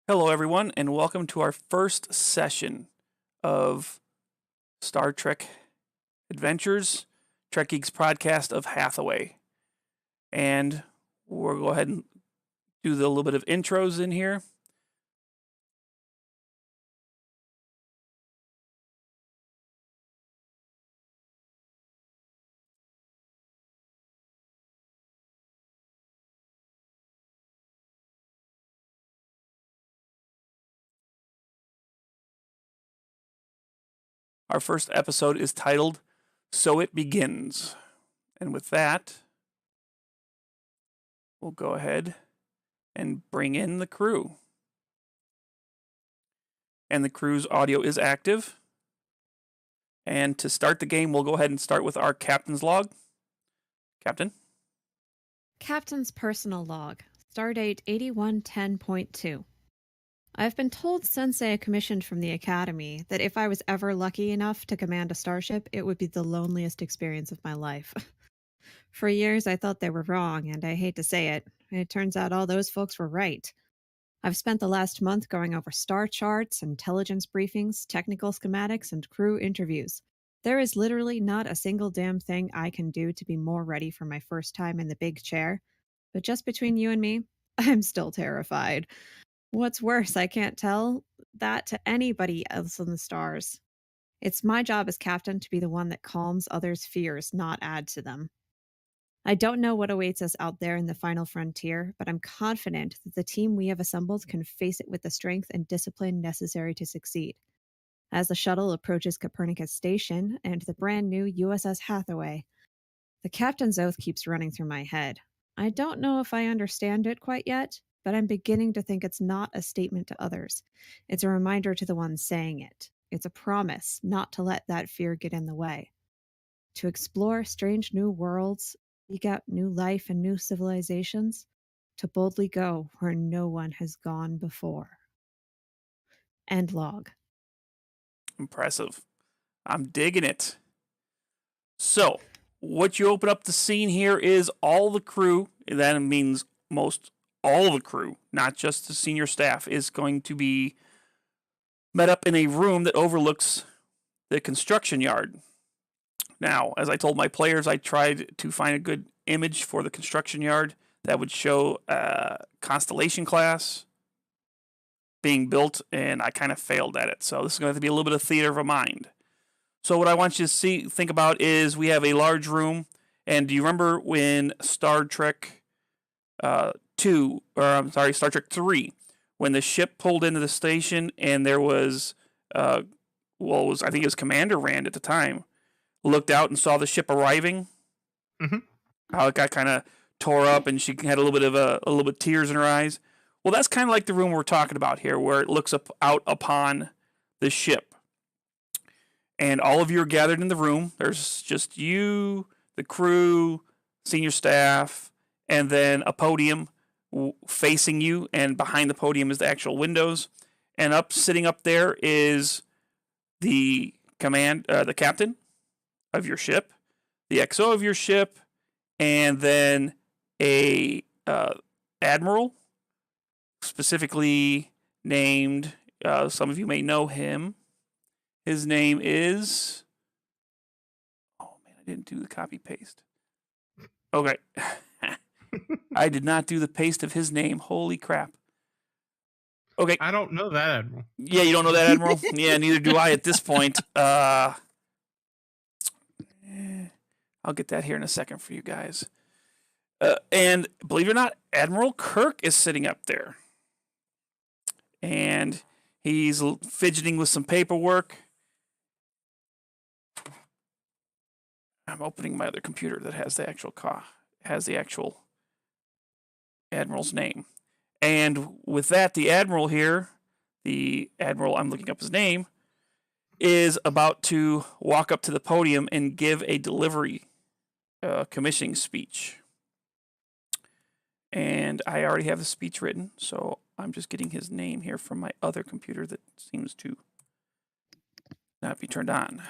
Hello, everyone, and welcome to our first session of Star Trek Adventures, Trek Geeks podcast of Hathaway. And we'll go ahead and do the little bit of intros in here. Our first episode is titled So It Begins. And with that, we'll go ahead and bring in the crew. And the crew's audio is active. And to start the game, we'll go ahead and start with our captain's log. Captain? Captain's personal log, stardate 8110.2. I've been told since I commissioned from the Academy that if I was ever lucky enough to command a starship, it would be the loneliest experience of my life. For years, I thought they were wrong, and I hate to say it. It turns out all those folks were right. I've spent the last month going over star charts, intelligence briefings, technical schematics, and crew interviews. There is literally not a single damn thing I can do to be more ready for my first time in the big chair. But just between you and me, I'm still terrified. What's worse, I can't tell that to anybody else in the stars. It's my job as captain to be the one that calms others' fears, not add to them. I don't know what awaits us out there in the final frontier, but I'm confident that the team we have assembled can face it with the strength and discipline necessary to succeed. As the shuttle approaches Copernicus Station and the brand new USS Hathaway, the captain's oath keeps running through my head. I don't know if I understand it quite yet, but I'm beginning to think it's not a statement to others. It's a reminder to the ones saying it. It's a promise not to let that fear get in the way. To explore strange new worlds, seek out new life and new civilizations, to boldly go where no one has gone before. End log. Impressive. I'm digging it. So, what you open up the scene here is all the crew, that means most all the crew, not just the senior staff, is going to be met up in a room that overlooks the construction yard. Now, as I told my players, I tried to find a good image for the construction yard that would show a Constellation class being built, and I kind of failed at it. So this is going to have to be a little bit of theater of a mind. So what I want you to think about is we have a large room, and do you remember when Star Trek Star Trek 3, when the ship pulled into the station and there was, I think it was Commander Rand at the time, looked out and saw the ship arriving? Mm-hmm. How it got kind of tore up and she had a little bit of tears in her eyes. Well, that's kind of like the room we're talking about here, where it looks out upon the ship. And all of you are gathered in the room. There's just you, the crew, senior staff, and then a podium facing you. And behind the podium is the actual windows. And sitting up there is the captain of your ship, the XO of your ship, and then a admiral, specifically named, some of you may know him. His name is... Oh, man, I didn't do the copy-paste. Okay. I did not do the paste of his name. Holy crap. Okay. I don't know that admiral. Yeah, you don't know that admiral? Yeah, neither do I at this point. I'll get that here in a second for you guys. And believe it or not, Admiral Kirk is sitting up there. And he's fidgeting with some paperwork. I'm opening my other computer that has the actual admiral's name. And with that, the admiral here, the admiral, I'm looking up his name, is about to walk up to the podium and give a delivery commissioning speech. And I already have the speech written, so I'm just getting his name here from my other computer that seems to not be turned on.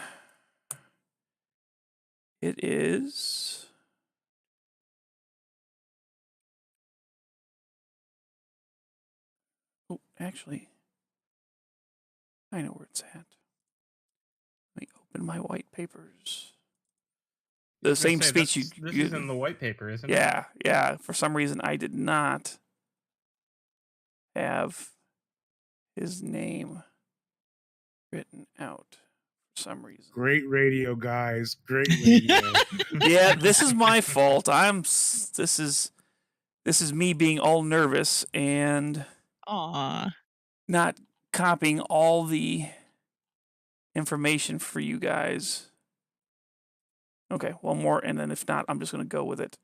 It is... Oh, actually, I know where it's at. Let me open my white papers. The same speech This is in the white paper, isn't it? Yeah, yeah. For some reason, I did not have his name written out. For some reason. Great radio, guys. Great radio. Yeah, this is my fault. This is me being all nervous and not copying all the information for you guys. Okay, one more, and then if not, I'm just gonna go with it.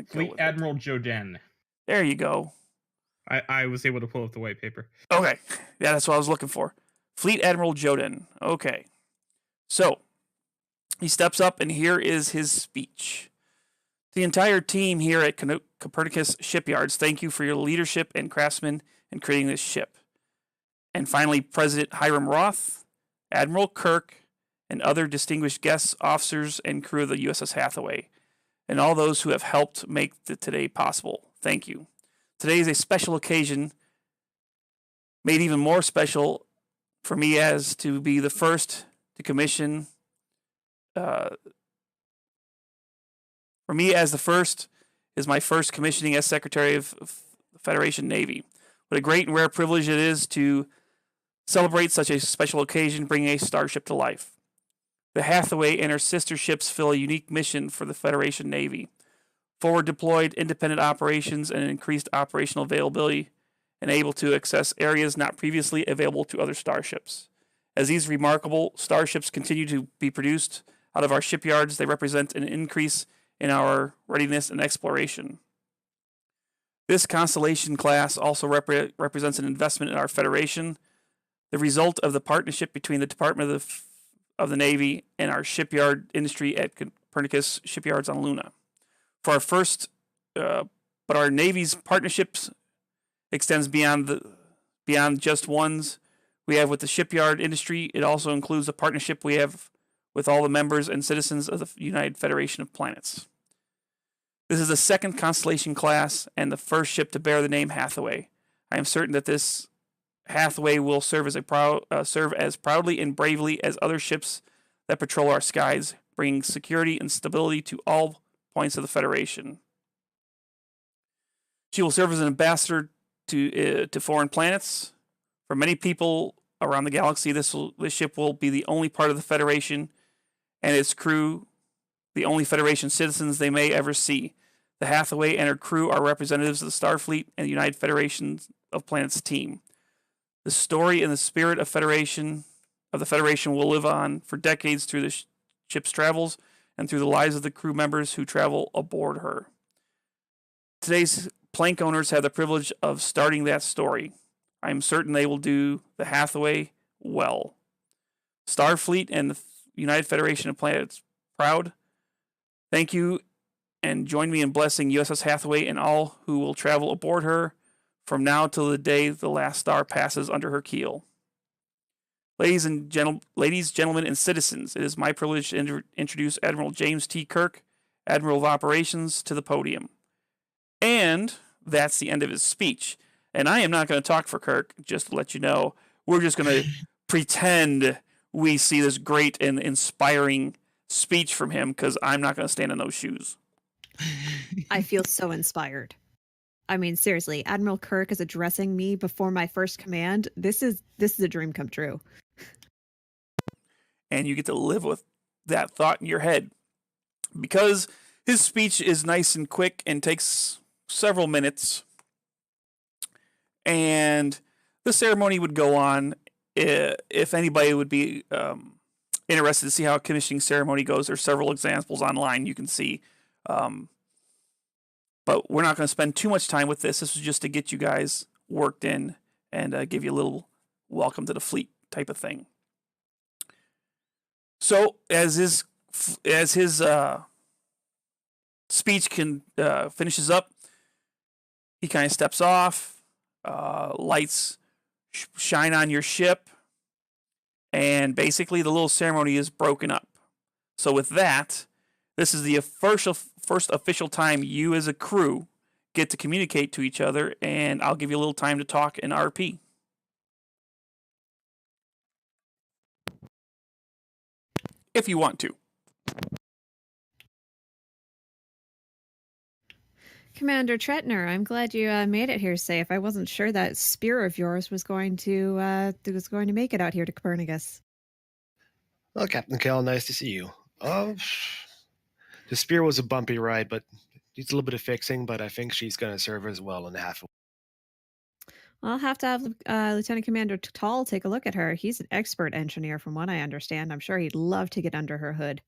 Fleet Admiral Joden. There you go. I was able to pull up the white paper. Okay, yeah, that's what I was looking for. Fleet Admiral Joden. Okay, so he steps up, and here is his speech. The entire team here at Copernicus Shipyards, thank you for your leadership and craftsmen in creating this ship. And finally, President Hiram Roth, Admiral Kirk, and other distinguished guests, officers, and crew of the USS Hathaway, and all those who have helped make today possible. Thank you. Today is a special occasion, made even more special for me as to be the first to commission. For me as the first is my first commissioning as Secretary of the Federation Navy. What a great and rare privilege it is to celebrate such a special occasion, bringing a starship to life. The Hathaway and her sister ships fill a unique mission for the Federation Navy. Forward deployed independent operations and increased operational availability and able to access areas not previously available to other starships. As these remarkable starships continue to be produced out of our shipyards, they represent an increase in our readiness and exploration. This Constellation class also represents an investment in our Federation, the result of the partnership between the Department of the Navy and our shipyard industry at Copernicus Shipyards on Luna. For our first, but our Navy's partnerships extends beyond just ones we have with the shipyard industry. It also includes a partnership we have with all the members and citizens of the United Federation of Planets. This is the second Constellation class and the first ship to bear the name Hathaway. I am certain that this Hathaway will serve as proudly and bravely as other ships that patrol our skies, bringing security and stability to all points of the Federation. She will serve as an ambassador to foreign planets. For many people around the galaxy, this ship will be the only part of the Federation and its crew, the only Federation citizens they may ever see. The Hathaway and her crew are representatives of the Starfleet and the United Federation of Planets team. The story and the spirit of the Federation will live on for decades through the ship's travels and through the lives of the crew members who travel aboard her. Today's plank owners have the privilege of starting that story. I am certain they will do the Hathaway well. Starfleet and the United Federation of Planets proud. Thank you, and join me in blessing USS Hathaway and all who will travel aboard her from now till the day the last star passes under her keel. Ladies, gentlemen, and citizens, it is my privilege to introduce Admiral James T. Kirk, Admiral of Operations, to the podium. And that's the end of his speech. And I am not going to talk for Kirk, just to let you know. We're just going to pretend we see this great and inspiring speech from him, because I'm not going to stand in those shoes. I feel so inspired. I mean, seriously, Admiral Kirk is addressing me before my first command. This is a dream come true. And you get to live with that thought in your head. Because his speech is nice and quick and takes several minutes. And the ceremony would go on. If anybody would be interested to see how a commissioning ceremony goes, there's several examples online you can see. But we're not going to spend too much time with this. This was just to get you guys worked in and give you a little welcome to the fleet type of thing. So as his speech finishes up, he kind of steps off, lights shine on your ship, and basically the little ceremony is broken up. So with that, this is the first official time you as a crew get to communicate to each other, and I'll give you a little time to talk in RP. If you want to. Commander Tretner, I'm glad you made it here safe. I wasn't sure that spear of yours was going to make it out here to Copernicus. Well, Captain Kell, nice to see you. The spear was a bumpy ride, but needs a little bit of fixing, but I think she's going to serve as well in the half. I'll have to have Lieutenant Commander Tahl take a look at her. He's an expert engineer from what I understand. I'm sure he'd love to get under her hood.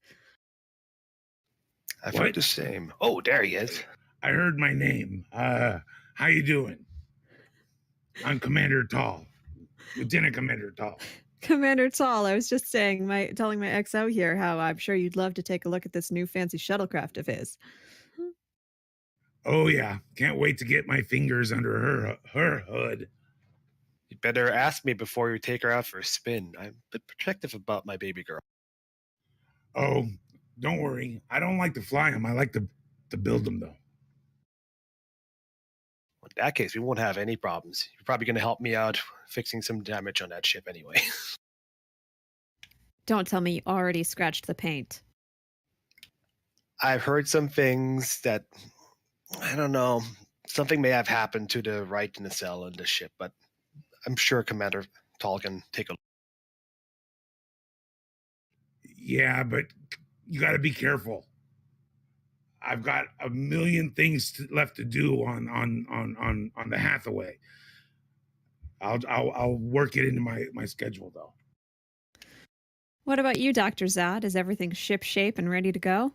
I've heard the same. Oh, there he is. I heard my name. How you doing? I'm Commander Tahl. Lieutenant Commander Tahl. Commander Tahl, I was just telling my XO here how I'm sure you'd love to take a look at this new fancy shuttlecraft of his. Oh yeah, can't wait to get my fingers under her hood. You better ask me before you take her out for a spin. I'm a bit protective about my baby girl. Oh, don't worry. I don't like to fly them. I like to build them, though. In that case, we won't have any problems. You're probably going to help me out fixing some damage on that ship anyway. Don't tell me you already scratched the paint. I've heard some things that, I don't know, something may have happened to the right nacelle in the ship, but I'm sure Commander Tahl can take a look. Yeah, but you got to be careful. I've got a million things left to do on the Hathaway. I'll work it into my schedule though. What about you, Dr. Xhad? Is everything ship shape and ready to go?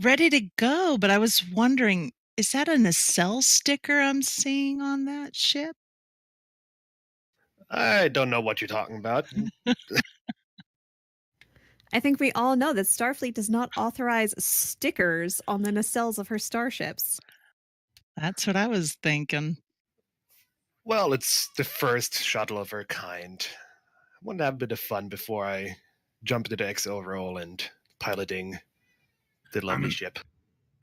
Ready to go, but I was wondering, is that a nacelle sticker I'm seeing on that ship? I don't know what you're talking about. I think we all know that Starfleet does not authorize stickers on the nacelles of her starships. That's what I was thinking. Well, it's the first shuttle of her kind. I want to have a bit of fun before I jump into the XO role and piloting the lovely ship.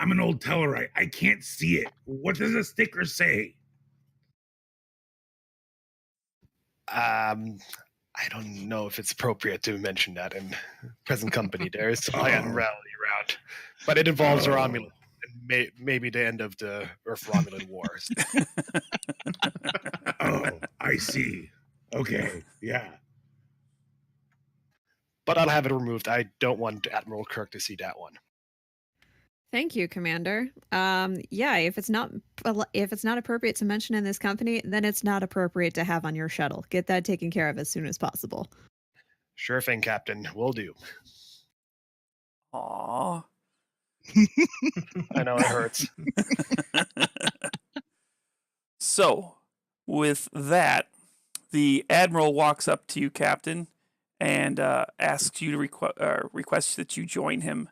I'm an old Tellarite. I can't see it. What does the sticker say? I don't know if it's appropriate to mention that in present company. There is some high morality around, but it involves Romulan and maybe the end of the Earth-Romulan Wars. Oh, I see. Okay, yeah. But I'll have it removed. I don't want Admiral Kirk to see that one. Thank you, Commander. Yeah, if it's not appropriate to mention in this company, then it's not appropriate to have on your shuttle. Get that taken care of as soon as possible. Sure thing, Captain. Will do. Aww. I know it hurts. So, with that, the Admiral walks up to you, Captain, and asks you to request that you join him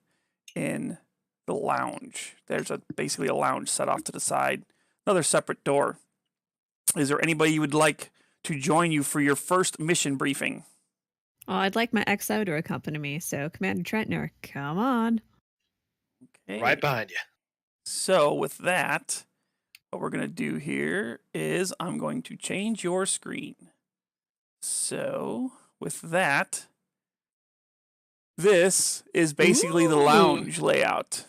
in the lounge. There's basically a lounge set off to the side, another separate door. Is there anybody you would like to join you for your first mission briefing? Oh, I'd like my XO to accompany me, so Commander Tretner, come on. Okay. Right behind you. So with that, what we're going to do here is I'm going to change your screen. So with that, this is basically the lounge layout.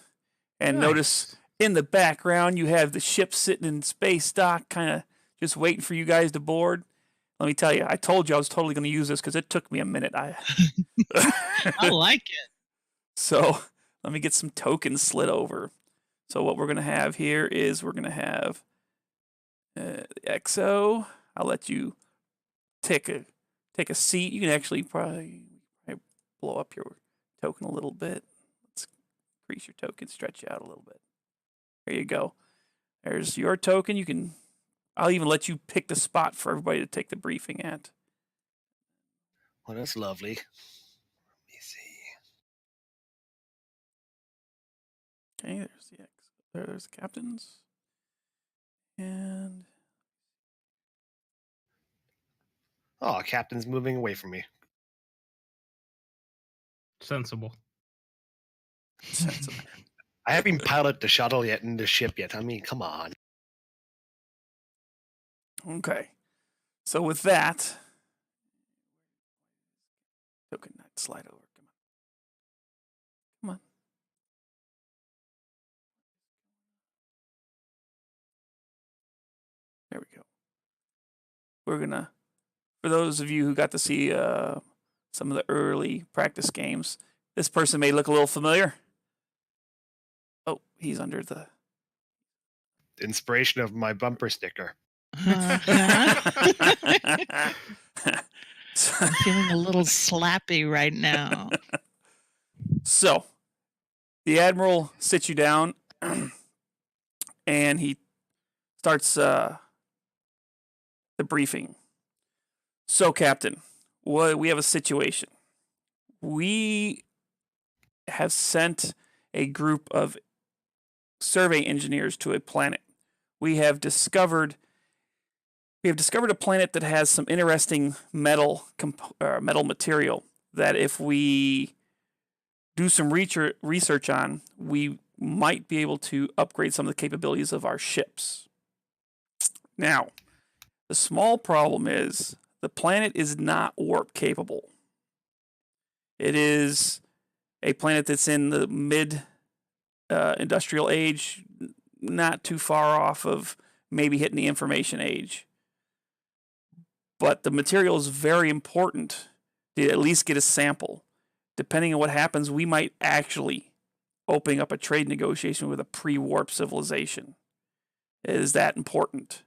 And notice in the background, you have the ship sitting in space dock, kind of just waiting for you guys to board. Let me tell you, I told you I was totally going to use this because it took me a minute. I like it. So let me get some tokens slid over. So what we're going to have here is we're going to have XO. I'll let you take a seat. You can actually probably blow up your token a little bit. Let's increase your token, stretch you out a little bit. There you go. There's your token. I'll even let you pick the spot for everybody to take the briefing at. Well, that's lovely. Let me see. Okay, there's the captains. And Captain's moving away from me. Sensible. I haven't piloted the shuttle yet in the ship yet. I mean, come on. Okay. So with that, token slide over. Come on. Come on. There we go. We're gonna, for those of you who got to see some of the early practice games, this person may look a little familiar. Oh, he's under the Inspiration of my bumper sticker. I'm feeling a little slappy right now. So, the Admiral sits you down, and he starts the briefing. So, Captain, we have a situation. We have sent a group of survey engineers to a planet. We have discovered a planet that has some interesting metal material that if we do some research on, we might be able to upgrade some of the capabilities of our ships. Now, the small problem is the planet is not warp capable. It is a planet that's in the mid industrial age, not too far off of maybe hitting the information age. But the material is very important to at least get a sample. Depending on what happens, we might actually open up a trade negotiation with a pre-warp civilization. It is that important.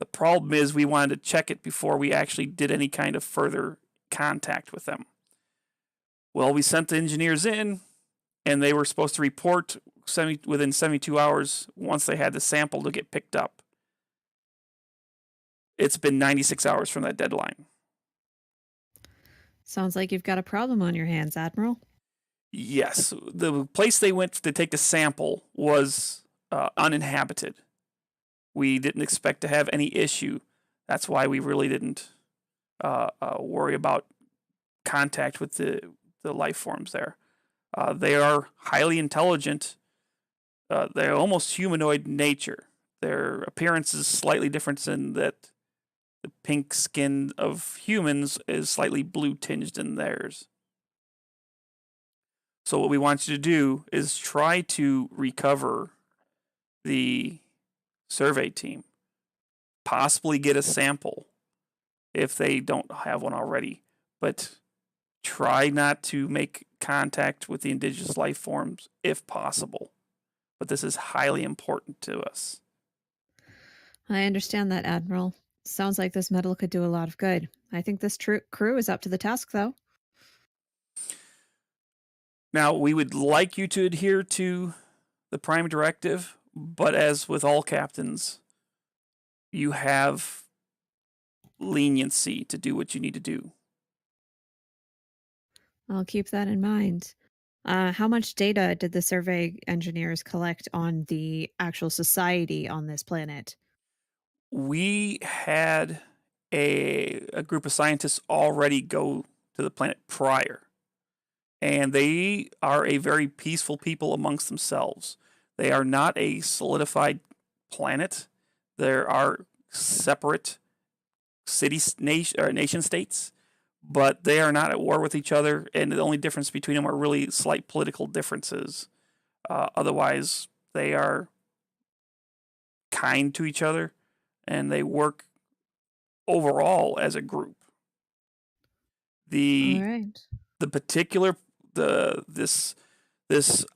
The problem is we wanted to check it before we actually did any kind of further contact with them. Well, we sent the engineers in, and they were supposed to report within 72 hours once they had the sample to get picked up. It's been 96 hours from that deadline. Sounds like you've got a problem on your hands, Admiral. Yes. The place they went to take a sample was uninhabited. We didn't expect to have any issue. That's why we really didn't worry about contact with the life forms there. They are highly intelligent. They're almost humanoid in nature. Their appearance is slightly different in that the pink skin of humans is slightly blue tinged in theirs. So what we want you to do is try to recover the survey team. Possibly get a sample if they don't have one already. But try not to make contact with the indigenous life forms if possible. But this is highly important to us. I understand that, Admiral. Sounds like this metal could do a lot of good. I think this crew is up to the task, though. Now, we would like you to adhere to the Prime Directive, but as with all captains, you have leniency to do what you need to do. I'll keep that in mind. How much data did the survey engineers collect on the actual society on this planet? We had a group of scientists already go to the planet prior, and they are a very peaceful people amongst themselves. They are not a solidified planet. There are separate nation states, but they are not at war with each other, and the only difference between them are really slight political differences. Otherwise, they are kind to each other, and they work overall as a group. The particular this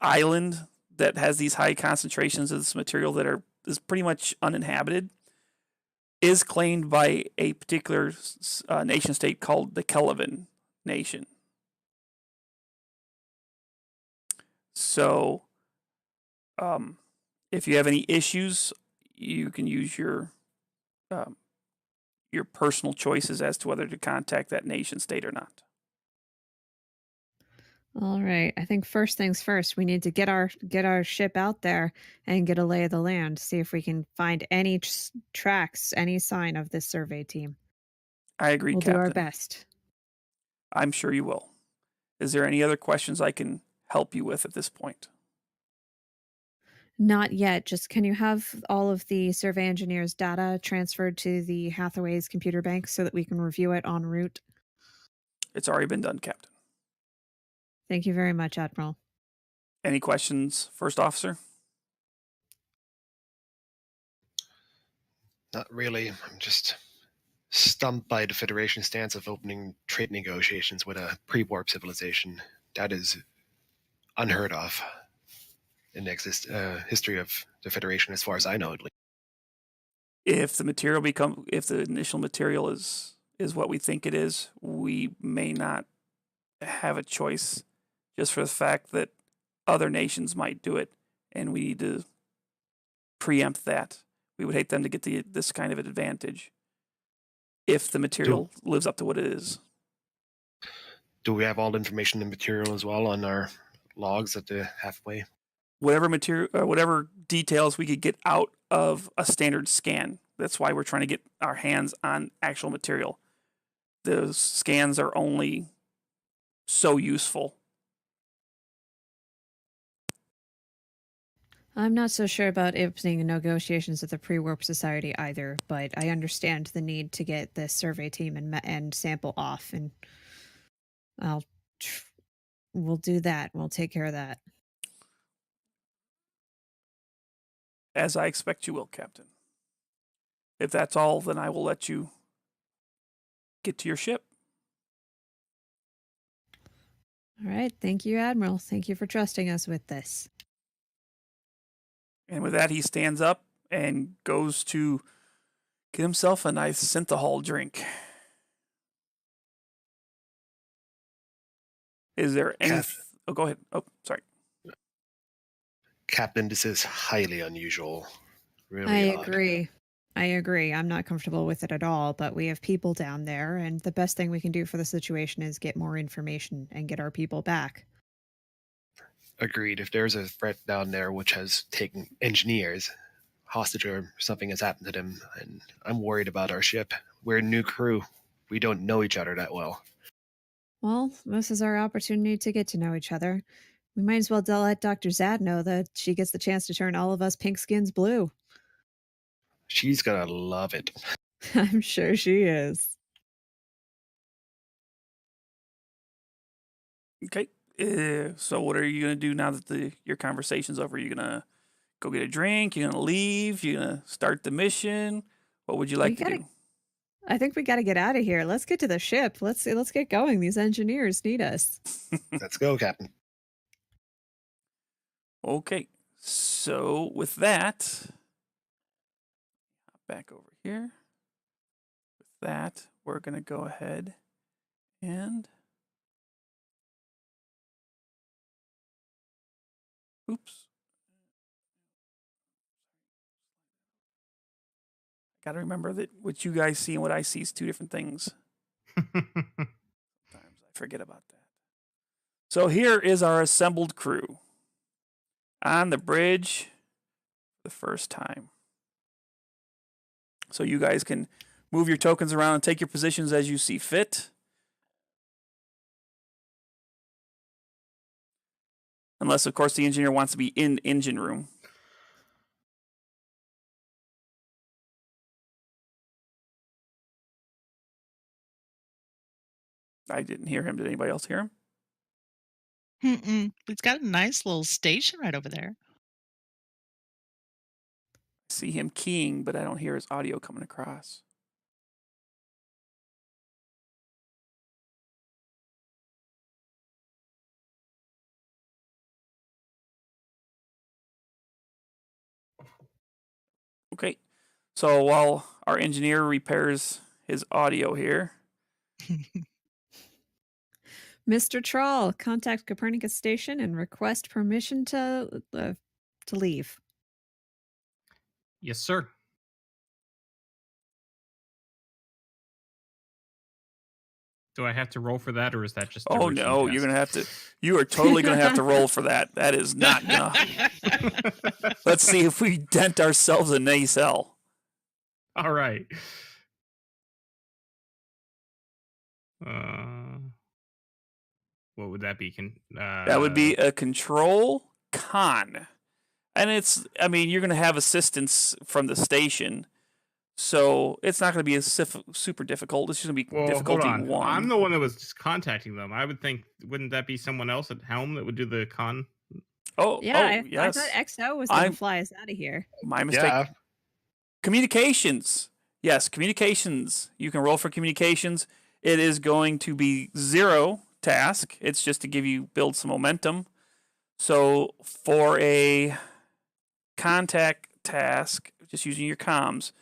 island that has these high concentrations of this material that is pretty much uninhabited is claimed by a particular nation state called the Kelvin Nation. So, if you have any issues, you can use your personal choices as to whether to contact that nation state or not. All right. I think first things first, we need to get our ship out there and get a lay of the land, see if we can find any tracks, any sign of this survey team. I agree, We'll Captain. do our best. I'm sure you will. Is there any other questions I can help you with at this point? Not yet. Just can you have all of the survey engineer's data transferred to the Hathaway's computer bank so that we can review it en route? It's already been done, Captain. Thank you very much, Admiral. Any questions, First Officer? Not really. I'm just stumped by the Federation's stance of opening trade negotiations with a pre-warp civilization. That is unheard of in the history of the Federation, as far as I know, at least. If the initial material is what we think it is, we may not have a choice, just for the fact that other nations might do it, and we need to preempt that. We would hate them to get this kind of advantage if the material lives up to what it is. Do we have all the information and material as well on our logs at the Hathaway? Whatever material, whatever details we could get out of a standard scan. That's why we're trying to get our hands on actual material. Those scans are only so useful. I'm not so sure about opening negotiations with the Pre-Warp Society either, but I understand the need to get the survey team and sample off, and we'll do that. We'll take care of that. As I expect you will, Captain. If that's all, then I will let you get to your ship. All right. Thank you, Admiral. Thank you for trusting us with this. And with that, he stands up and goes to get himself a nice synthahol drink. Is there any... Oh, go ahead. Oh, sorry. Captain, this is highly unusual. Really I odd. agree. I agree. I'm not comfortable with it at all, but we have people down there, and the best thing we can do for the situation is get more information and get our people back. Agreed. If there's a threat down there which has taken engineers hostage or something has happened to them, and I'm worried about our ship. We're a new crew. We don't know each other that well. Well, this is our opportunity to get to know each other. We might as well let Dr. Xhad know that she gets the chance to turn all of us pink skins blue. She's gonna love it. I'm sure she is. Okay. So what are you going to do now that your conversation's over? Are you going to go get a drink? You're going to leave? You're going to start the mission? What would you like to do? I think we got to get out of here. Let's get to the ship. Let's get going. These engineers need us. Let's go, Captain. Okay. So with that, back over here. With that, we're going to go ahead and... Oops. Got to remember that what you guys see and what I see is two different things. Sometimes I forget about that. So here is our assembled crew on the bridge for the first time. So you guys can move your tokens around and take your positions as you see fit. Unless, of course, the engineer wants to be in engine room. I didn't hear him. Did anybody else hear him? He's got a nice little station right over there. I see him keying, but I don't hear his audio coming across. Okay, so while our engineer repairs his audio here. Mr. Tral, contact Copernicus Station and request permission to leave. Yes, sir. Do I have to roll for that, or is that just? Oh no, you're gonna have to. You are totally gonna have to roll for that. That is not gonna. Let's see if we dent ourselves a nacelle. All right. What would that be? That would be a control con. And I mean, you're going to have assistance from the station, so it's not going to be super difficult. It's just going to be Well, difficulty hold on. 1. I'm the one that was just contacting them. I would think, wouldn't that be someone else at helm that would do the con? Yeah, I yes. thought XO was going to fly us out of here. My mistake. Yeah. Communications. Yes, communications. You can roll for communications. It is going to be 0 task. It's just to build some momentum. So for a contact task, just using your comms,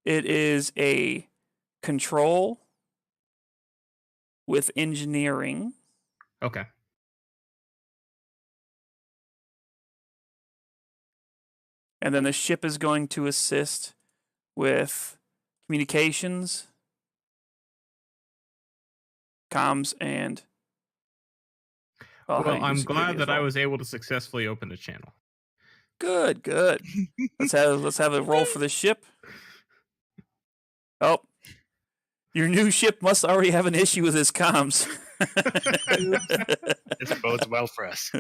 it is a control with engineering. Okay. And then the ship is going to assist with communications, comms, and... Well, I'm glad that I was able to successfully open the channel. Good. Let's have a roll for the ship. Oh, your new ship must already have an issue with his comms. This bodes well for us.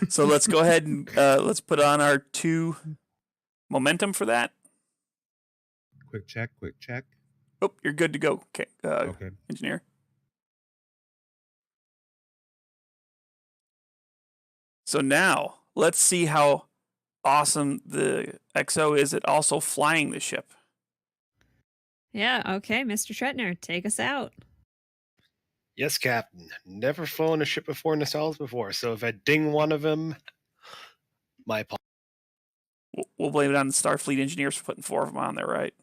So let's go ahead and let's put on our 2 momentum for that. Quick check. Oh, you're good to go. Okay, Okay. engineer. So now let's see how awesome the XO is at also flying the ship. Yeah, okay, Mr. Tretner, take us out. Yes, Captain. Never flown a ship before in the cells before, so if I ding one of them, my apologies. We'll blame it on the Starfleet engineers for putting 4 of them on there, right?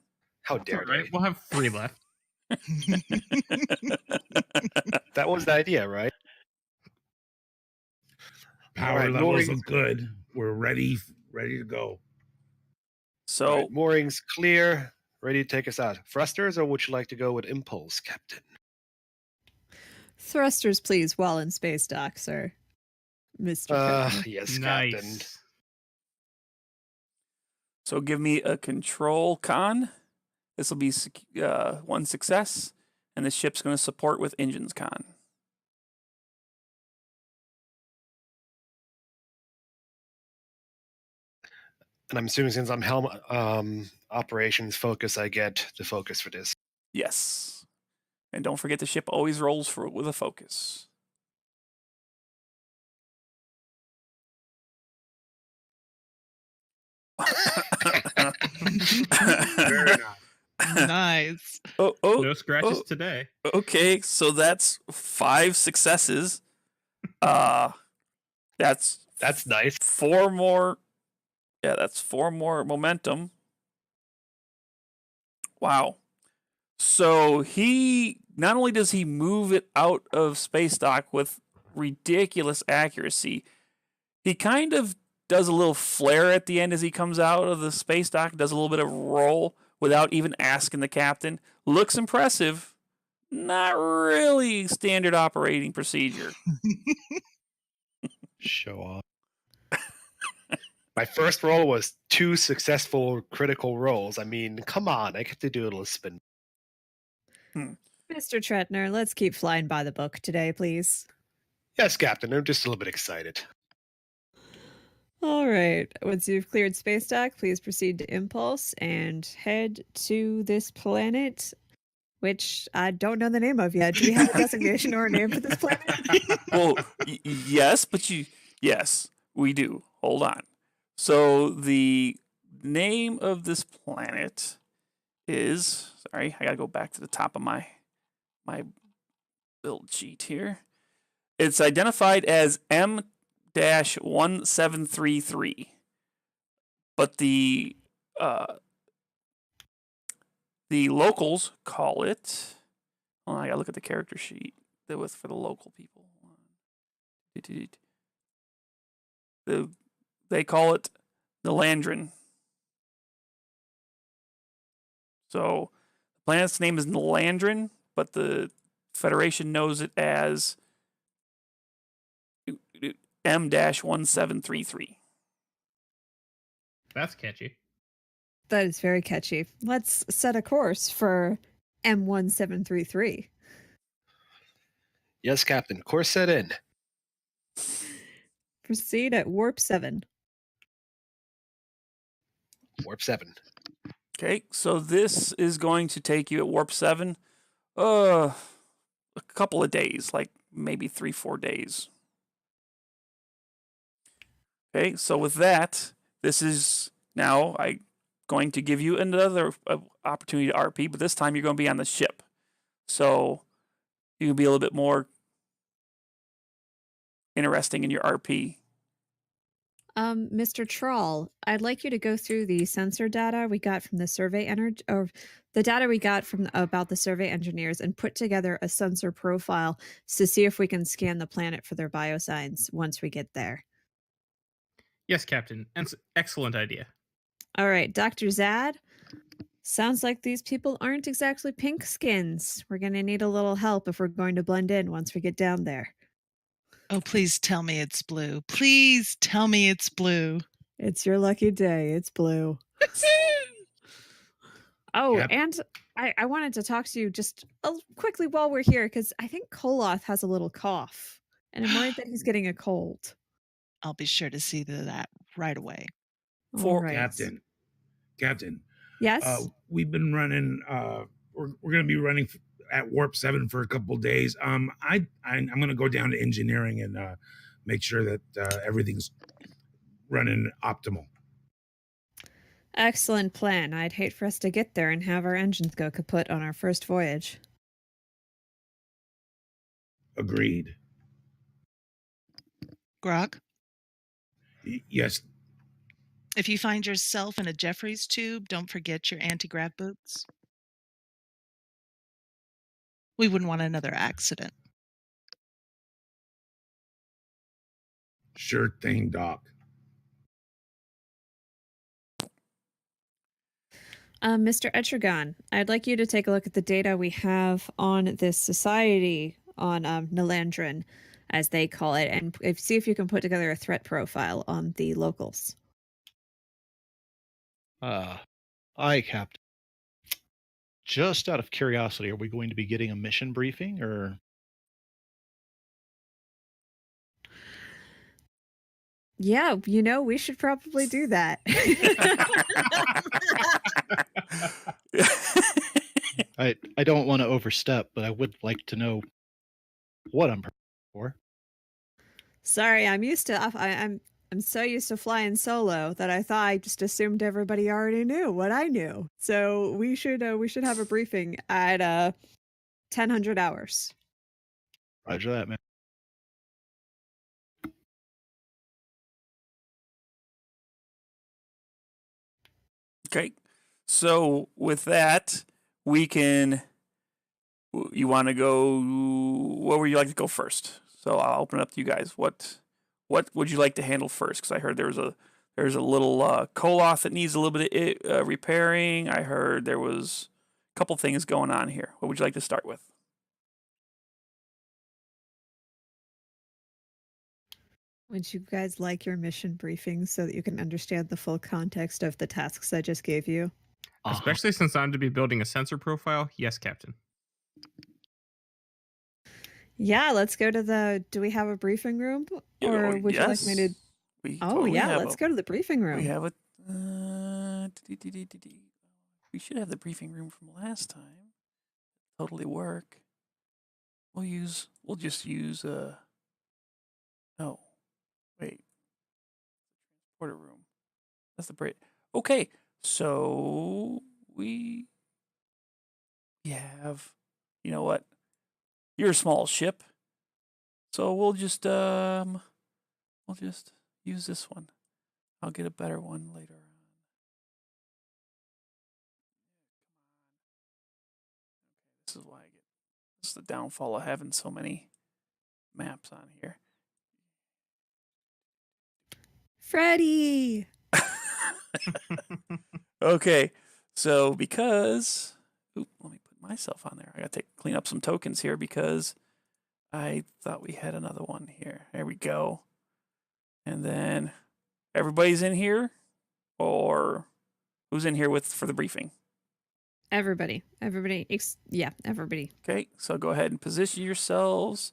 How All dare right, they? we'll have 3 left. That was the idea, right? Power Alright, levels moorings. look good. We're ready to go. So Alright, moorings clear. Ready to take us out. Thrusters, or would you like to go with impulse, Captain? Thrusters, please, while in space dock, sir. Mr. Tretner. Yes, Captain. Nice. So give me a control con. This will be 1 success, and the ship's going to support with engines con. And I'm assuming since I'm helm operations focus, I get the focus for this. Yes. And don't forget the ship always rolls with a focus. Very nice. Nice. No scratches today. Okay, so that's 5 successes. That's nice. 4 more. Yeah, that's 4 more momentum. Wow. So he not only does he move it out of space dock with ridiculous accuracy, he kind of does a little flare at the end as he comes out of the space dock, does a little bit of roll without even asking the captain. Looks impressive. Not really standard operating procedure. Show off. My first roll was 2 successful critical rolls. I mean, come on, I get to do a little spin. Mr. Tretner, let's keep flying by the book today, please. Yes, Captain, I'm just a little bit excited. All right. Once you've cleared space dock, please proceed to Impulse and head to this planet, which I don't know the name of yet. Do we have a designation or a name for this planet? Well, yes, but yes, we do. Hold on. So the name of this planet is, sorry, I gotta go back to the top of my build sheet here. It's identified as M-1733, but the locals call it. Oh, I gotta look at the character sheet for the local people. They call it the Landrin. So the planet's name is Landrin, but the Federation knows it as M-1733. That's catchy. That is very catchy. Let's set a course for M1733. Yes, Captain, course set in. Proceed at warp 7. Warp 7. Okay, so this is going to take you at warp 7 a couple of days, like maybe 3-4 days. Okay, so with that, this is now going to give you another opportunity to RP, but this time you're going to be on the ship. So you can be a little bit more interesting in your RP. Mr. Tral, I'd like you to go through the sensor data we got from the survey or the data we got from about the survey engineers and put together a sensor profile to see if we can scan the planet for their biosigns once we get there. Yes, Captain. Excellent idea. All right, Dr. Xhad. Sounds like these people aren't exactly pink skins. We're going to need a little help if we're going to blend in once we get down there. Oh, please tell me it's blue. Please tell me it's blue. It's your lucky day. It's blue. Oh, Yep. and I wanted to talk to you just quickly while we're here, because I think Koloth has a little cough, and I'm worried that he's getting a cold. I'll be sure to see to that right away. For- All right. Captain. Yes? We've been running. We're going to be running at warp 7 for a couple days. I'm going to go down to engineering and make sure that everything's running optimal. Excellent plan. I'd hate for us to get there and have our engines go kaput on our first voyage. Agreed. Grok, Yes. if you find yourself in a Jeffries tube, don't forget your anti-grav boots. We wouldn't want another accident. Sure thing, Doc. Mr. Etrigan, I'd like you to take a look at the data we have on this society on Nalandrin, as they call it, and see if you can put together a threat profile on the locals. Aye, Captain. Just out of curiosity, are we going to be getting a mission briefing or? Yeah, we should probably do that. I don't want to overstep, but I would like to know what I'm prepared for. Sorry, I'm so used to flying solo that I thought I just assumed everybody already knew what I knew. So we should have a briefing at 1000 hours. Roger that, man. Okay, so with that, we can. You want to go? What would you like to go first? So I'll open it up to you guys. What would you like to handle first? Because I heard there's a little Koloth that needs a little bit of repairing. I heard there was a couple things going on here. What would you like to start with? Would you guys like your mission briefings so that you can understand the full context of the tasks I just gave you? Especially since I'm to be building a sensor profile. Yes, Captain. Yeah, let's go to the. Do we have a briefing room, or would you like me to? We Oh totally yeah, have let's go to the briefing room. We have a. We should have the briefing room from last time. Totally work. We'll just use no. Wait. Transporter room. That's the break. Okay, so we have. You know what? You're a small ship, so we'll just use this one. I'll get a better one later on. This is why this is the downfall of having so many maps on here. Freddie. Okay, so because let me put myself on there. I gotta clean up some tokens here because I thought we had another one here. There we go. And then everybody's in here, or who's in here for the briefing? Everybody. Yeah, everybody. Okay, so go ahead and position yourselves.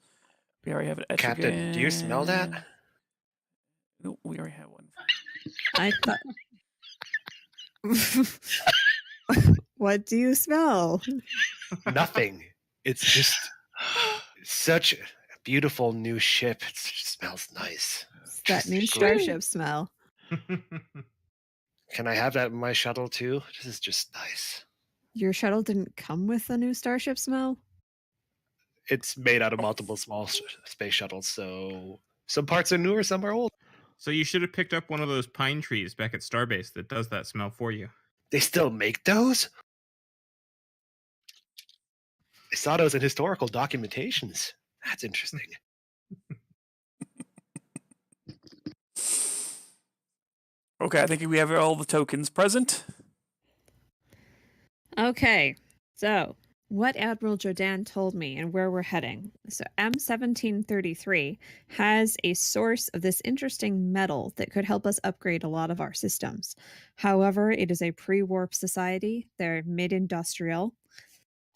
We already have an Etrigan. Captain, do you smell that? No, we already have one. I thought. What do you smell? Nothing. It's just such a beautiful new ship. It just smells nice. It's that new Great. starship smell. Can I have that in my shuttle too? This is just nice. Your shuttle didn't come with a new starship smell? It's made out of multiple small space shuttles, so some parts are newer, some are old. So you should have picked up one of those pine trees back at Starbase that does that smell for you. They still make those? I saw those in historical documentations. That's interesting. Okay, I think we have all the tokens present. Okay, so what Admiral Jordan told me and where we're heading. So M1733 has a source of this interesting metal that could help us upgrade a lot of our systems. However, it is a pre-warp society. They're mid-industrial.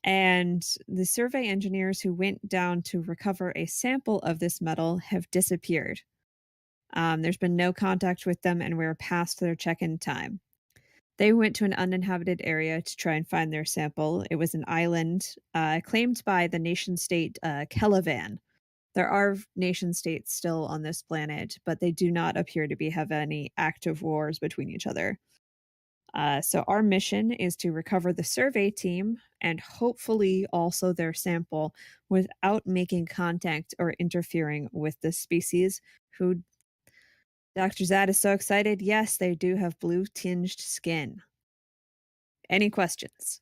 And the survey engineers who went down to recover a sample of this metal have disappeared. There's been no contact with them, and we're past their check-in time. They went to an uninhabited area to try and find their sample. It was an island claimed by the nation-state Kelavan. There are nation-states still on this planet, but they do not appear to have any active wars between each other. So our mission is to recover the survey team and hopefully also their sample without making contact or interfering with the species who Dr. Xhad is so excited. Yes, they do have blue-tinged skin. Any questions?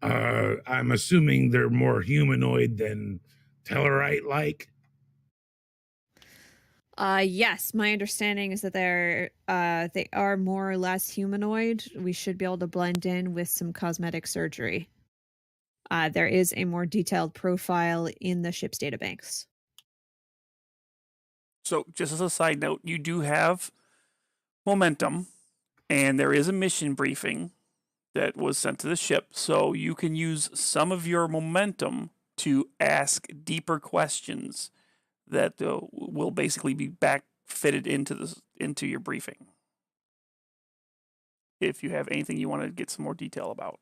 I'm assuming they're more humanoid than Tellarite-like. Yes, my understanding is that they are more or less humanoid. We should be able to blend in with some cosmetic surgery. There is a more detailed profile in the ship's databanks. So, just as a side note, you do have momentum, and there is a mission briefing that was sent to the ship. So, you can use some of your momentum to ask deeper questions that will basically be backfitted into your briefing. If you have anything you want to get some more detail about.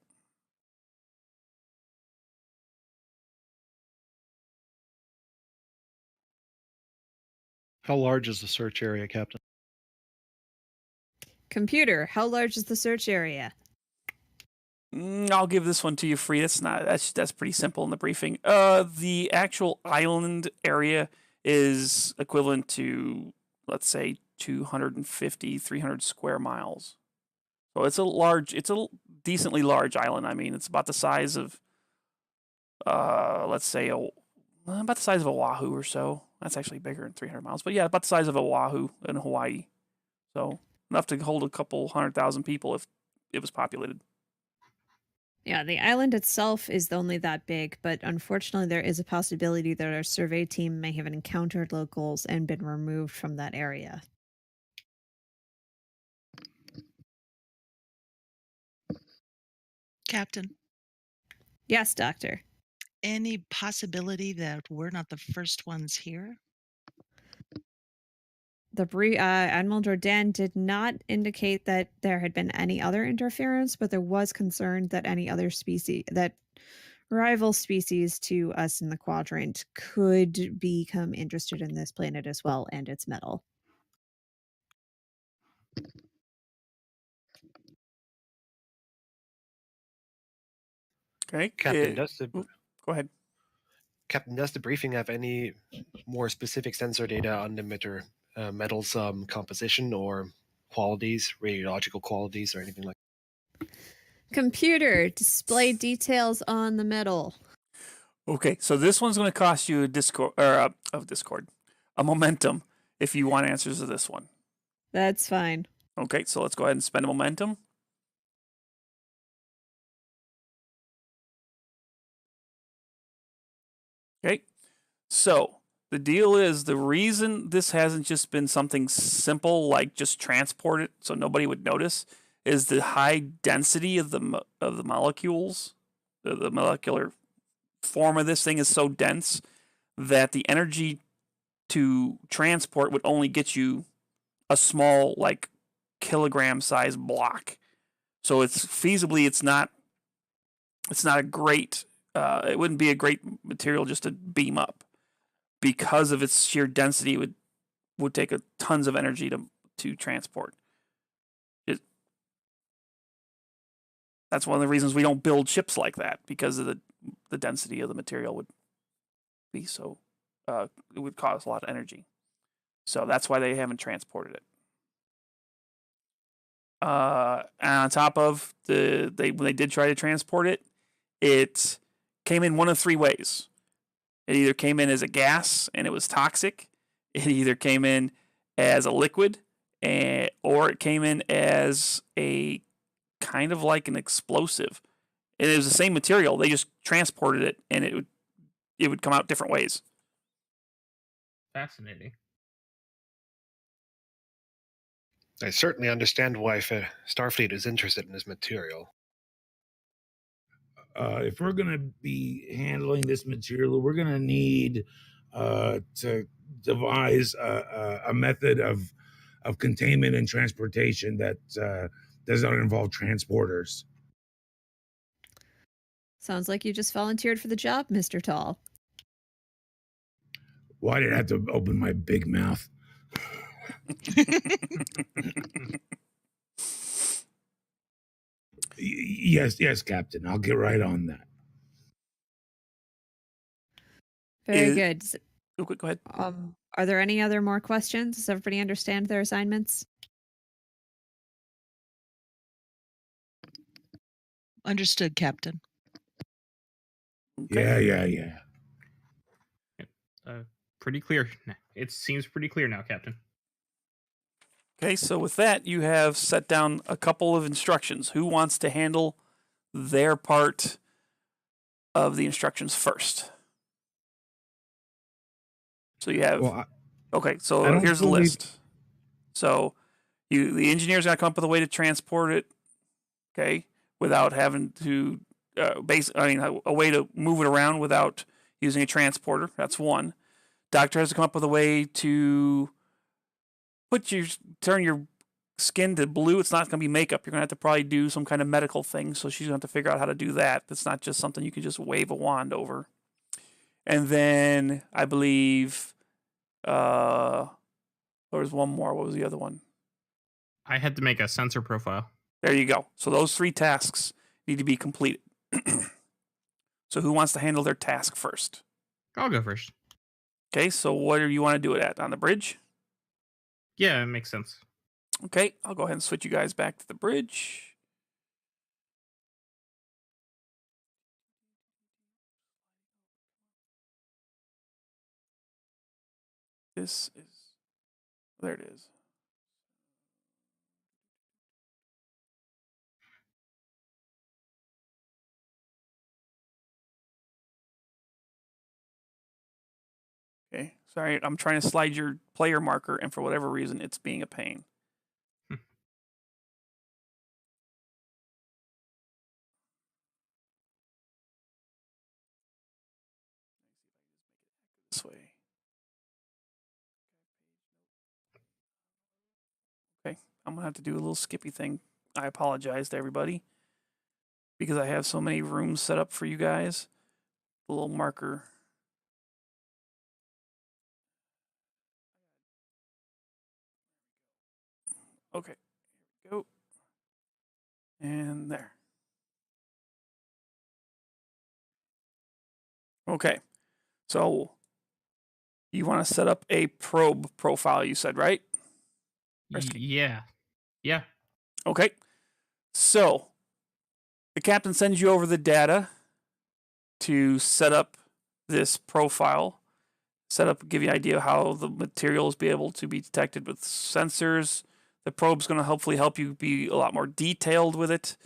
How large is the search area, Captain? Computer, how large is the search area? I'll give this one to you free. That's pretty simple in the briefing. The actual island area is equivalent to, let's say, 250, 300 square miles. So it's a decently large island. I mean, it's about the size of, let's say, about the size of Oahu or so. That's actually bigger than 300 miles. But yeah, about the size of Oahu in Hawaii. So enough to hold a couple 100,000 people if it was populated. Yeah, the island itself is only that big, but unfortunately there is a possibility that our survey team may have encountered locals and been removed from that area. Captain, Yes, Doctor. any possibility that we're not the first ones here? The Admiral Jordan did not indicate that there had been any other interference, but there was concern that any other species, that rival species to us in the quadrant, could become interested in this planet as well and its metal. Okay. Captain, Go ahead. Captain, does the briefing have any more specific sensor data on the metal's composition or qualities, radiological qualities, or anything like that? Computer, display details on the metal. Okay, so this one's going to cost you a momentum if you want answers to this one. That's fine. Okay, so let's go ahead and spend a momentum. Okay, so the deal is the reason this hasn't just been something simple like just transport it so nobody would notice is the high density of the molecules. The molecular form of this thing is so dense that the energy to transport would only get you a small kilogram size block. So it's feasibly, it's not a great, it wouldn't be a great material just to beam up because of its sheer density. Would take tons of energy to transport. That's one of the reasons we don't build ships like that, because of the density of the material would be so, it would cause a lot of energy. So that's why they haven't transported it. And on top of when they did try to transport it, it came in one of three ways. It either came in as a gas and it was toxic. It either came in as a liquid, or it came in as a kind of like an explosive. It was the same material. They just transported it, and it would come out different ways. Fascinating. I certainly understand why Starfleet is interested in this material. If we're going to be handling this material, we're going to need to devise a method of containment and transportation that does not involve transporters. Sounds like you just volunteered for the job, Mr. Tahl. Why did I have to open my big mouth? Yes, Captain. I'll get right on that. Very good. Oh, go ahead. Are there any other more questions? Does everybody understand their assignments? Understood, Captain. Okay. Yeah. Pretty clear. It seems pretty clear now, Captain. Okay, so with that, you have set down a couple of instructions. Who wants to handle their part of the instructions first? So you have... okay, so here's the list. So the engineer's got to come up with a way to transport it, okay, without having to... a way to move it around without using a transporter. That's one. Doctor has to come up with a way to turn your skin to blue. It's not going to be makeup. You're going to have to probably do some kind of medical thing. So she's going to have to figure out how to do that. That's not just something you can just wave a wand over. And then I believe there was one more. What was the other one? I had to make a sensor profile. There you go. So those three tasks need to be completed. So who wants to handle their task first? I'll go first. Okay, so what do you want to do it at? On the bridge? Yeah, it makes sense. Okay, I'll go ahead and switch you guys back to the bridge. There it is. Okay, sorry, I'm trying to slide your player marker, and for whatever reason, it's being a pain. This way. Okay, I'm gonna have to do a little skippy thing. I apologize to everybody because I have so many rooms set up for you guys. The little marker. Okay, here we go. And there. Okay, so you want to set up a probe profile, you said, right? Yeah. Okay, so the captain sends you over the data to set up this profile. Give you an idea of how the materials be able to be detected with sensors. The probe's going to hopefully help you be a lot more detailed with it.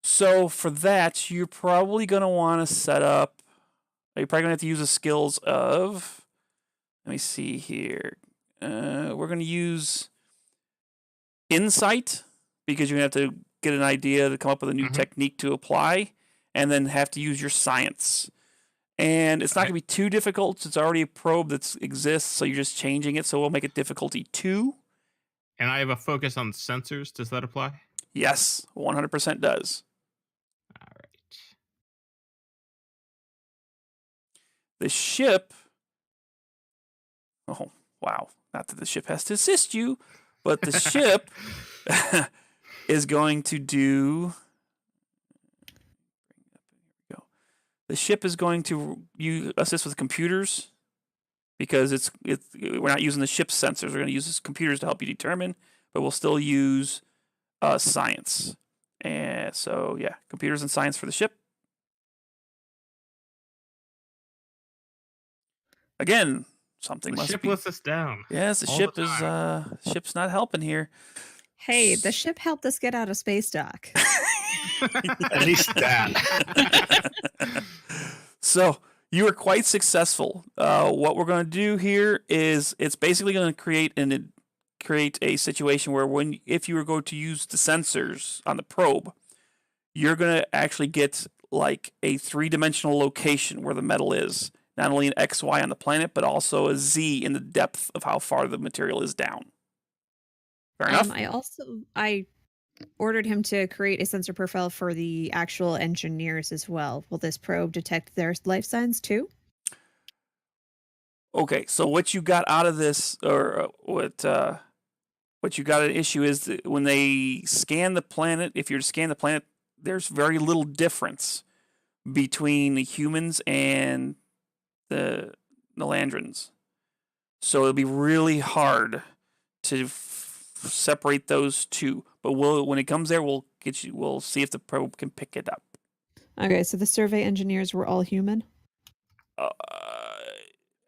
So for that, you're probably going to want to set up... You're probably going to have to use the skills of... Let me see here. We're going to use Insight, because you're going to have to get an idea to come up with a new technique to apply, and then have to use your Science. And it's not going to be too difficult. It's already a probe that exists, so you're just changing it, so we'll make it difficulty 2. And I have a focus on sensors. Does that apply? Yes, 100% does. All right. The ship. Oh, wow. Not that the ship has to assist you, but the ship is going to do. Here we go. The ship is going to assist with computers because we're not using the ship's sensors. We're going to use computers to help you determine, but we'll still use science. And so, yeah, computers and science for the ship. Again, something The must ship be. lets us down. Yes, the all ship the is. time. Ship's not helping here. Hey, the ship helped us get out of space dock. At least that. So you were quite successful. What we're going to do here is it's basically going to create a situation where if you were going to use the sensors on the probe, you're going to actually get like a 3-dimensional location where the metal is. Not only an X, Y on the planet, but also a Z in the depth of how far the material is down. Fair enough? I ordered him to create a sensor profile for the actual engineers as well. Will this probe detect their life signs too? Okay, so what you got out of this, or what you got an issue is that when they scan the planet, if you're to scan the planet, there's very little difference between the humans and the Nalandrans. So it'll be really hard to separate those two. But when it comes there, we'll see if the probe can pick it up. Okay, so the survey engineers were all human?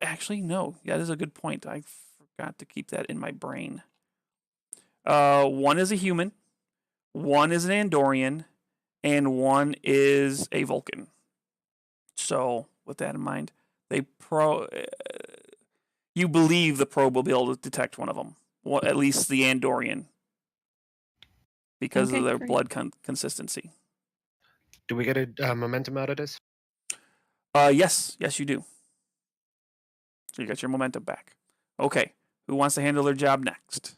Actually, no. Yeah, that is a good point. I forgot to keep that in my brain. One is a human, one is an Andorian, and one is a Vulcan. So, with that in mind, you believe the probe will be able to detect one of them, well, at least the Andorian, because of their blood consistency. Do we get a momentum out of this? Yes, you do. So you got your momentum back. Okay, who wants to handle their job next?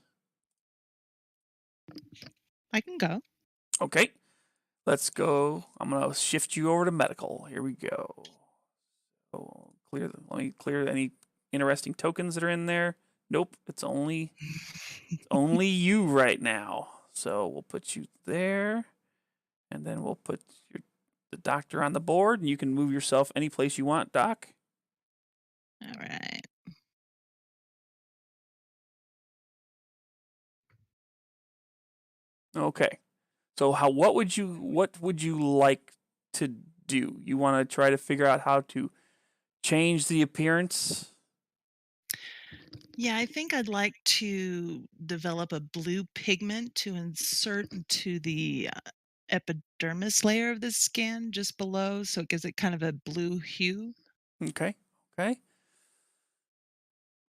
I can go. Okay, let's go. I'm gonna shift you over to medical. Here we go. So let me clear any interesting tokens that are in there. Nope, it's only you right now. So we'll put you there, and then we'll put the doctor on the board, and you can move yourself any place you want, Doc. All right. Okay. So what would you like to do? You want to try to figure out how to change the appearance? Yeah, I think I'd like to develop a blue pigment to insert into the epidermis layer of the skin just below, so it gives it kind of a blue hue. Okay.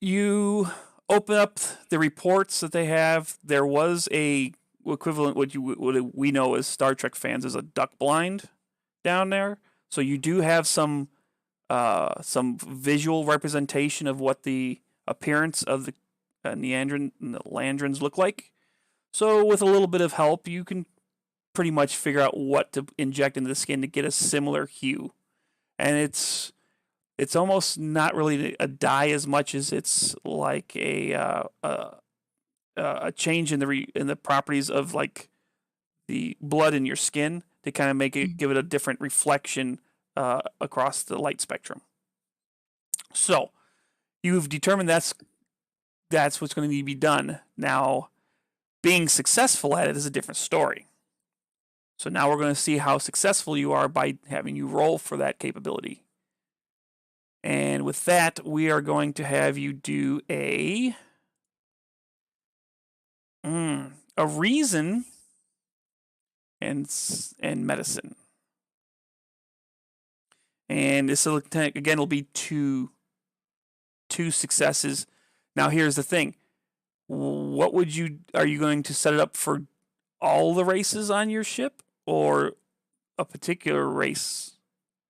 You open up the reports that they have. There was a equivalent what we know as Star Trek fans as a duck blind down there. So you do have some visual representation of what the appearance of the Nalandrans look like. So with a little bit of help, you can pretty much figure out what to inject into the skin to get a similar hue. And it's almost not really a dye as much as it's like a change in the properties of like the blood in your skin to kind of give it a different reflection across the light spectrum. So you've determined that's what's going to need to be done. Now, being successful at it is a different story. So now we're going to see how successful you are by having you roll for that capability. And with that, we are going to have you do a reason and medicine. And this will again it'll be two successes. Now here's the thing. Are you going to set it up for all the races on your ship or a particular race?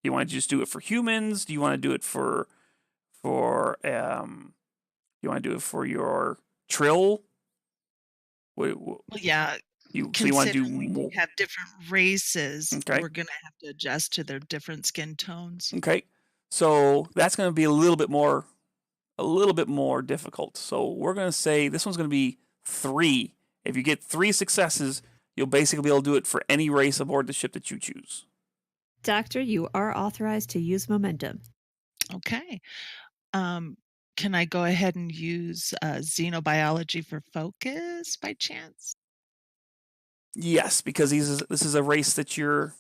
Do you want to just do it for humans? Do you want to do it for your Trill Well, yeah, So you want to do considering more? we have different races, Okay. we're going to have to adjust to their different skin tones. Okay. So that's going to be a little bit more difficult. So we're going to say this one's going to be 3. If you get 3 successes, you'll basically be able to do it for any race aboard the ship that you choose. Doctor, you are authorized to use momentum. Okay. Can I go ahead and use xenobiology for focus by chance? Yes, because this is a race that you're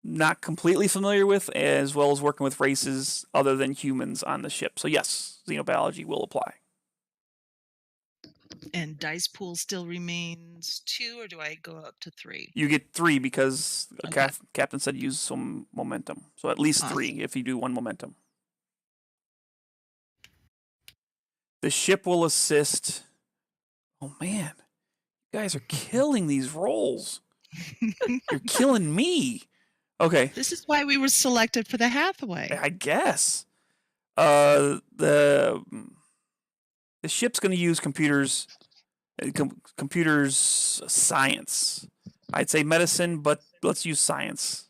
not completely familiar with, as well as working with races other than humans on the ship. So yes, xenobiology will apply. And dice pool still remains 2, or do I go up to 3? You get 3 because the Okay. captain said use some momentum. So at least Awesome. 3 if you do 1 momentum. The ship will assist. Oh man, you guys are killing these rolls. You're killing me. Okay, This is why we were selected for the Hathaway. I guess. The ship's going to use computers science. I'd say medicine, but let's use science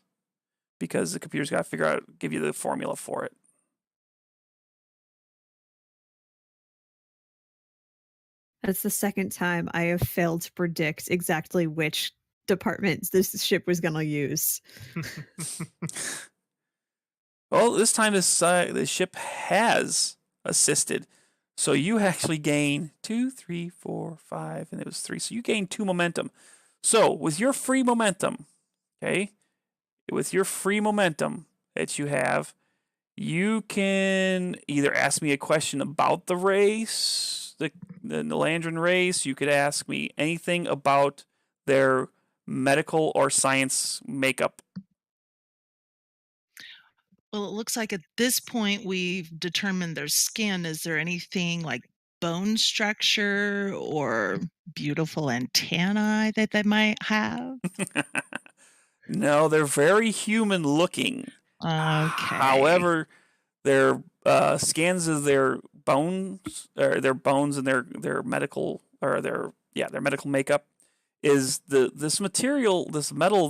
because the computer's got to give you the formula for it. That's the second time I have failed to predict exactly which departments this ship was going to use. Well, this time the ship has assisted. So you actually gain 2, 3, 4, 5, and it was 3. So you gain 2 momentum. So with your free momentum, okay, with your free momentum that you have, you can either ask me a question about the race, the Nalandran race. You could ask me anything about their medical or science makeup. Well, it looks like at this point we've determined their skin. Is there anything like bone structure or beautiful antennae that they might have? No, they're very human looking. Okay. However, their scans of their bones, or their bones and their medical or their medical makeup is this metal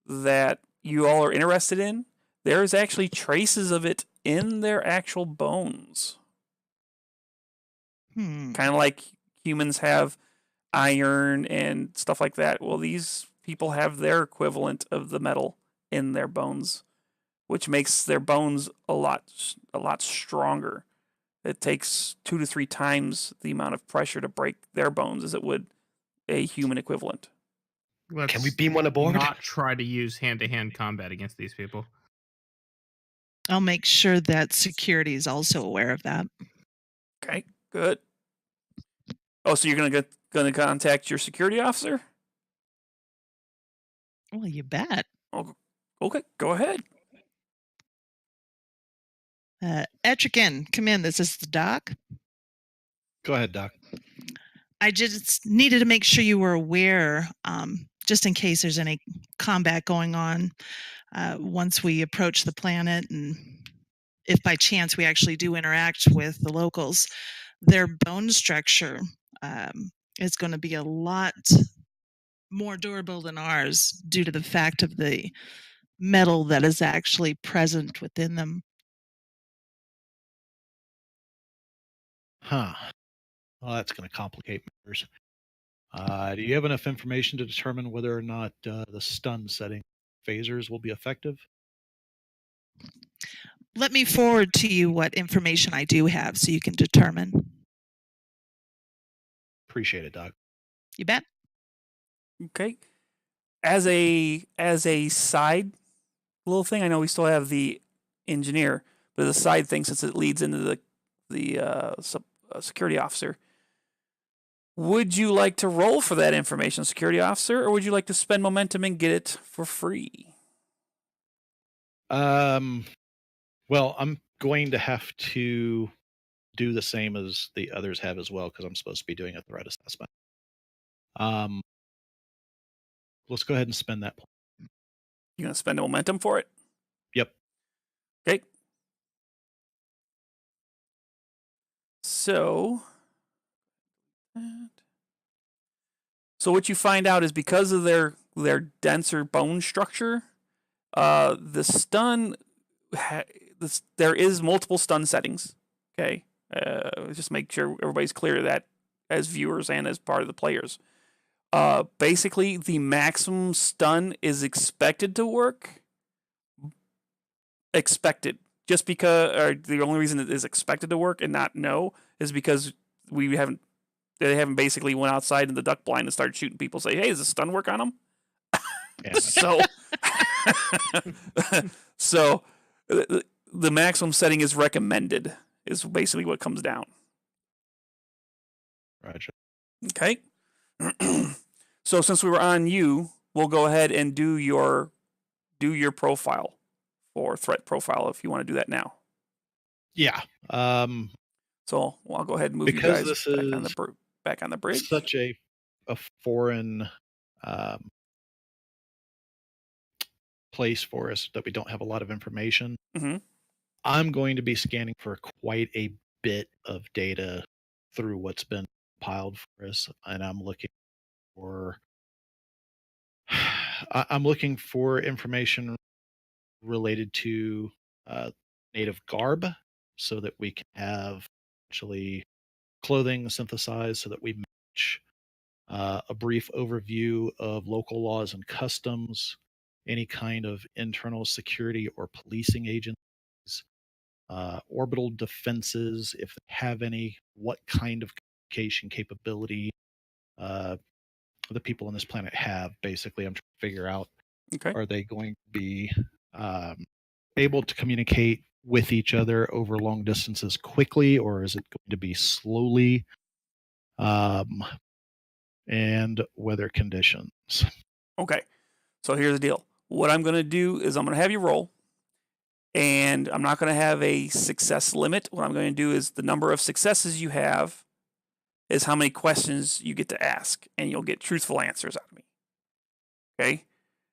that you all are interested in. There's actually traces of it in their actual bones. Kind of like humans have iron and stuff like that. Well, these people have their equivalent of the metal in their bones, which makes their bones a lot stronger. It takes 2 to 3 times the amount of pressure to break their bones as it would a human equivalent. Can we beam one aboard? Not try to use hand-to-hand combat against these people. I'll make sure that security is also aware of that. Okay, good. Oh, so you're gonna contact your security officer? Well, you bet. Oh, okay, go ahead. Etrigan, come in. This is the doc. Go ahead, Doc. I just needed to make sure you were aware, just in case there's any combat going on once we approach the planet, and if by chance we actually do interact with the locals, their bone structure is going to be a lot more durable than ours due to the fact of the metal that is actually present within them. Huh. Well, that's going to complicate matters. Do you have enough information to determine whether or not the stun setting phasers will be effective? Let me forward to you what information I do have so you can determine. Appreciate it, Doc. You bet. Okay. As a side little thing, I know we still have the engineer, but as a side thing, since it leads into the security officer, would you like to roll for that information, security officer, or would you like to spend momentum and get it for free? Well, I'm going to have to do the same as the others have as well because I'm supposed to be doing a threat assessment. Let's go ahead and spend that. You gonna spend a momentum for it? Yep. Okay. So So what you find out is because of their denser bone structure, the stun, there is multiple stun settings. Okay, just make sure everybody's clear of that as viewers and as part of the players. Basically, the maximum stun is expected to work. Expected. Just because, or the only reason it is expected to work and not no is because they haven't basically went outside in the duck blind and started shooting people. Say, hey, does the stun work on them? Yeah. So the maximum setting is recommended. Is basically what comes down. Roger. Okay. So since we were on you, we'll go ahead and do your profile or threat profile if you want to do that now. Yeah. So I'll go ahead and move Because you guys this back on the bridge. such a foreign place for us that we don't have a lot of information. Mm-hmm. I'm going to be scanning for quite a bit of data through what's been piled for us, and I'm looking for information related to native garb, so that we can have actually clothing synthesized, so that we match a brief overview of local laws and customs, any kind of internal security or policing agencies, orbital defenses, if they have any, what kind of communication capability the people on this planet have. Basically, I'm trying to figure out, Okay. are they going to be able to communicate with each other over long distances quickly, or is it going to be slowly? And weather conditions. Okay. So here's the deal. What I'm going to do is I'm going to have you roll, and I'm not going to have a success limit. What I'm going to do is the number of successes you have is how many questions you get to ask, and you'll get truthful answers out of me. Okay?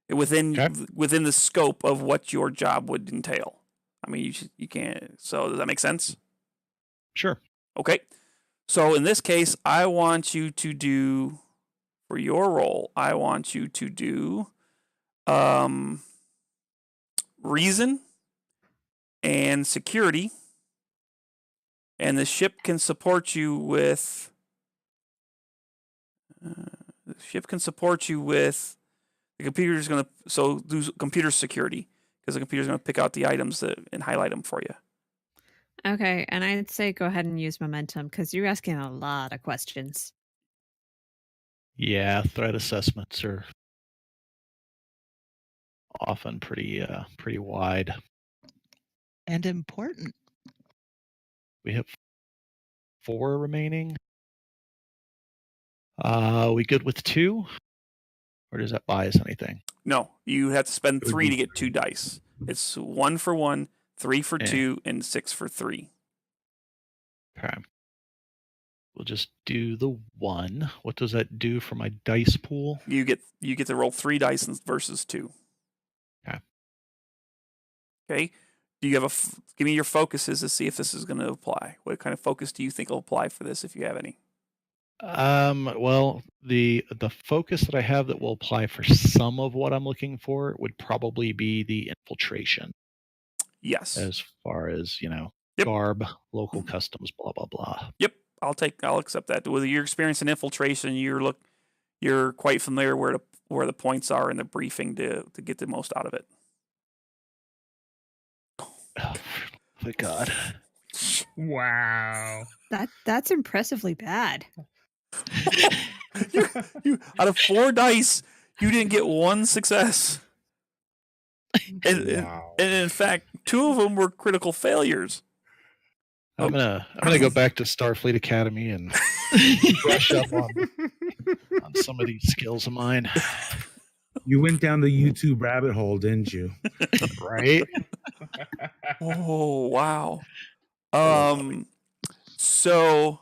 Within the scope of what your job would entail. I mean, you can't. So does that make sense? Sure. Okay. So in this case, I want you to do, for your role, I want you to do reason and security, and the ship can support you with the computer's going to do computer security, because the computer's going to pick out the items and highlight them for you. Okay, and I'd say go ahead and use momentum because you're asking a lot of questions. Yeah, threat assessments are often pretty wide. And important. We have 4 remaining. We good with 2? Or does that buy us anything? No, you have to spend 3 to get 2 dice. It's 1 for 1, 3 for 2, and 6 for 3. Okay. We'll just do the 1. What does that do for my dice pool? You get to roll 3 dice versus 2. Okay. Okay. Do you have give me your focuses to see if this is going to apply. What kind of focus do you think will apply for this, if you have any? Well, the focus that I have that will apply for some of what I'm looking for would probably be the infiltration. Yes. As far as, Yep. garb, local customs, blah blah blah. Yep. I'll accept that. With your experience in infiltration, you're quite familiar where the points are in the briefing to get the most out of it. Oh, thank God. Wow. That's impressively bad. you out of 4 dice, you didn't get 1 success. And in fact, 2 of them were critical failures. I'm gonna go back to Starfleet Academy and brush up on some of these skills of mine. You went down the YouTube rabbit hole, didn't you? Right? Oh wow. So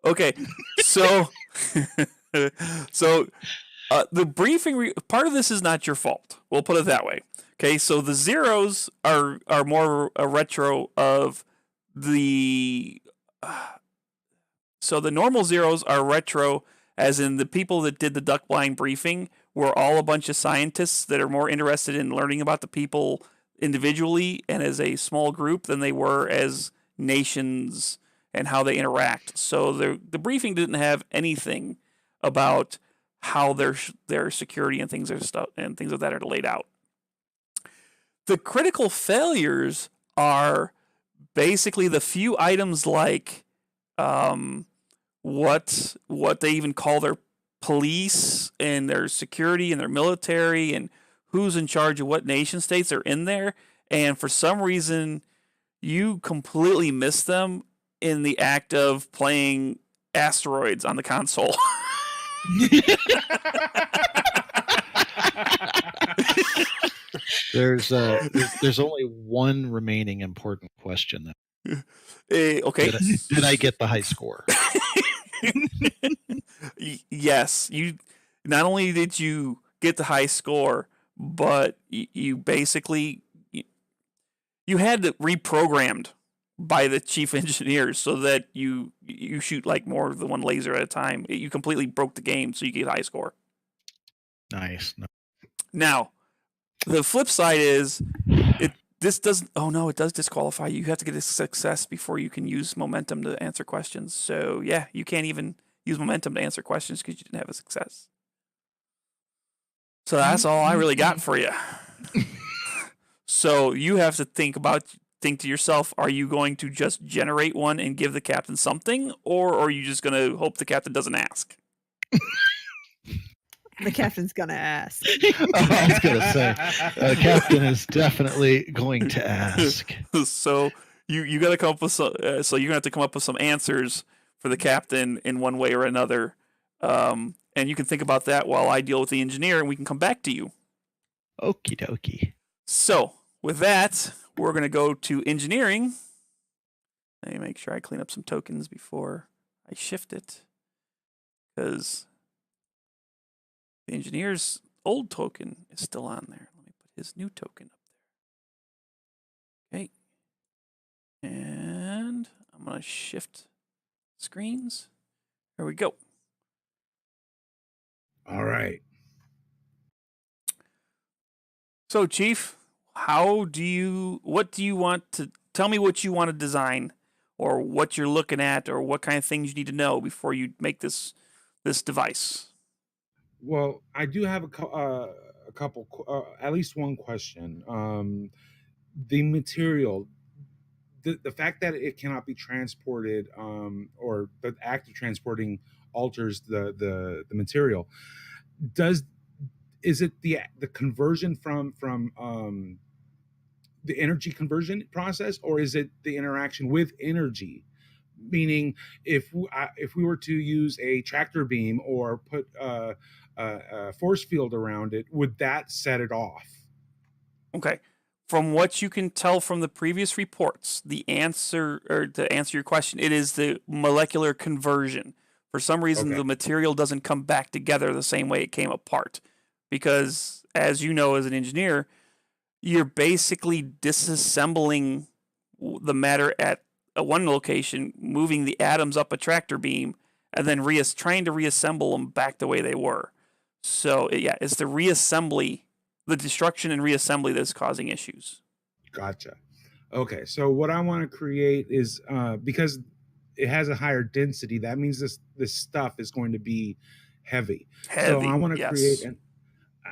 okay. So the briefing part of this is not your fault. We'll put it that way. Okay, so the zeros are more a retro of the So the normal zeros are retro, as in the people that did the duck blind briefing were all a bunch of scientists that are more interested in learning about the people individually and as a small group than they were as nations and how they interact. So the briefing didn't have anything about how their security and things of that are laid out. The critical failures are basically the few items like what they even call their police and their security and their military and who's in charge of what nation states are in there. And for some reason, you completely miss them in the act of playing asteroids on the console. There's only one remaining important question. Okay. Did I get the high score? Yes. You not only did you get the high score, but you basically you had it reprogrammed by the chief engineers so that you shoot like more than one laser at a time. You completely broke the game, so you get a high score. Nice. Now, the flip side is this doesn't. Oh no, it does disqualify you. You have to get a success before you can use momentum to answer questions. So yeah, you can't even use momentum to answer questions because you didn't have a success. So that's all I really got for you. So you have to think to yourself, are you going to just generate one and give the captain something, or are you just going to hope the captain doesn't ask? The captain's gonna ask. I was gonna say, the captain is definitely going to ask. So you got to come up with so you're gonna have to come up with some answers for the captain in one way or another, and you can think about that while I deal with the engineer, and we can come back to you. Okie dokie. So with that, we're gonna go to engineering. Let me make sure I clean up some tokens before I shift it, because the engineer's old token is still on there. Let me put his new token up there. Okay. And I'm going to shift screens. There we go. All right. So, Chief, what do you want to tell me what you want to design, or what you're looking at, or what kind of things you need to know before you make this device? Well, I do have a couple, at least one question. The material, the fact that it cannot be transported, or the act of transporting alters the material. Is it the conversion from the energy conversion process, or is it the interaction with energy? Meaning, if we were to use a tractor beam or put a force field around it, would that set it off? Okay. From what you can tell from the previous reports, to answer your question, it is the molecular conversion. For some reason, Okay. the material doesn't come back together the same way it came apart. Because, as you know as an engineer, you're basically disassembling the matter at one location, moving the atoms up a tractor beam, and then trying to reassemble them back the way they were. So, yeah, it's the reassembly, the destruction and reassembly that's causing issues. Gotcha. Okay, so what I want to create is, because it has a higher density, that means this stuff is going to be heavy. So I want to create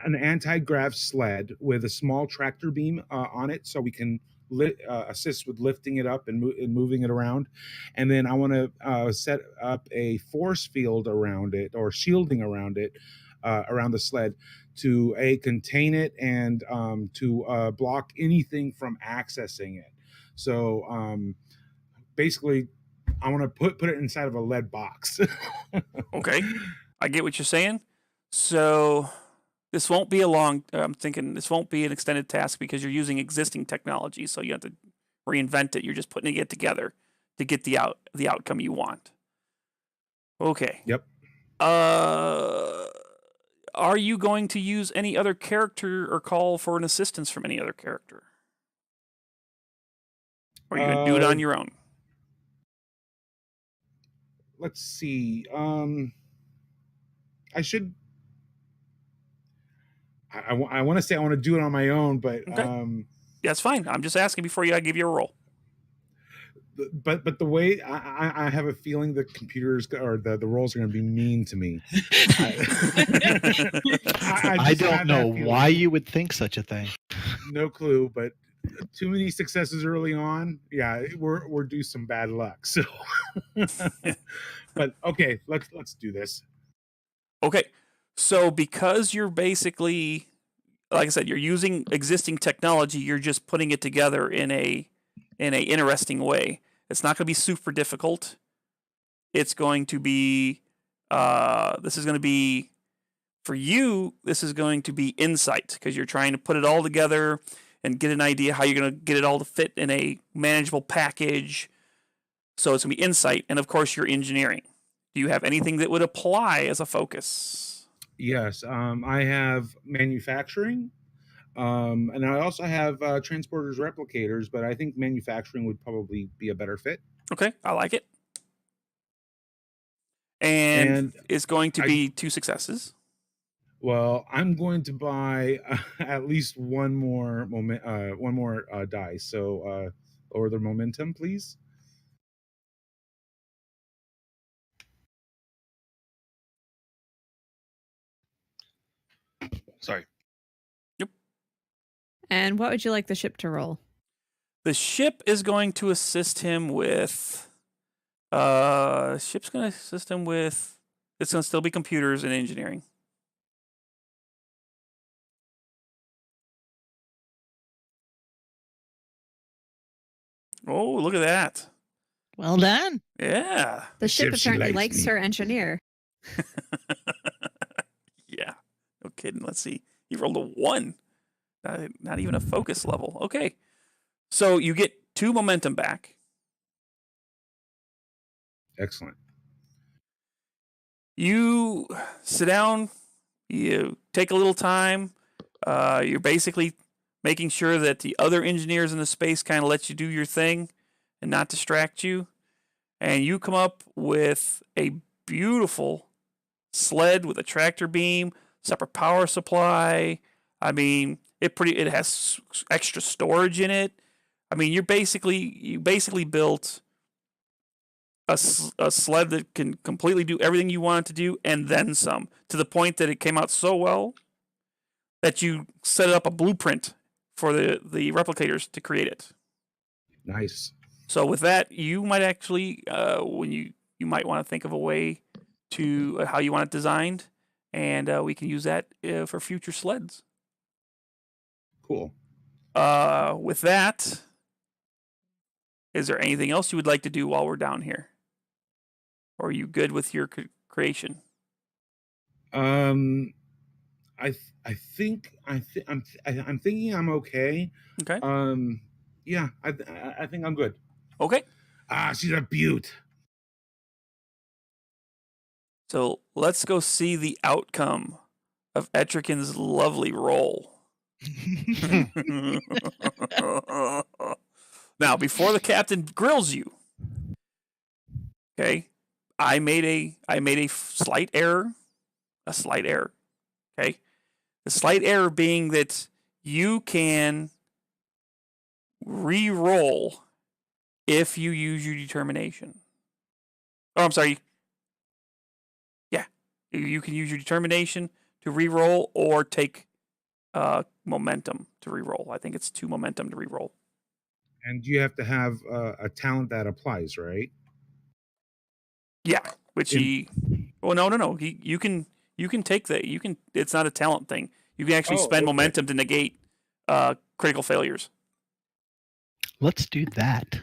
an anti-grav sled with a small tractor beam on it, so we can assist with lifting it up and moving it around. And then I want to set up a force field around it, or shielding around it, around the sled, to contain it and to block anything from accessing it. So basically, I want to put it inside of a lead box. Okay, I get what you're saying. So this won't be I'm thinking this won't be an extended task because you're using existing technology, so you have to reinvent it. You're just putting it together to get the outcome you want. Okay. Yep. Are you going to use any other character or call for an assistance from any other character? Or are you going to do it on your own? let's see. I should. I want to say I want to do it on my own, but Okay. That's fine. I'm just asking before I give you a roll. But the way I have a feeling the computers or the rolls are going to be mean to me. I don't know why you would think such a thing. No clue, but too many successes early on. Yeah, we're due some bad luck. So, but okay, let's do this. Okay, so because you're basically, like I said, you're using existing technology, you're just putting it together in a interesting way. It's not going to be super difficult. It's going to be, this is going to be, for you, this is going to be insight because you're trying to put it all together and get an idea how you're going to get it all to fit in a manageable package. So it's going to be insight, and of course, your engineering. Do you have anything that would apply as a focus? Yes, I have manufacturing. And I also have transporters, replicators, but I think manufacturing would probably be a better fit. Okay, I like it. And it's going to be 2 successes. Well, I'm going to buy at least one more die. So lower the momentum, please. Sorry. Yep. And what would you like the ship to roll? The ship is going to assist him with. Ship's going to assist him with. It's going to still be computers and engineering. Oh, look at that. Well done. Yeah. The ship apparently likes her engineer. Yeah. No kidding. Let's see. He rolled a 1. Not even a focus level. Okay. So you get 2 momentum back. Excellent. You sit down. You take a little time. You're basically making sure that the other engineers in the space kind of let you do your thing and not distract you. And you come up with a beautiful sled with a tractor beam, separate power supply. I mean, it has extra storage in it. I mean, you basically built a sled that can completely do everything you want it to do and then some, to the point that it came out so well that you set up a blueprint for the replicators to create it. Nice. So with that, you might actually, when you might want to think of a way to how you want it designed, and we can use that for future sleds. Cool. With that, is there anything else you would like to do while we're down here? Or are you good with your creation? I think I'm thinking I'm okay. Okay. Yeah, I think I'm good. Okay. She's a beaut. So let's go see the outcome of Etrigan's lovely roll. Now, before the captain grills you, okay, I made a slight error. A slight error. Okay. The slight error being that you can re-roll if you use your determination. Oh, I'm sorry. Yeah. You can use your determination to re-roll or take momentum to re-roll. I think it's 2 momentum to re-roll. And you have to have a talent that applies, right? Yeah. Which no. You can take that. It's not a talent thing. You can actually spend momentum to negate critical failures. Let's do that.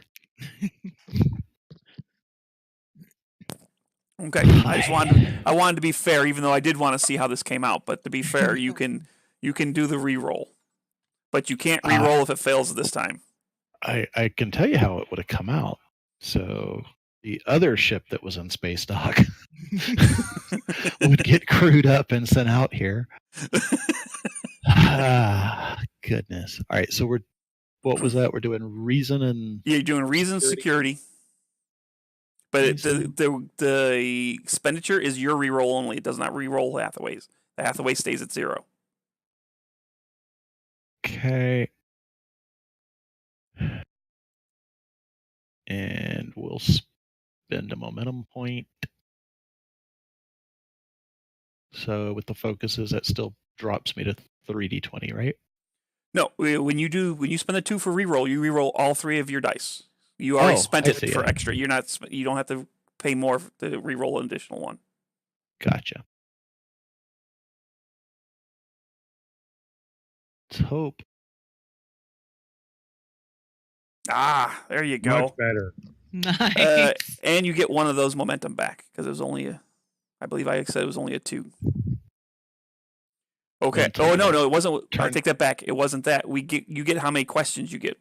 Okay. I wanted to be fair, even though I did want to see how this came out. But to be fair, you can do the re-roll. But you can't re-roll if it fails this time. I can tell you how it would have come out. So the other ship that was in space dock would get crewed up and sent out here. Goodness. All right. So what was that? We're doing reason and... Yeah, you're doing reason security. But the expenditure is your reroll only. It does not reroll Hathaway's. The Hathaway stays at 0. Okay. And we'll spend a momentum point. So with the focuses, that still drops me to 3d20, right? No, when you spend the 2 for reroll, you reroll all 3 of your dice. You already spent it for extra. You don't have to pay more to reroll an additional one. Gotcha. Let's hope. Ah, there you go. Much better. Nice. And you get one of those momentum back because it was only I believe I said it was only a 2. Okay. Oh no, it wasn't. I take that back. It wasn't that. You get how many questions you get.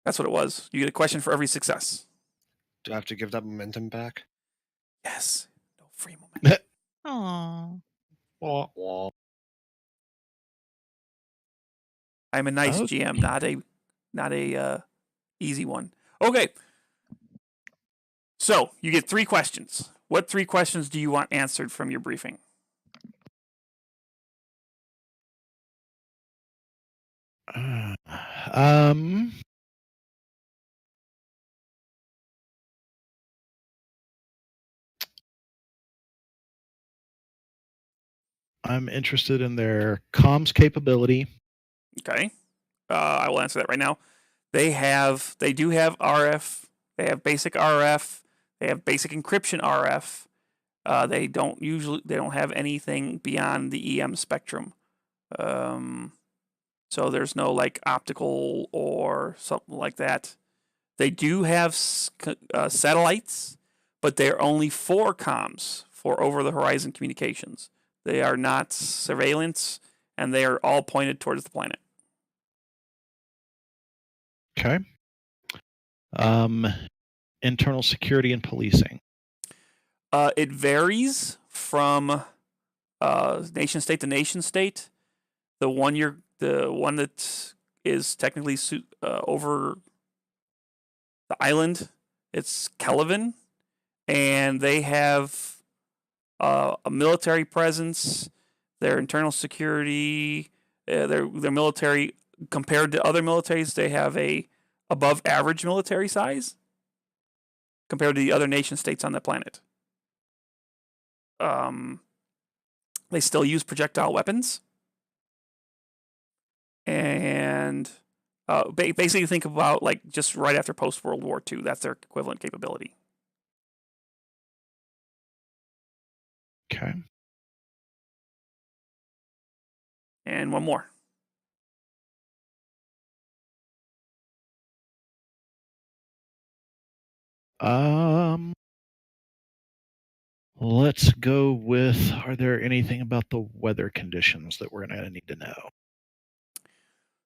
That's what it was. You get a question for every success. Do I have to give that momentum back? Yes. No free momentum. Aww. Wah. I'm a nice GM, not a easy one. Okay. So you get 3 questions. What 3 questions do you want answered from your briefing? I'm interested in their comms capability. Okay. I will answer that right now. They do have RF. They have basic RF. They have basic encryption RF. They don't have anything beyond the EM spectrum. So there's no like optical or something like that. They do have satellites, but they're only for comms, for over-the-horizon communications. They are not surveillance, and they are all pointed towards the planet. Okay. Internal security and policing. It varies from nation state to nation state. The one that is technically over the island, it's Kelvin, and they have a military presence. Their internal security, their military compared to other militaries, they have a above average military size compared to the other nation states on the planet. They still use projectile weapons. And basically think about like just right after post-World War II. That's their equivalent capability. Okay. And one more. Let's go with, are there anything about the weather conditions that we're going to need to know?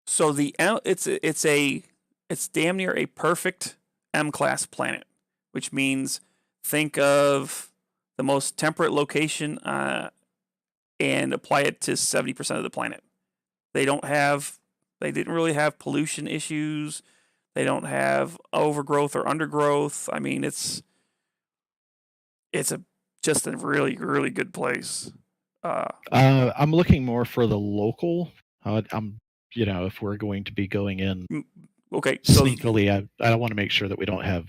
So it's damn near a perfect M-class planet, which means think of the most temperate location and apply it to 70% of the planet. They didn't really have pollution issues. They don't have overgrowth or undergrowth. I mean, it's just a really, really good place. I'm looking more for the local. If we're going to be going in okay, so sneakily, I want to make sure that we don't have,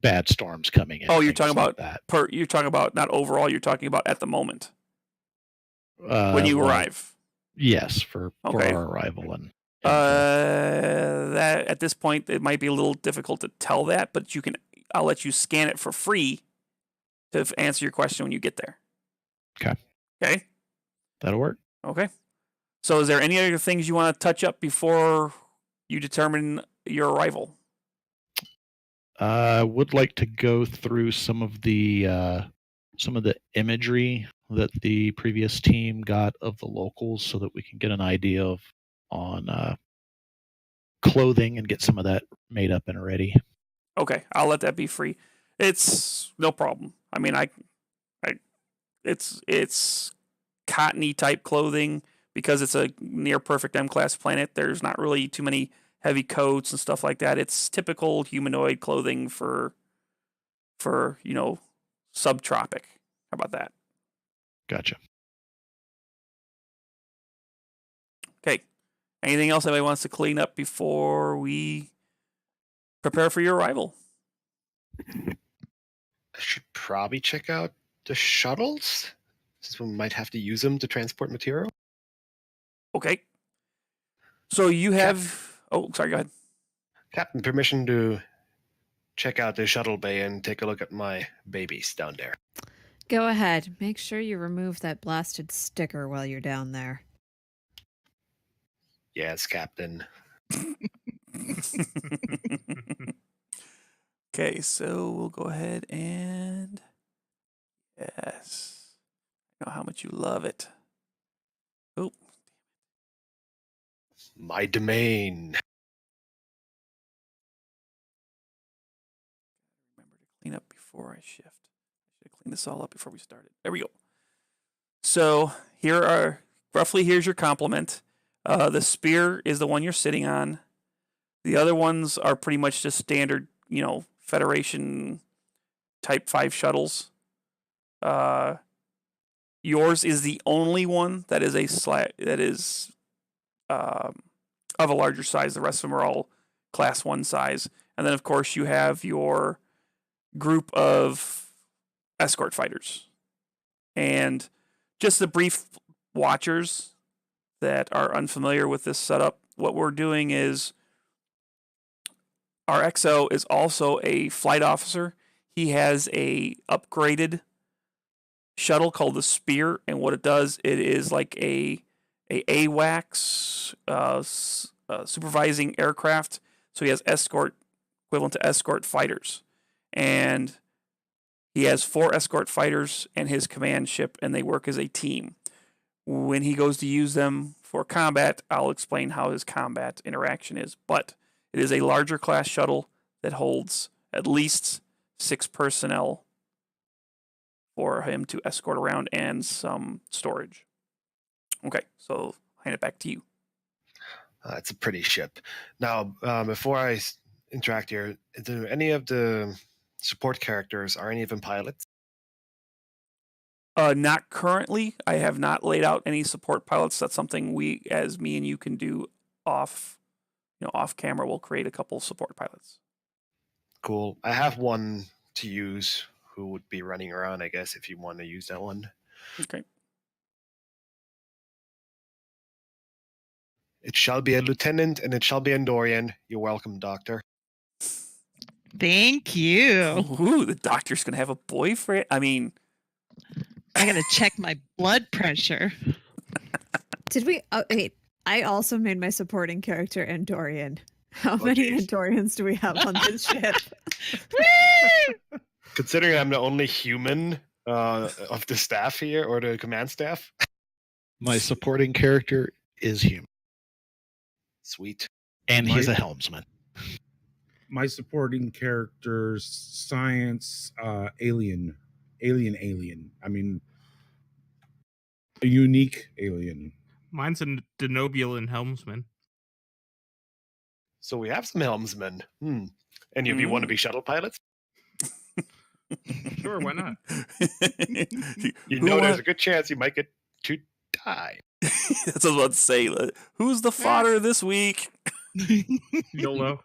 bad storms coming in. Oh, you're talking about that. You're talking about not overall. You're talking about at the moment when you arrive. Yes, for our arrival and that at this point it might be a little difficult to tell that, but I'll let you scan it for free to answer your question when you get there. Okay. That'll work. Okay. So is there any other things you want to touch up before you determine your arrival? I would like to go through some of the imagery that the previous team got of the locals so that we can get an idea on clothing and get some of that made up and ready. Okay, I'll let that be free. It's no problem. I mean, it's cottony type clothing because it's a near perfect M-class planet. There's not really too many heavy coats and stuff like that. It's typical humanoid clothing for for, subtropic. How about that? Gotcha. Okay. Anything else anybody wants to clean up before we prepare for your arrival? I should probably check out the shuttles, since we might have to use them to transport material. Okay. So you have... Oh, sorry, go ahead. Captain, permission to check out the shuttle bay and take a look at my babies down there. Go ahead. Make sure you remove that blasted sticker while you're down there. Yes, Captain. Okay, so we'll go ahead and... Yes. I know how much you love it. Oh. My domain. Remember to clean up before I shift. I should have cleaned this all up before we started. There we go. So here's your complement. The spear is the one you're sitting on. The other ones are pretty much just standard, Federation Type 5 shuttles. Yours is the only one that is of a larger size. The rest of them are all Class 1 size. And then, of course, you have your group of escort fighters. And just the brief watchers that are unfamiliar with this setup, what we're doing is our XO is also a flight officer. He has a upgraded shuttle called the Spear, and what it does, it is like a AWACS supervising aircraft. So he has equivalent to escort fighters, and he has 4 escort fighters and his command ship, and they work as a team. When he goes to use them for combat, I'll explain how his combat interaction is, but it is a larger class shuttle that holds at least 6 personnel for him to escort around and some storage. Okay, so I'll hand it back to you. It's a pretty ship. Now, before I interact here, do any of the support characters, are any of them pilots? Not currently. I have not laid out any support pilots. That's something me and you can do off camera. We'll create a couple support pilots. Cool. I have one to use who would be running around, I guess, if you want to use that one. Okay. It shall be a lieutenant and it shall be Andorian. You're welcome, Doctor. Thank you. Ooh, the doctor's going to have a boyfriend. I mean... I got to check my blood pressure. Did we... Oh, wait. I also made my supporting character Andorian. How many geez. Andorians do we have on this ship? Considering I'm the only human of the staff here, or the command staff. My supporting character is human, Sweet. and he's a helmsman. My supporting character's science alien. I mean, a unique alien. Mine's a Denobulan helmsman. So we have some helmsmen. Any of you want to be shuttle pilots? Sure, why not? There's a good chance you might get to die. That's what I was about to say. Who's the fodder this week? YOLO.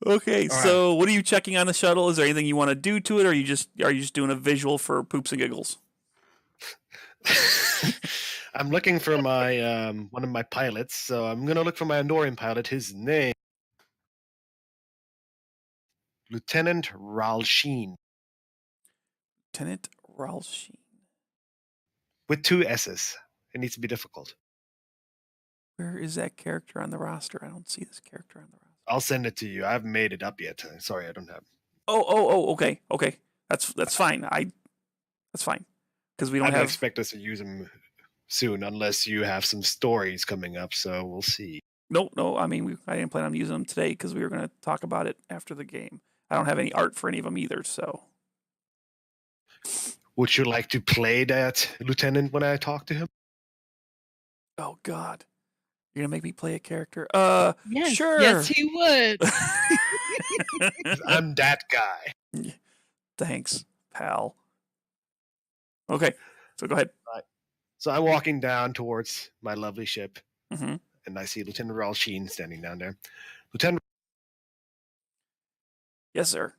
Okay, All so what are you checking on the shuttle? Is there anything you want to do to it, or are you just doing a visual for poops and giggles? I'm looking for my one of my pilots, so I'm gonna look for my Andorian pilot. His name, Lieutenant Ralsheen, Lieutenant Ralsheen. with 2 S's. It needs to be difficult. Where is that character on the roster? I don't see this character on the roster. I'll send it to you. I haven't made it up yet. Sorry, I don't have. Okay. That's fine. That's fine because we I don't don't have. expect us to use him soon, unless you have some stories coming up. So we'll see. No. I mean, I didn't plan on using them today because we were going to talk about it after the game. I don't have any art for any of them either. So, would you like to play that lieutenant when I talk to him? oh God, you're gonna make me play a character. Yes, Sure. yes, he would. I'm that guy. Thanks, pal. Okay, so go ahead. So I'm walking down towards my lovely ship, Mm-hmm. and I see Lieutenant Raul Sheen standing down there. Lieutenant, Yes, sir.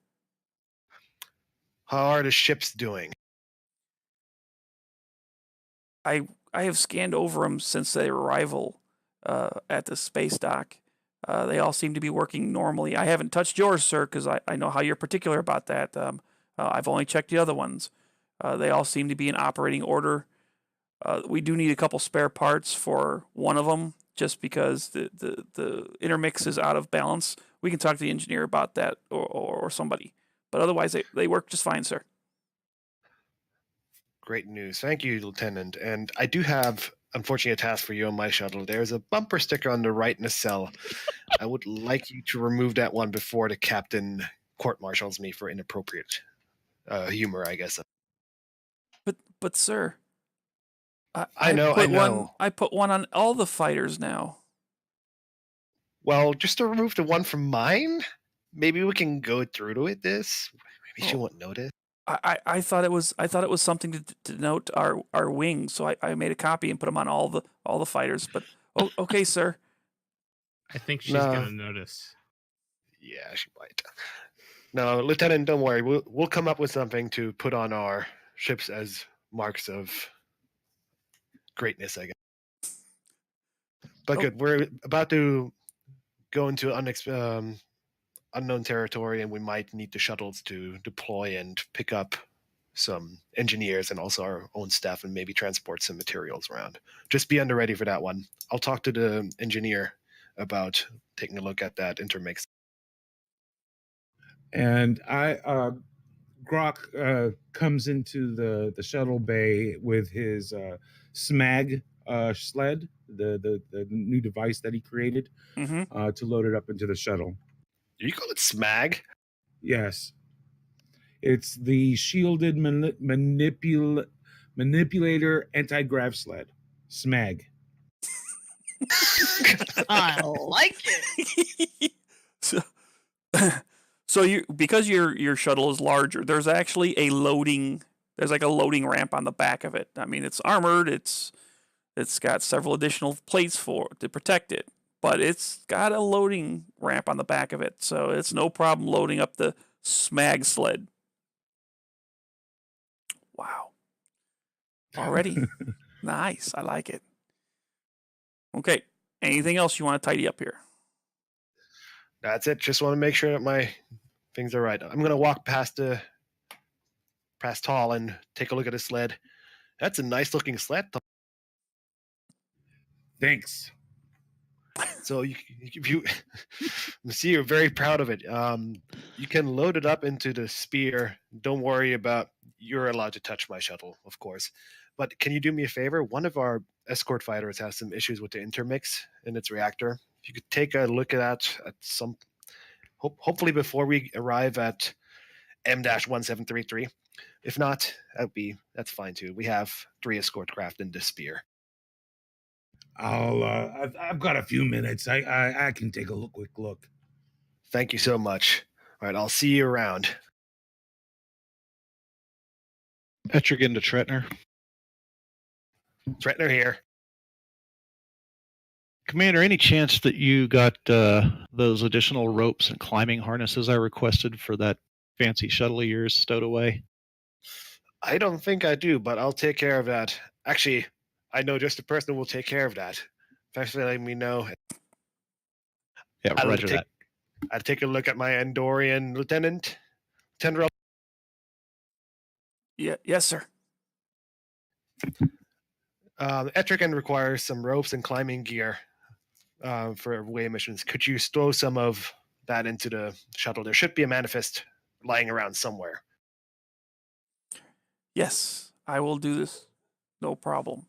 how are the ships doing? I have scanned over them since their arrival at the space dock. They all seem to be working normally. I haven't touched yours, sir, because I know how you're particular about that. I've only checked the other ones. They all seem to be in operating order. We do need a couple spare parts for one of them, just because the intermix is out of balance. We can talk to the engineer about that, or somebody. But otherwise, they work just fine, sir. Great news. Thank you, Lieutenant. And I do have, unfortunately, a task for you on my shuttle. There's a bumper sticker on the right nacelle. I would like you to remove that one before the captain court-martials me for inappropriate humor, I guess. But sir, I know. I put one on all the fighters now. Well, just to remove the one from mine, maybe we can go through to it. Maybe she won't notice. I thought it was something to denote our wings, so I made a copy and put them on all the fighters. But okay, sir. I think she's gonna notice. Yeah, she might. No, Lieutenant, don't worry. We'll come up with something to put on our ships as marks of greatness, I guess. But good. We're about to go into unknown territory, and we might need the shuttles to deploy and pick up some engineers and also our own staff, and maybe transport some materials around. Just be on the ready for that one. I'll talk to the engineer about taking a look at that intermix. And Grok comes into the shuttle bay with his SMAG sled, the new device that he created, to load it up into the shuttle. Do you call it SMAG? Yes. It's the Shielded Manipulator Anti-Grav Sled. SMAG. I like it. So you, because your shuttle is larger, there's actually a loading ramp on the back of it. I mean, it's armored, it's got several additional plates to protect it, but it's got a loading ramp on the back of it, so it's no problem loading up the SMAG sled. Wow. Already. Nice. I like it. Okay. Anything else you want to tidy up here? That's it. Just want to make sure that my things are right. I'm going to walk past Tahl and take a look at his sled. That's a nice looking sled. Thanks. So you see, you're very proud of it. You can load it up into the spear. Don't worry about, you're allowed to touch my shuttle, of course. But can you do me a favor? One of our escort fighters has some issues with the intermix in its reactor. If you could take a look at that at some, hopefully before we arrive at M-1733. If not, that's fine too. We have 3 escort craft in this spear. I've got a few minutes. I can take a quick look. Thank you so much. All right, I'll see you around. Etrigan to Tretner. Tretner here. Commander, any chance that you got those additional ropes and climbing harnesses I requested for that fancy shuttle of yours stowed away? I don't think I do, but I'll take care of that. Actually, I know just a person who will take care of that. Thanks for letting me know. Yeah, roger that. I'll take a look at my Andorian Lieutenant. Lieutenant. Yeah, yes, sir. Etrigan requires some ropes and climbing gear for away missions. Could you stow some of that into the shuttle? There should be a manifest lying around somewhere. Yes, I will do this. No problem.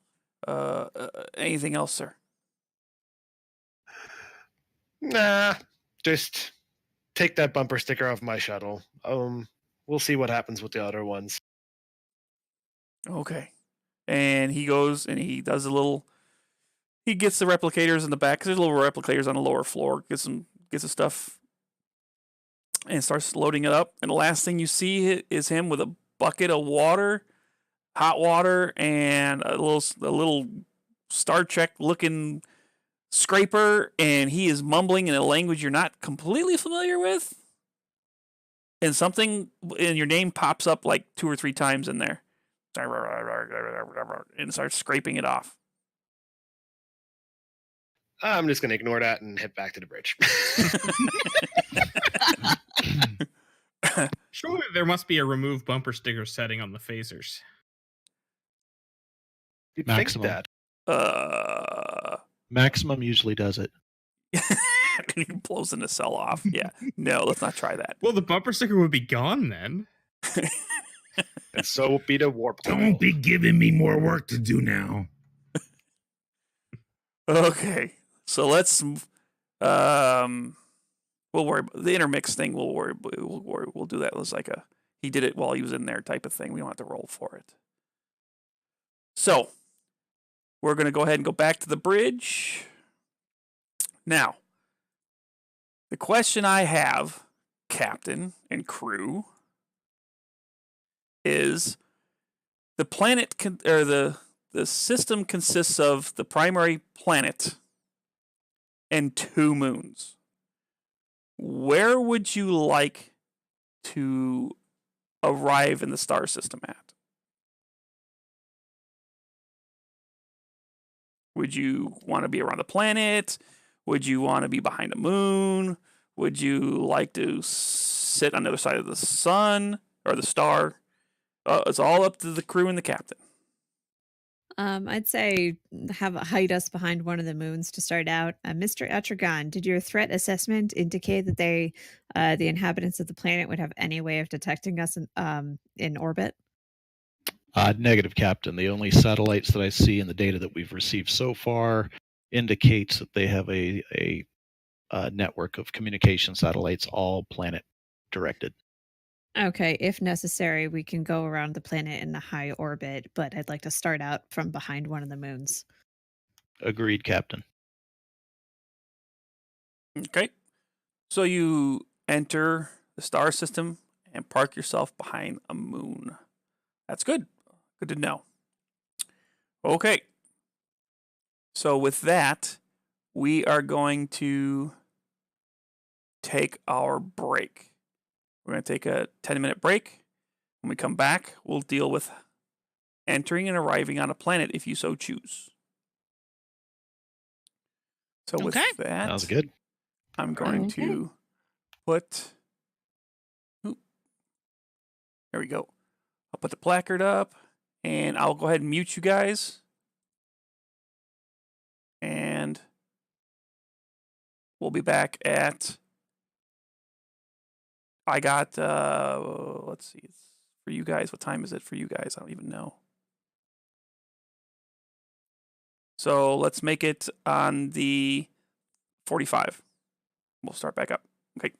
Anything else, sir? Nah, just take that bumper sticker off my shuttle. We'll see what happens with the other ones. Okay. And he goes and he does he gets the replicators in the back, because there's little replicators on the lower floor. Gets the stuff and starts loading it up. And the last thing you see is him with a bucket of water, hot water, and a little Star Trek looking scraper, and he is mumbling in a language you're not completely familiar with. And something in your name pops up like 2 or 3 times in there. And starts scraping it off. I'm just going to ignore that and head back to the bridge. Surely there must be a remove bumper sticker setting on the phasers. You'd Maximum. think that. Maximum usually does it. He blows the nacelle off. Yeah. No, let's not try that. Well, the bumper sticker would be gone then. And so would be the warp coil. Don't be giving me more work to do now. Okay. So let's we'll worry about the intermix thing. We'll do that. It was like he did it while he was in there type of thing. We don't have to roll for it. So we're going to go ahead and go back to the bridge. Now, the question I have, Captain and crew, is the planet or the system consists of the primary planet and 2 moons. Where would you like to arrive in the star system at? Would you want to be around the planet? Would you want to be behind a moon? Would you like to sit on the other side of the sun or the star? It's all up to the crew and the captain. I'd say hide us behind one of the moons to start out. Mr. Etrigan, did your threat assessment indicate that the inhabitants of the planet would have any way of detecting us in orbit? Negative, Captain. The only satellites that I see in the data that we've received so far indicates that they have a network of communication satellites, all planet directed. Okay, if necessary, we can go around the planet in a high orbit, but I'd like to start out from behind one of the moons. Agreed, Captain. Okay. So you enter the star system and park yourself behind a moon. That's good. Good to know. Okay. So with that, we are going to take our break. We're going to take a 10-minute break. When we come back, we'll deal with entering and arriving on a planet if you so choose. So with Okay. that, Sounds good. I'm going Okay. to put... There we go. I'll put the placard up, and I'll go ahead and mute you guys. And we'll be back at... I got, let's see, it's for you guys. What time is it for you guys? I don't even know. So let's make it on the 45. We'll start back up. Okay.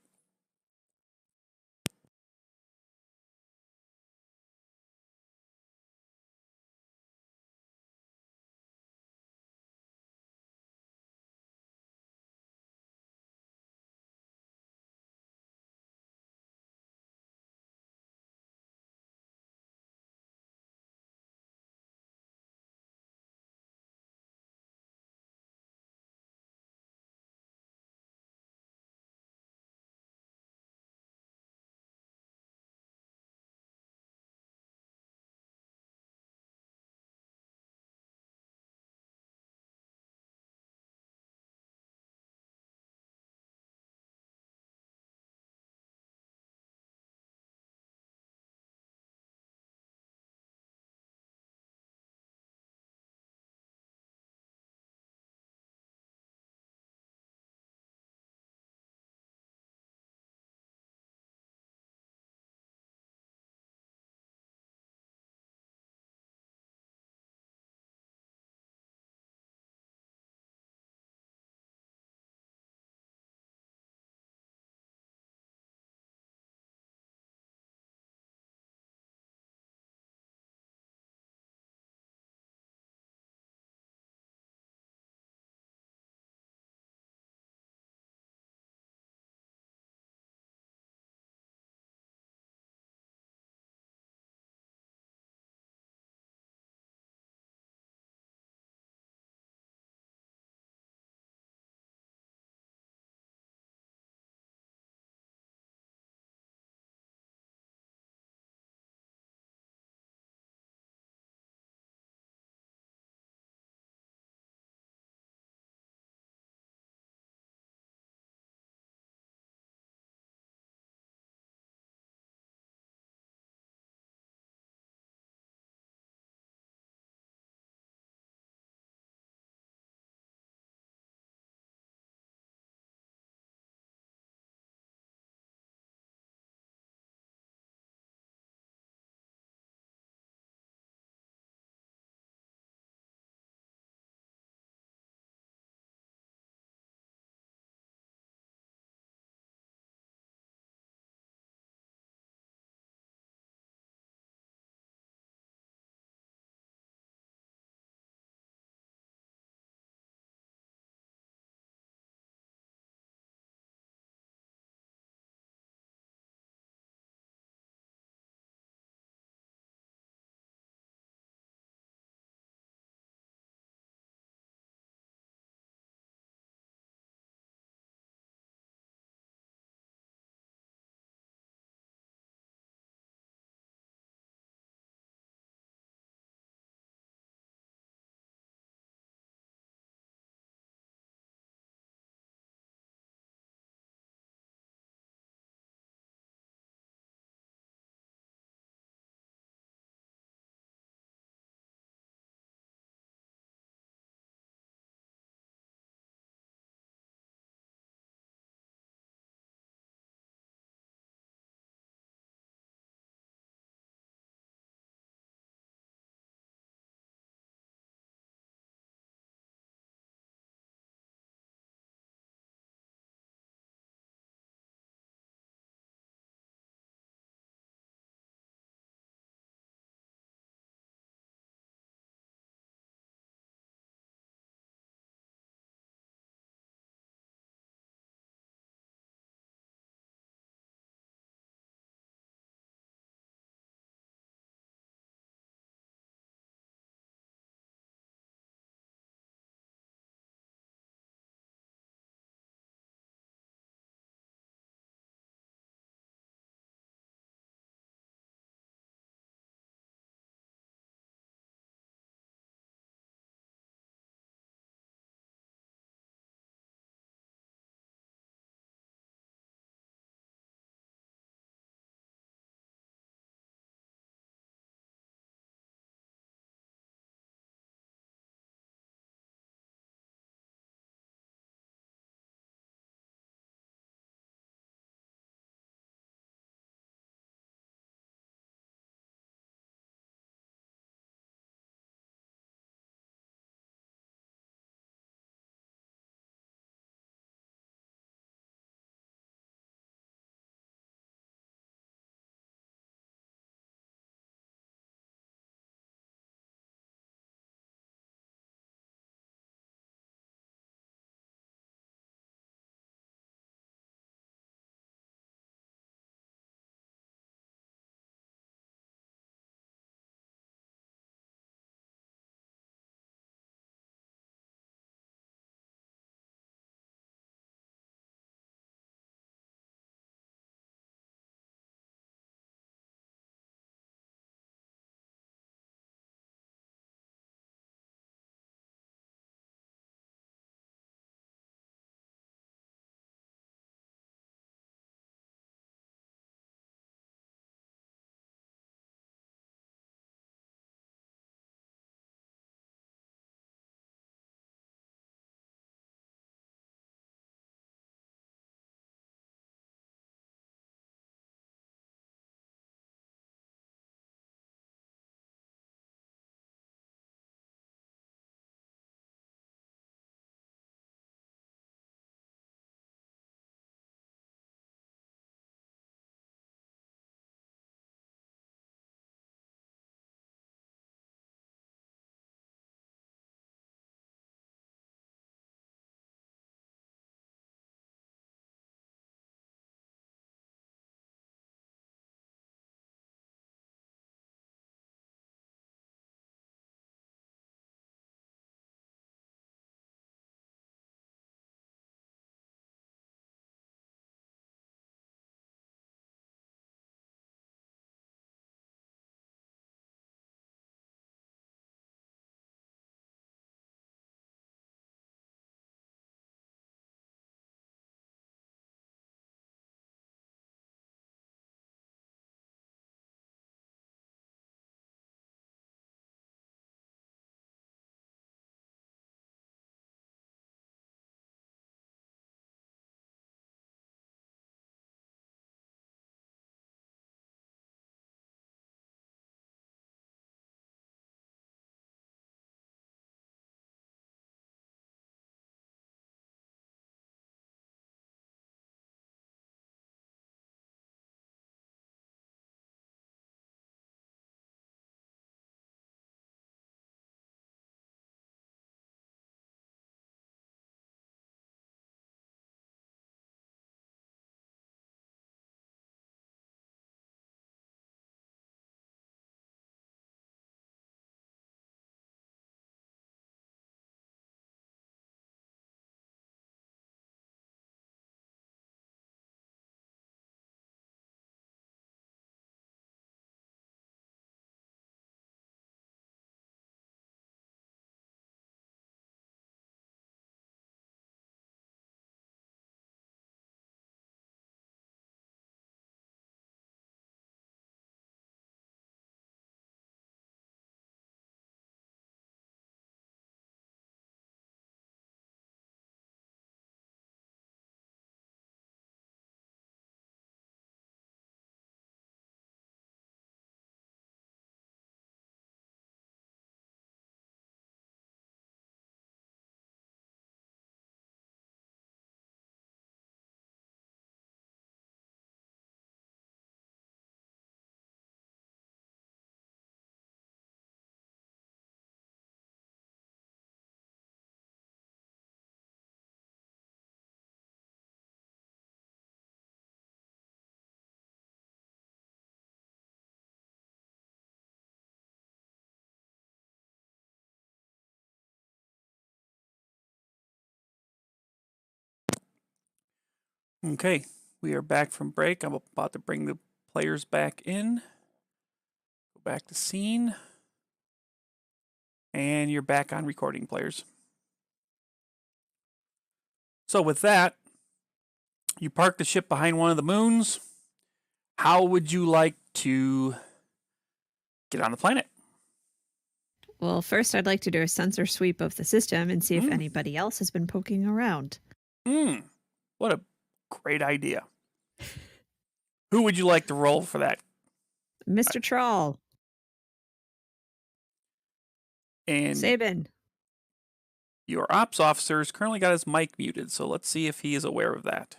Okay, we are back from break. I'm about to bring the players back in. Go back to scene. And you're back on recording, players. So with that, you park the ship behind one of the moons. How would you like to get on the planet? Well, first, I'd like to do a sensor sweep of the system and see if anybody else has been poking around. What a great idea. Who would you like to roll for that? Mr. Tral. And Sabin. your ops officer has currently got his mic muted, so let's see if he is aware of that.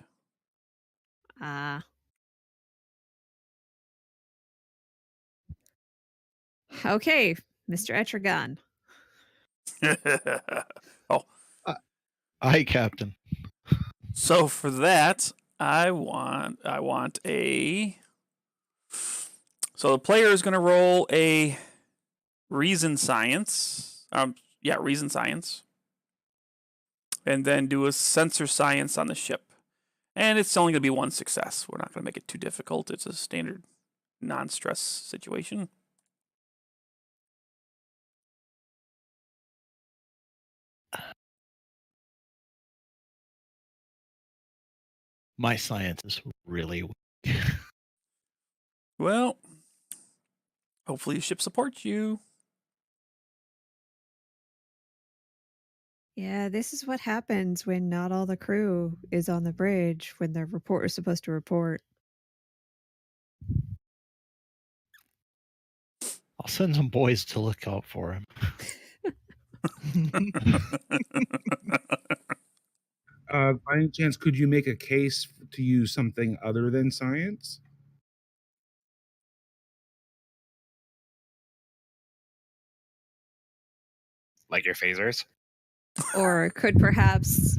Okay, Mr. Etrigan. Oh, Aye, Captain. so for that, I want a. So the player is going to roll a reason science. Reason science. And then do a sensor science on the ship. And it's only going to be one success. We're not going to make it too difficult. It's a standard non-stress situation. My science is really weak. Well, hopefully the ship supports you. Yeah, this is what happens when not all the crew is on the bridge when the reporter is supposed to report. I'll send some boys to look out for him. By any chance, could you make a case to use something other than science? Like your phasers? Or could perhaps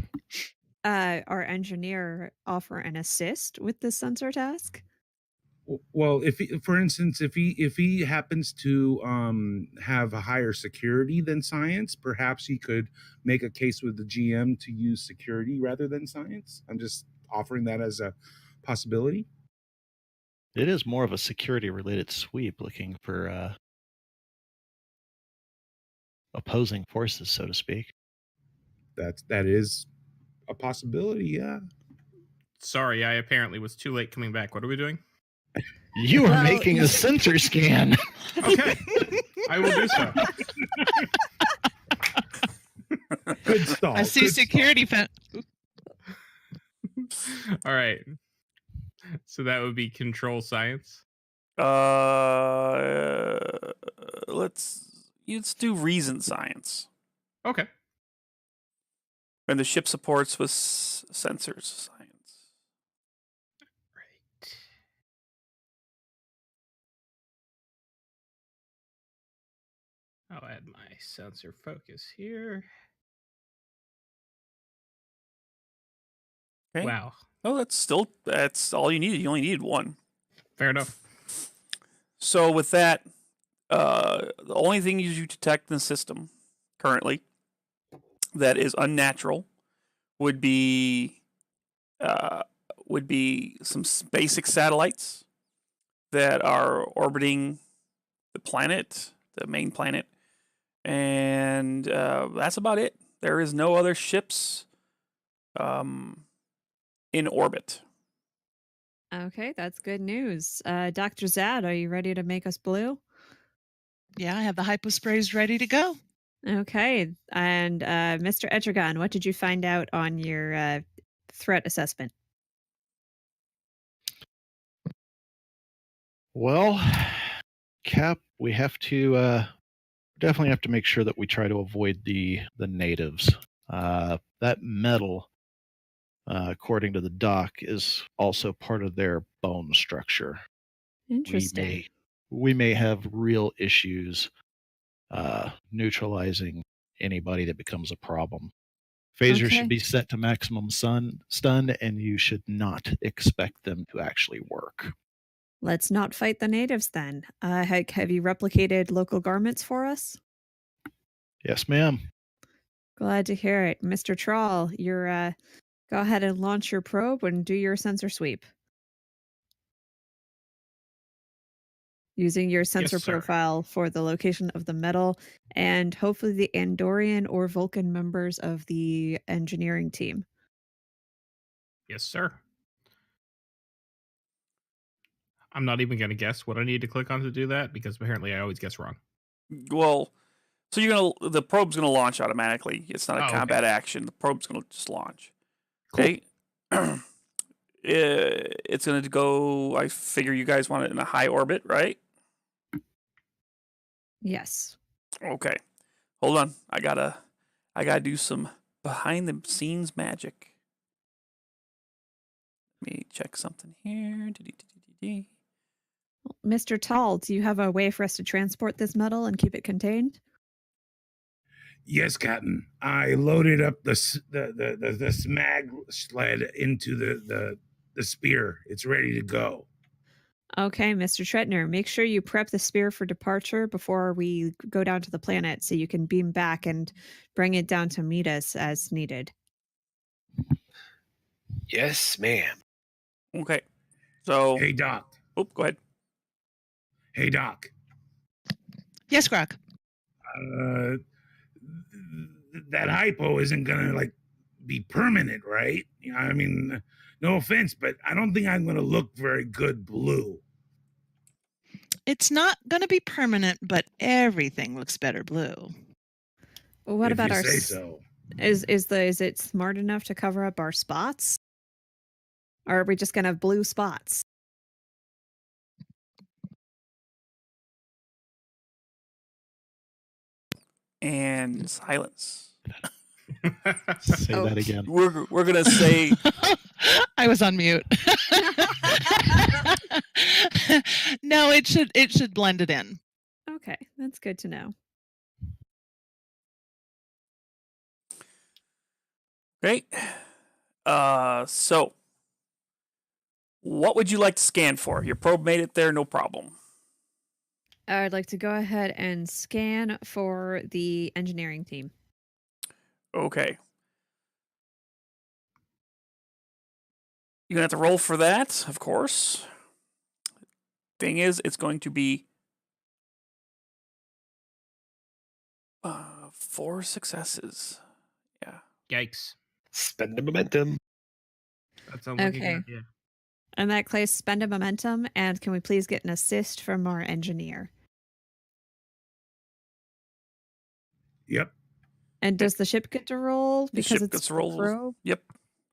our engineer offer an assist with this sensor task? Well, for instance, if he happens to have a higher security than science, perhaps he could make a case with the GM to use security rather than science. I'm just offering that as a possibility. It is more of a security-related sweep, looking for opposing forces, so to speak. That is a possibility. Yeah. Sorry, I apparently was too late coming back. What are we doing? You are making a sensor scan. Okay, I will do so. Good stall. I see security. All right. So that would be control science. Let's do reason science. Okay. And the ship supports with sensors science. Right. I'll add my sensor focus here. Okay. Wow. Oh, that's all you needed. You only needed one. Fair enough. So with that, the only thing you detect in the system currently that is unnatural would be some basic satellites that are orbiting the planet, the main planet, and that's about it. There is no other ships in orbit. Okay, that's good news. Dr. Xhad, are you ready to make us blue? Yeah, I have the hyposprays ready to go. Okay, and Mr. Etrigan, what did you find out on your threat assessment? Well, Cap, we have to definitely have to make sure that we try to avoid the natives. That metal, according to the doc, is also part of their bone structure. Interesting. We may have real issues neutralizing anybody that becomes a problem. Phasers should be set to maximum stun, and you should not expect them to actually work. Let's not fight the natives then. Have you replicated local garments for us? Yes, ma'am. Glad to hear it. Mr. Tral, your Go ahead and launch your probe and do your sensor sweep. Using your sensor sir. profile for the location of the metal and hopefully the Andorian or Vulcan members of the engineering team. Yes, sir. I'm not even going to guess what I need to click on to do that because apparently I always guess wrong. Well, so the probe's gonna launch automatically. It's not a Oh, okay. combat action. The probe's gonna just launch. Cool. Okay. It's gonna go. I figure you guys want it in a high orbit, right? Yes. Okay. Hold on. I gotta do some behind the scenes magic. Let me check something here. Mr. Tahl, do you have a way for us to transport this metal and keep it contained? Yes, Captain. I loaded up the smag sled into the spear. It's ready to go. Okay, Mr. Tretner, make sure you prep the spear for departure before we go down to the planet so you can beam back and bring it down to meet us as needed. Yes, ma'am. Okay. So. Hey, Doc. Oh, go ahead. Hey, Doc. Yes, Grok. That hypo isn't gonna be permanent, right? I mean, no offense, but I don't think I'm gonna look very good blue. It's not going to be permanent, but everything looks better blue. Well, what if about you our say so? is it smart enough to cover up our spots? Or are we just gonna have blue spots? And silence. Say Oh. that again. We're gonna say I was on mute. No, it should blend it in. Okay, that's good to know. great. So what would you like to scan for? Your probe made it there, no problem. I'd like to go ahead and scan for the engineering team. Okay. You're gonna have to roll for that, of course. Thing is, it's going to be 4 successes. Yeah. Yikes. Spend the momentum. That sounds like a Okay. good idea. In that case, spend a momentum, and can we please get an assist from our engineer? Yep. And does the ship get to roll The because ship it's gets the rolled. probe? Yep.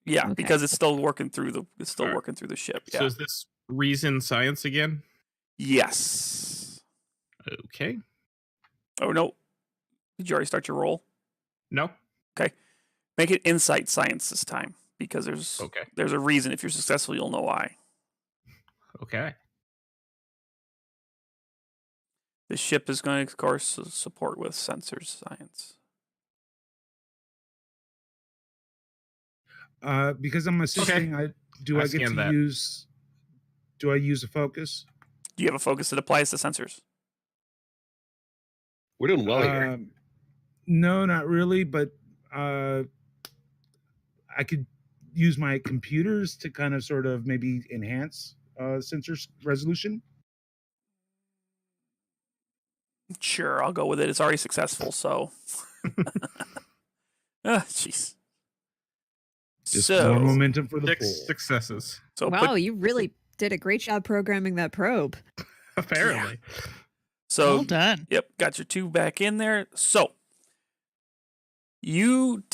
Yeah, Okay. because it's still working through the Alright. working through the ship. So Yeah. is this reason science again? Yes. Okay. Oh no. Did you already start your roll? No. Make it insight science this time because Okay. there's a reason. If you're successful, you'll know why. Okay. The ship is going to, of course, support with sensors science. Because I'm assisting, I get scanned to that. use? Do I use a focus? Do you have a focus that applies to sensors? We're doing well here. No, not really, but I could use my computers to kind of sort of maybe enhance sensor resolution. Sure, I'll go with it. It's already successful, so. Jeez. Just more momentum for the 6 pool. successes. So Wow, you really did a great job programming that probe. Apparently. So Well done. Yep, got your 2 back in there. So you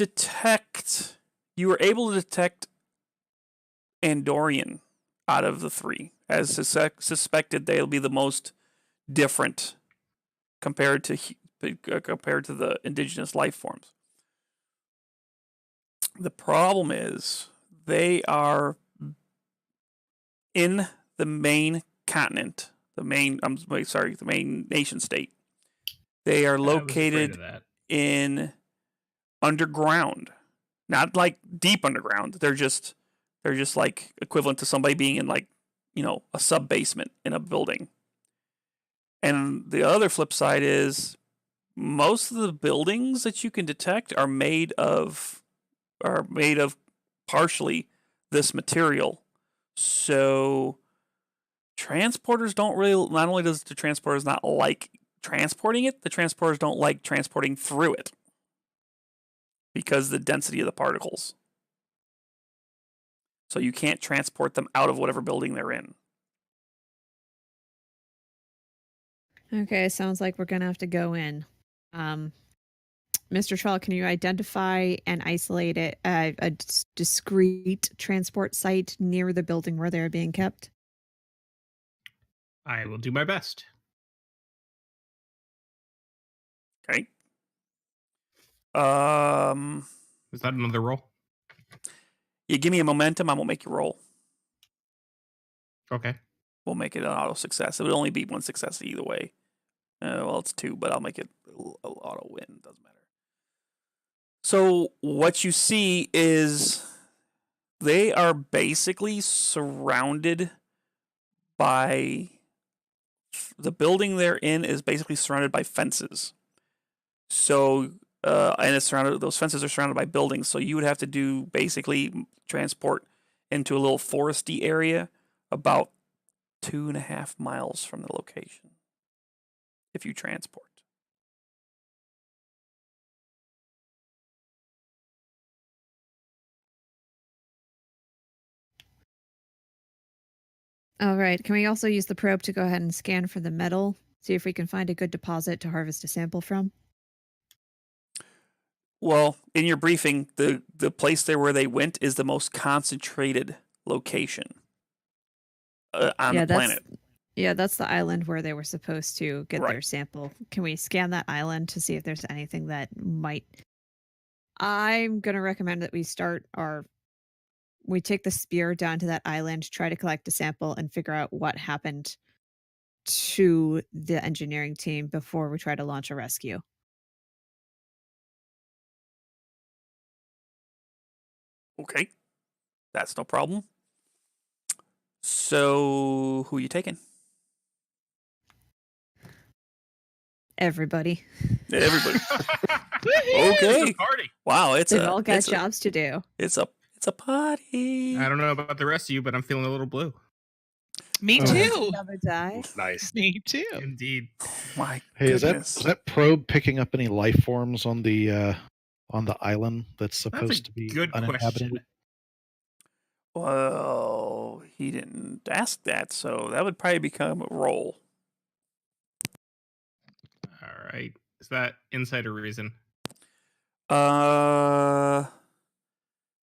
were able to detect Andorian out of the 3. As suspected, they'll be the most different compared to the indigenous life forms. The problem is they are in the main continent, the main nation state. They are I was afraid located of that. in underground, not like deep underground. They're just like equivalent to somebody being in a sub basement in a building. And the other flip side is most of the buildings that you can detect are made of partially this material. So transporters don't really, not only does the transporters not like transporting it, the transporters don't like transporting through it because of the density of the particles. So you can't transport them out of whatever building they're in. Okay, sounds like we're gonna have to go in. Mr. Tral, can you identify and isolate a discrete transport site near the building where they're being kept? I will do my best. Okay. Is that another roll? You give me a momentum, I won't make you roll. Okay. We'll make it an auto success. It would only be one success either way. Well, it's 2, but I'll make it auto win. Doesn't matter. So what you see is they are basically surrounded by the building they're in is basically surrounded by fences. So and it's surrounded. Those fences are surrounded by buildings. So you would have to do basically transport into a little foresty area about 2.5 miles from the location. If you transport. All right. Can we also use the probe to go ahead and scan for the metal? See if we can find a good deposit to harvest a sample from? Well, in your briefing, the place there where they went is the most concentrated location on the planet. Yeah, that's the island where they were supposed to get Right. their sample. Can we scan that island to see if there's anything that might... I'm going to recommend that we take the spear down to that island, try to collect a sample, and figure out what happened to the engineering team before we try to launch a rescue. Okay. That's no problem. So, who are you taking? Everybody. Everybody. It's Okay. a party. Wow, They've all got jobs to do. It's a party. I don't know about the rest of you, but I'm feeling a little blue. Me Oh. too. Another die. Nice. Me too. Indeed. My Hey, goodness. is that probe picking up any life forms on the island that's supposed to be good uninhabited? question. Well, he didn't ask that, so that would probably become a roll. All right. Is that insight or reason?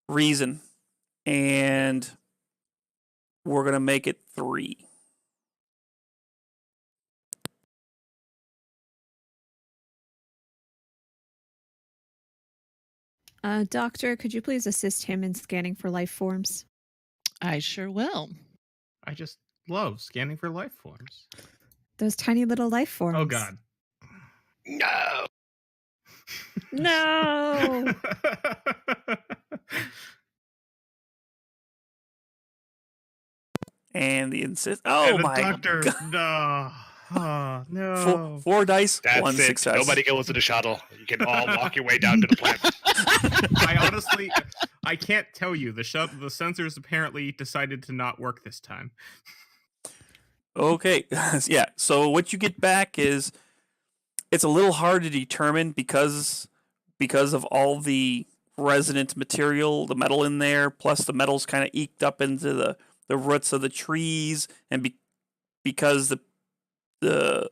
Reason. And we're going to make it 3. Doctor, could you please assist him in scanning for life forms? I sure will. I just love scanning for life forms. Those tiny little life forms. Oh, God. No. No! And the insist. Oh, And the my doctor. God. No. Oh, no. 4 dice, That's 1 it. success. Nobody goes to the shuttle. You can all walk your way down to the planet. I honestly, I can't tell you. The sensors apparently decided to not work this time. Okay. Yeah. So what you get back is it's a little hard to determine because of all the resonant material, the metal in there, plus the metal's kind of eked up into the roots of the trees, and because the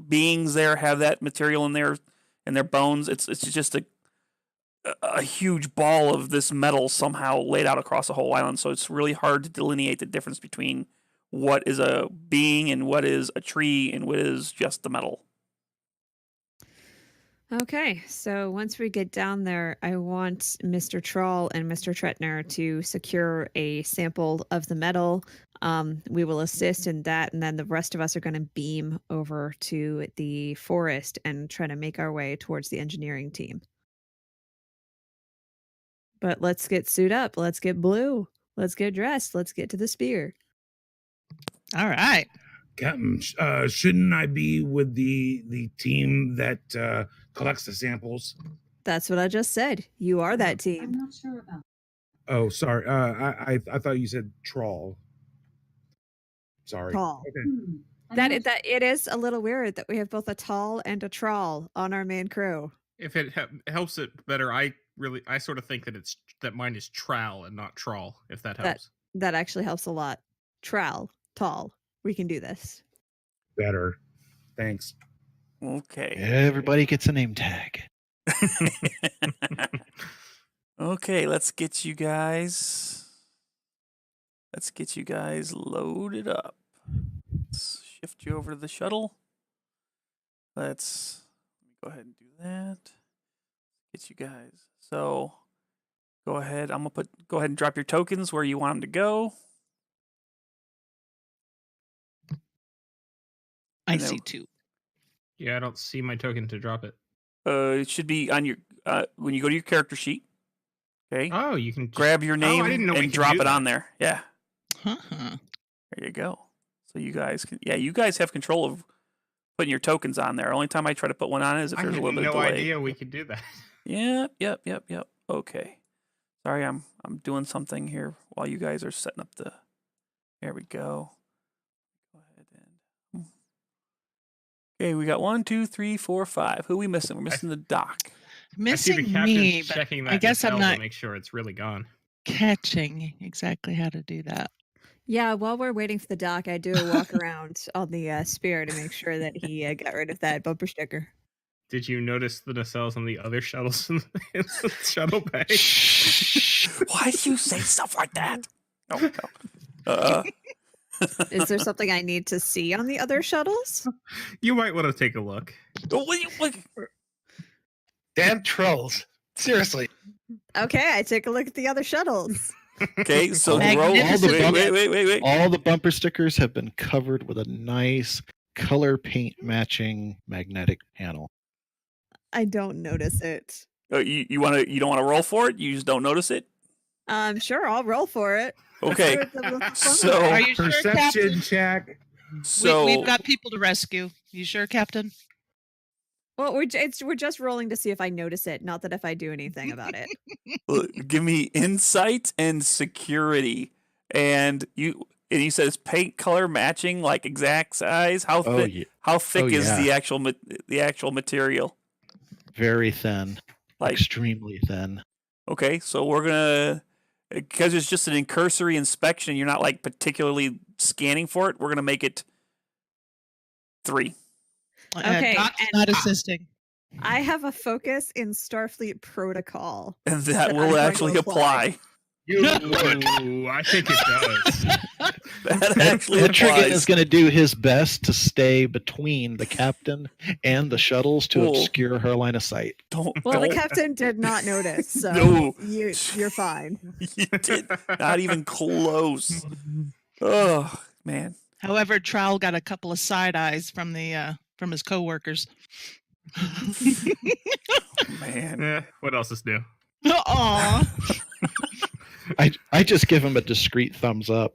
beings there have that material in their bones, it's just a huge ball of this metal somehow laid out across the whole island. So it's really hard to delineate the difference between what is a being and what is a tree and what is just the metal. Okay, so once we get down there, I want Mr. Tral and Mr. Tretner to secure a sample of the metal. We will assist in that, and then the rest of us are going to beam over to the forest and try to make our way towards the engineering team. But let's get suited up. Let's get blue. Let's get dressed. Let's get to the spear. All right. Captain, shouldn't I be with the team that collects the samples? That's what I just said. You are that team. I'm not sure about Oh, sorry. I thought you said trawl. Sorry. Tall. Okay. That it is a little weird that we have both a tall and a trawl on our main crew. If it helps it better, I sort of think that mine is Tral and not Trawl. If that helps. That actually helps a lot. Tral, tall. We can do this. Better. Thanks. Okay. Everybody gets a name tag. Okay, let's get you guys loaded up. Let's shift you over to the shuttle. Let me go ahead and do that. Get you guys. So go ahead. Go ahead and drop your tokens where you want them to go. I see 2. Yeah, I don't see my token to drop it. It should be on your when you go to your character sheet. Okay. Oh, you can grab your name I didn't know we and could drop do it that. on there. Yeah. Huh. There you go. So you guys can, you guys have control of putting your tokens on there. Only time I try to put one on is if I there's a had little bit of no delay. idea we could do that. Yep. Okay. Sorry, I'm doing something here while you guys are setting up the. There we go. Go ahead and. Okay, we got 1, 2, 3, 4, 5. Who are we missing? We're missing the doc. I see the Missing captain me, but checking that I guess I'm nacelle not to make sure it's really gone. catching exactly how to do that. Yeah, while we're waiting for the doc, I do a walk around on the spear to make sure that he got rid of that bumper sticker. Did you notice the nacelles on the other shuttles in the shuttle bay? Why do you say stuff like that? No. Is there something I need to see on the other shuttles? You might want to take a look. Damn trolls. Seriously. Okay, I take a look at the other shuttles. Okay, so Magnificent. wait. All the bumper stickers have been covered with a nice color paint matching magnetic panel. I don't notice it. You don't want to roll for it? You just don't notice it? Sure, I'll roll for it. Okay. So Are you sure, Perception Captain? check. So We've got people to rescue. You sure, Captain? Well, we're just rolling to see if I notice it, not that if I do anything about it. give me insight and security, and you said it's paint color matching, like exact size. How thick? yeah. How thick is yeah. the actual material? Very thin. Like Extremely thin. okay, so we're gonna because it's just an cursory inspection. You're not like particularly scanning for it. We're gonna make it 3. Okay, Doc's and- not assisting. I have a focus in Starfleet protocol. And that That I'm will going to actually apply. Ooh, I think it does. That actually Etrigan applies. is going to do his best to stay between the captain and the shuttles to Cool. obscure her line of sight. Well, the don't- captain did not notice, so No. you're fine. You did not even close. Oh man. However, Tral got a couple of side eyes from his coworkers. Man. What else is new? Aw. I just give him a discreet thumbs up.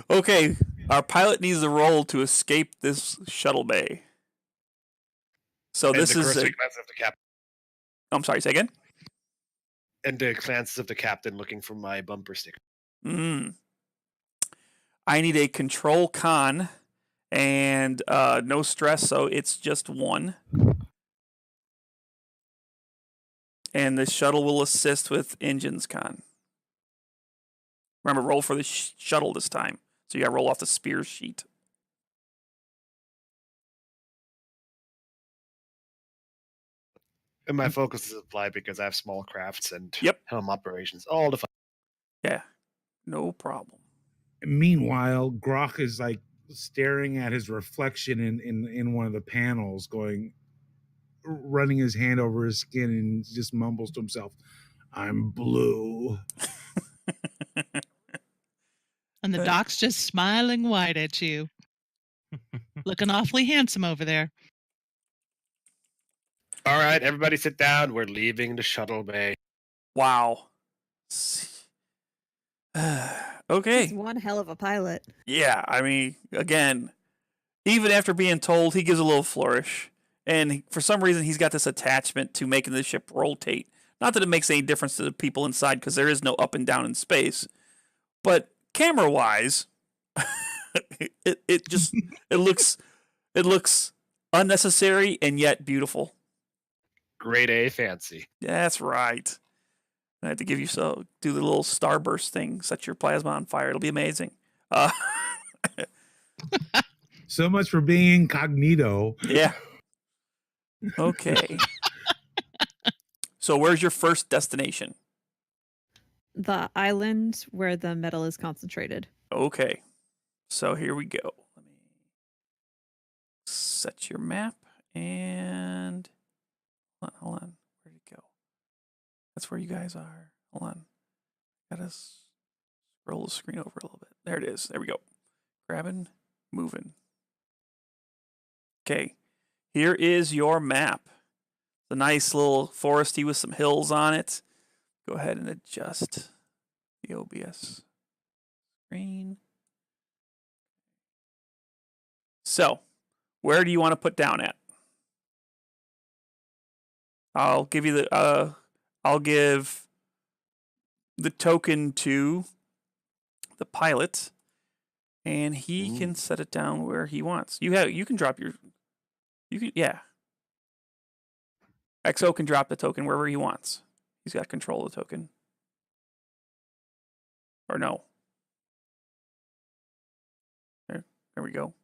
Okay, our pilot needs a roll to escape this shuttle bay. So this is. the glances of the captain. I'm sorry. Say again. And the glances of the captain looking for my bumper sticker. I need a control con, and no stress, so it's just 1. And the shuttle will assist with engines con. Remember, roll for the shuttle this time. So you got to roll off the spear sheet. And my focus is applied because I have small crafts and Yep. helm operations. All the fun. Yeah, no problem. Meanwhile, Grok is like staring at his reflection in one of the panels, running his hand over his skin, and just mumbles to himself, "I'm blue." And the doc's just smiling wide at you. Looking awfully handsome over there. All right, everybody sit down. We're leaving the shuttle bay. Wow. Okay. He's one hell of a pilot. Yeah, I mean, again, even after being told, he gives a little flourish. And for some reason, he's got this attachment to making the ship rotate Not that it makes any difference to the people inside because there is no up and down in space. But camera-wise, it looks unnecessary and yet beautiful. Grade A fancy. That's right. I have to give you do the little starburst thing, set your plasma on fire. It'll be amazing. So much for being incognito. Yeah. Okay. So where's your first destination? The island where the metal is concentrated. Okay. So here we go. Let me set your map and hold on. Where'd it go? That's where you guys are. Hold on. Gotta scroll the screen over a little bit. There it is. There we go. Grabbing, moving. Okay. Here is your map. The nice little foresty with some hills on it. Go ahead and adjust the OBS screen. So, where do you want to put down at? I'll give you I'll give the token to the pilot, and he can set it down where he wants. You can drop your XO can drop the token wherever he wants. He's got control of the token. Or no. There we go.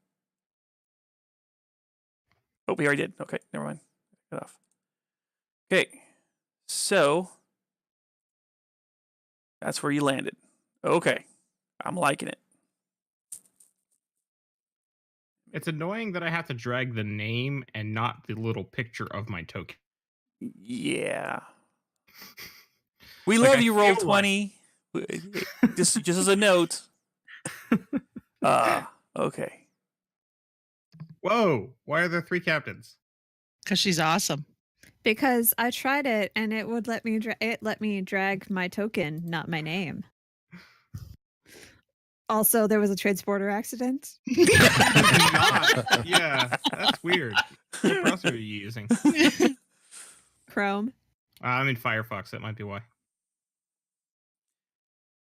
Oh, we already did. Okay, never mind. Get off. Okay, so that's where you landed. Okay, I'm liking it. It's annoying that I have to drag the name and not the little picture of my token. Yeah. We Like, love I you, Roll feel 20. Just as a note. Okay. Whoa! Why are there 3 captains? Because she's awesome. Because I tried it and it would let me drag my token, not my name. Also, there was a transporter accident. Yeah, that's weird. What browser are you using? Chrome. I'm in Firefox. That might be why.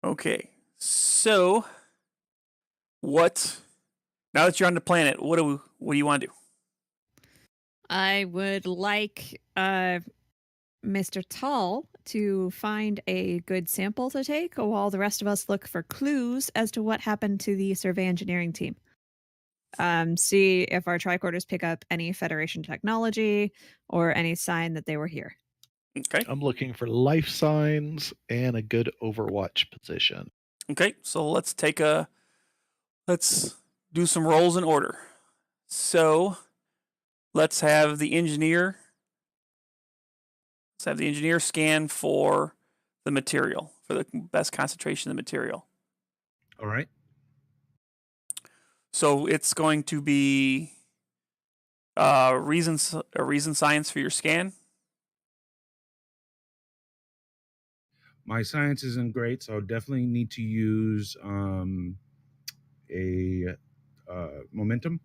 Okay. So, now that you're on the planet, what do you want to do? I would like Mr. Tahl to find a good sample to take while the rest of us look for clues as to what happened to the survey engineering team. See if our tricorders pick up any Federation technology or any sign that they were here. Okay. I'm looking for life signs and a good overwatch position. Okay, so let's do some rolls in order. So let's have the engineer scan for the material, for the best concentration of the material. All right. So it's going to be reason science for your scan. My science isn't great, so I'll definitely need to use a momentum.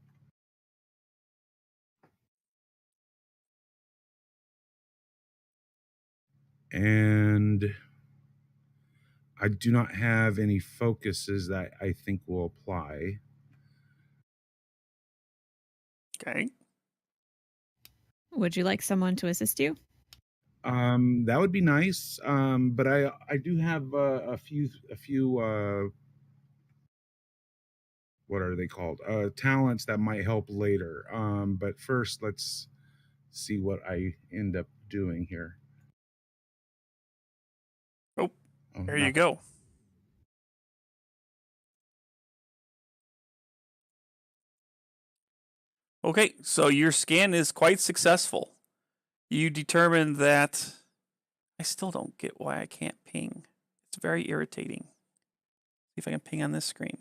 And I do not have any focuses that I think will apply. Okay. Would you like someone to assist you? That would be nice. But I do have a few what are they called? Talents that might help later. But first let's see what I end up doing here. There you go. Okay, so your scan is quite successful. You determined that I still don't get why I can't ping. It's very irritating. See if I can ping on this screen.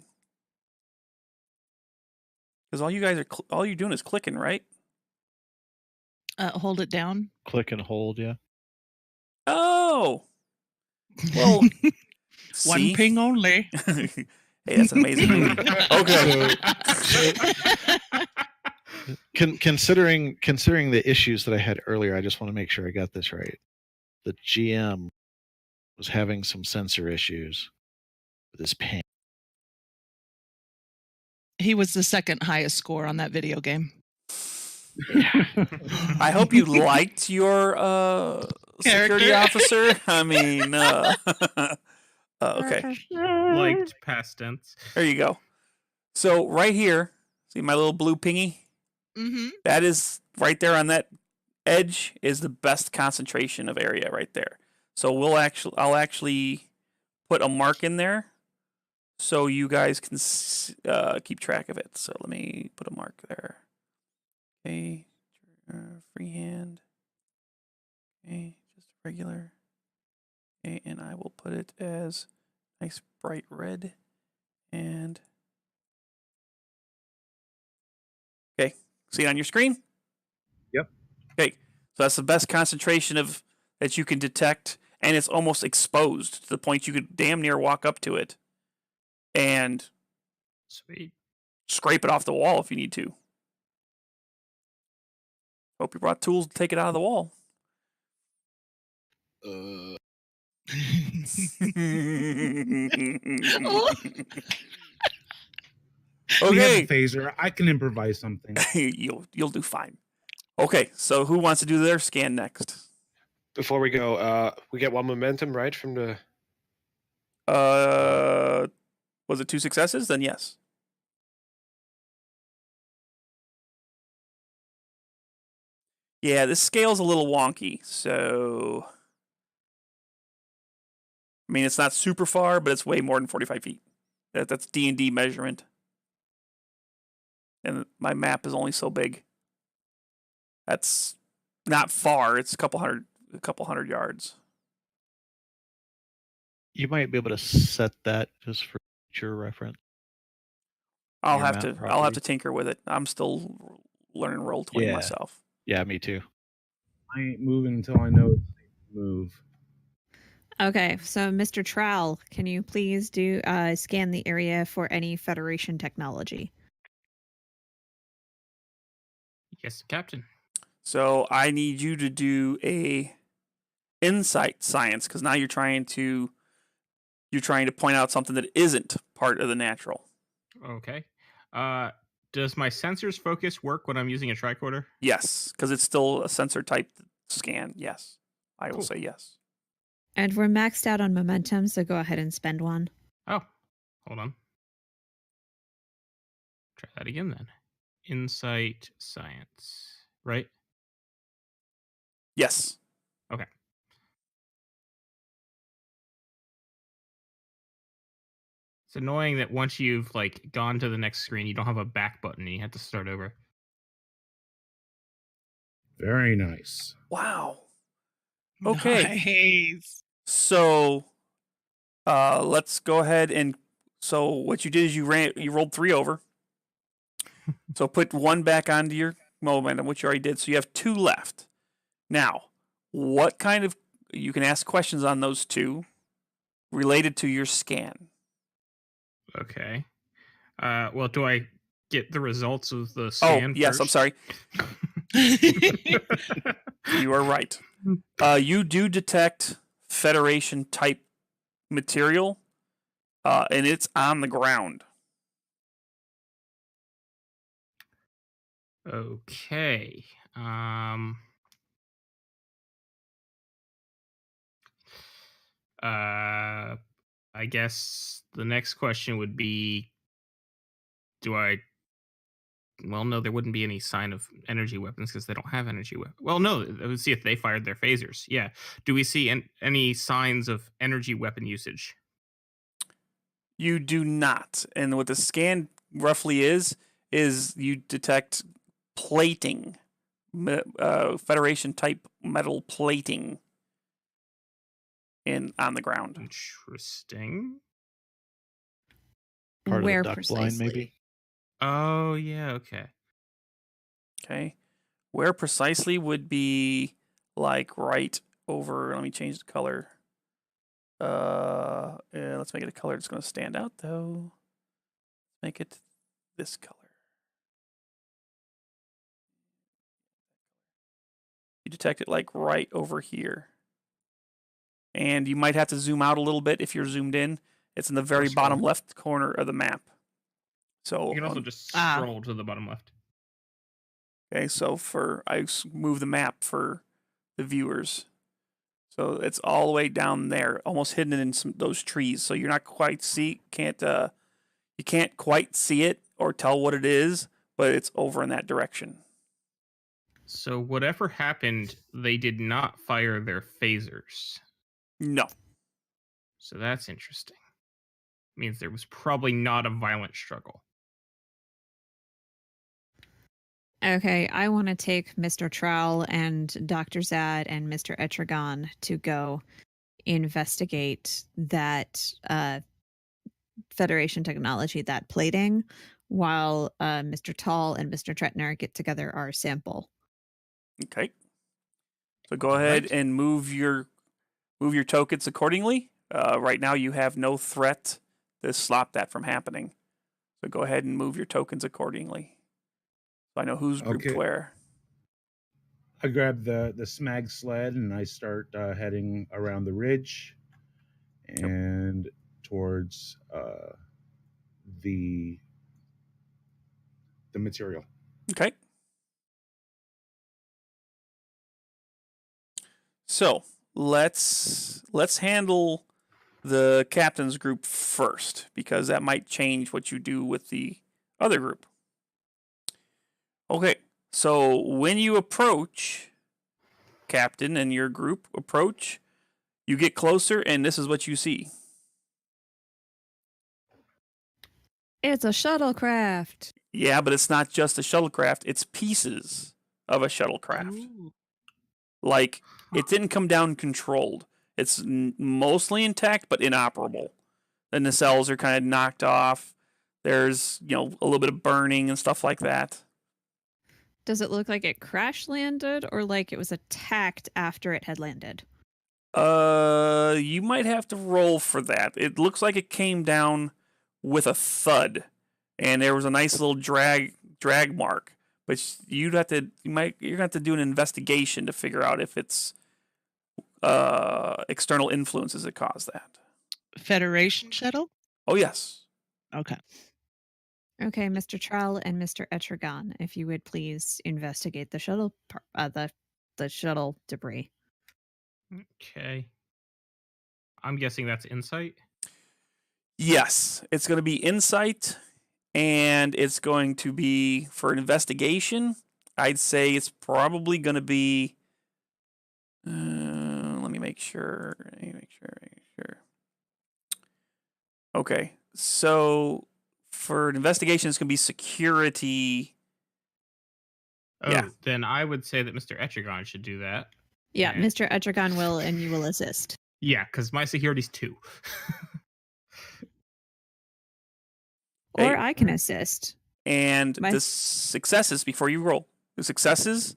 Because all you guys all you're doing is clicking, right? Hold it down. Click and hold, yeah. Oh. Well, One ping only. Hey, that's an amazing movie. Okay. Considering the issues that I had earlier, I just want to make sure I got this right. the GM was having some sensor issues with his pen. He was the second highest score on that video game. I hope you liked your security Character. officer. I mean, okay. Liked past tense. There you go. So right here, see my little blue pingy? Mm-hmm. That is right there on that edge is the best concentration of area right there. So I'll actually put a mark in there so you guys can keep track of it. So let me put a mark there. Okay, freehand. Okay, just regular. Okay, and I will put it as nice bright red. And okay, see it on your screen? Yep. Okay, so that's the best concentration of that you can detect, and it's almost exposed to the point you could damn near walk up to it and Sweet. scrape it off the wall if you need to. Hope you brought tools to take it out of the wall. We have Okay, a phaser. I can improvise something. you'll do fine. Okay, so who wants to do their scan next? Before we go, we get one momentum, right? From the Was it 2 successes? Then yes. Yeah, this scale's a little wonky, so I mean it's not super far, but it's way more than 45 feet. That's D&D measurement, and my map is only so big. That's not far. It's a couple hundred yards. You might be able to set that just for future reference. I'll Your have map to property. tinker with it. I'm still learning Roll20 Yeah. myself. Yeah, me too. I ain't moving until I know it's safe to move. Okay, so Mr. Tral, can you please do scan the area for any Federation technology? Yes, Captain. So I need you to do a insight science because now you're trying to point out something that isn't part of the natural. Okay. Does my sensors focus work when I'm using a tricorder? Yes, because it's still a sensor type scan. Yes, I will Cool. say yes. And we're maxed out on momentum, so go ahead and spend one. Oh, hold on. Try that again then. Insight science, right? Yes. Okay. It's annoying that once you've like gone to the next screen, you don't have a back button and you have to start over. Very nice. Wow. Okay. Nice. So, let's go ahead and. So what you did is you rolled 3 over. So put 1 back onto your momentum, which you already did. So you have 2 left. Now, what kind of you can ask questions on those 2 related to your scan. Okay. Well, do I get the results of the scan? Oh, yes, first? I'm sorry. You are right. You do detect Federation type material, and it's on the ground. Okay. I guess the next question would be, well, no, there wouldn't be any sign of energy weapons because they don't have energy weapons. Well, no, let's see if they fired their phasers. Yeah. Do we see any signs of energy weapon usage? You do not. And what the scan roughly is you detect plating, Federation type metal plating on the ground. Interesting. Part Where of the duck blind, precisely? maybe. Oh, yeah, okay. Okay. Where precisely would be like right over, let me change the color. Yeah, let's make it a color that's going to stand out though. Make it this color. You detect it like right over here. and you might have to zoom out a little bit if you're zoomed in. It's in the very bottom left corner of the map. So You can also just scroll to the bottom left. Okay, so I move the map for the viewers. So it's all the way down there, almost hidden in those trees. So you're not quite you can't quite see it or tell what it is, but it's over in that direction. So whatever happened, they did not fire their phasers. No. So that's interesting. Means there was probably not a violent struggle. Okay, I want to take Mr. Tral and Dr. Xhad and Mr. Etrigan to go investigate that Federation technology, that plating, while Mr. Tahl and Mr. Tretner get together our sample. Okay. So go ahead and move your tokens accordingly. Right now you have no threat to stop that from happening. So go ahead and move your tokens accordingly. So I know who's grouped where. I grab the smag sled and I start heading around the ridge and towards the material. Okay. So let's handle the captain's group first, because that might change what you do with the other group. Okay, so when you approach, Captain and your group approach, you get closer, and this is what you see. It's a shuttlecraft. Yeah, but it's not just a shuttlecraft, it's pieces of a shuttlecraft. Ooh. Like, it didn't come down controlled. It's mostly intact, but inoperable. The nacelles are kind of knocked off. There's, a little bit of burning and stuff like that. Does it look like it crash landed or like it was attacked after it had landed? You might have to roll for that. It looks like it came down with a thud, and there was a nice little drag mark. But you're gonna have to do an investigation to figure out if it's external influences that caused that. Federation shuttle? Oh yes. Okay. Okay, Mr. Tral and Mr. Etrigan, if you would please investigate the shuttle, the shuttle debris. Okay. I'm guessing that's insight. Yes, it's going to be insight, and it's going to be for an investigation. I'd say it's probably going to be. Let me make sure. Okay, so for an investigation, it's going to be security. Oh, Yeah. Then I would say that Mr. Etrigan should do that. Yeah, Yeah. Mr. Etrigan will, and you will assist. Yeah, because my security's 2. Or Hey. I can assist. And My- the successes, before you roll, the successes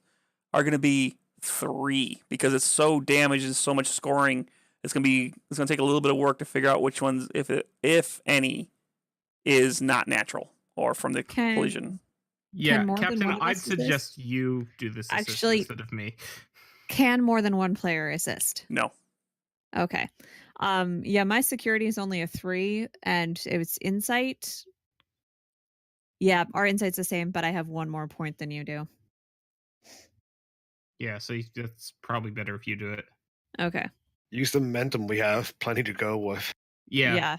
are going to be 3 because it's so damaged and so much scoring. It's going to take a little bit of work to figure out which ones, if any, is not natural or from the collision. Yeah, more than Captain, one of I'd us do this? suggest you do this assist Actually- instead of me. Can more than one player assist? No. Okay. Yeah, my security is only a 3, and it's insight. Yeah, our insight's the same, but I have 1 more point than you do. Yeah, so that's probably better if you do it. Okay. Use the momentum we have. Plenty to go with. Yeah.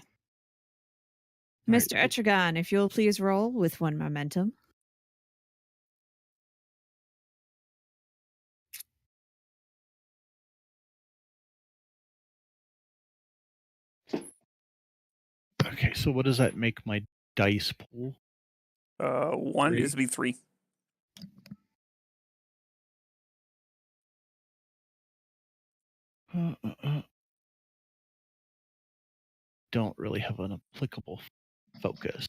Mr. Etrigan, if you'll please roll with 1 momentum. Okay, so what does that make my dice pool? 1 3. is to be 3. Don't really have an applicable focus.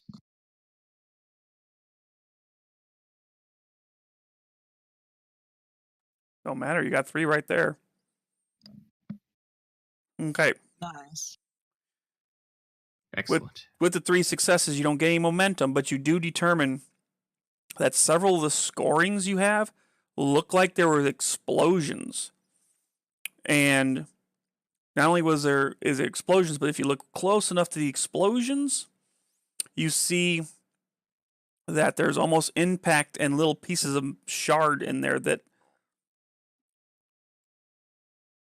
Don't matter. You got 3 right there. Okay. Nice. Excellent. With the 3 successes, you don't gain any momentum, but you do determine that several of the scorings you have look like there were explosions. And not only is there explosions, but if you look close enough to the explosions, you see that there's almost impact and little pieces of shard in there that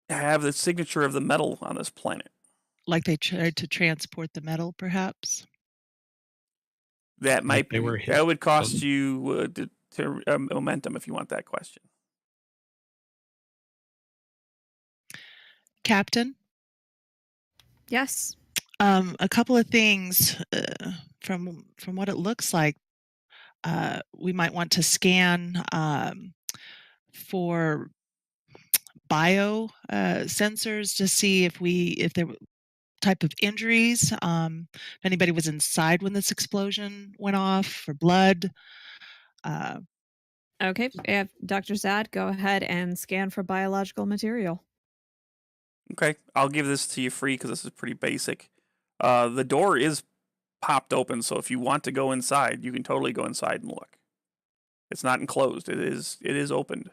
have the signature of the metal on this planet. Like they tried to transport the metal, perhaps? That might they be. were hit That would cost from- you momentum if you want that question. Captain? Yes. A couple of things from what it looks like. We might want to scan for bio sensors to see if there were type of injuries. If anybody was inside when this explosion went off, for blood. Okay. Dr. Xhad, go ahead and scan for biological material. Okay, I'll give this to you free because this is pretty basic. The door is popped open, so if you want to go inside, you can totally go inside and look. It's not enclosed. It is opened.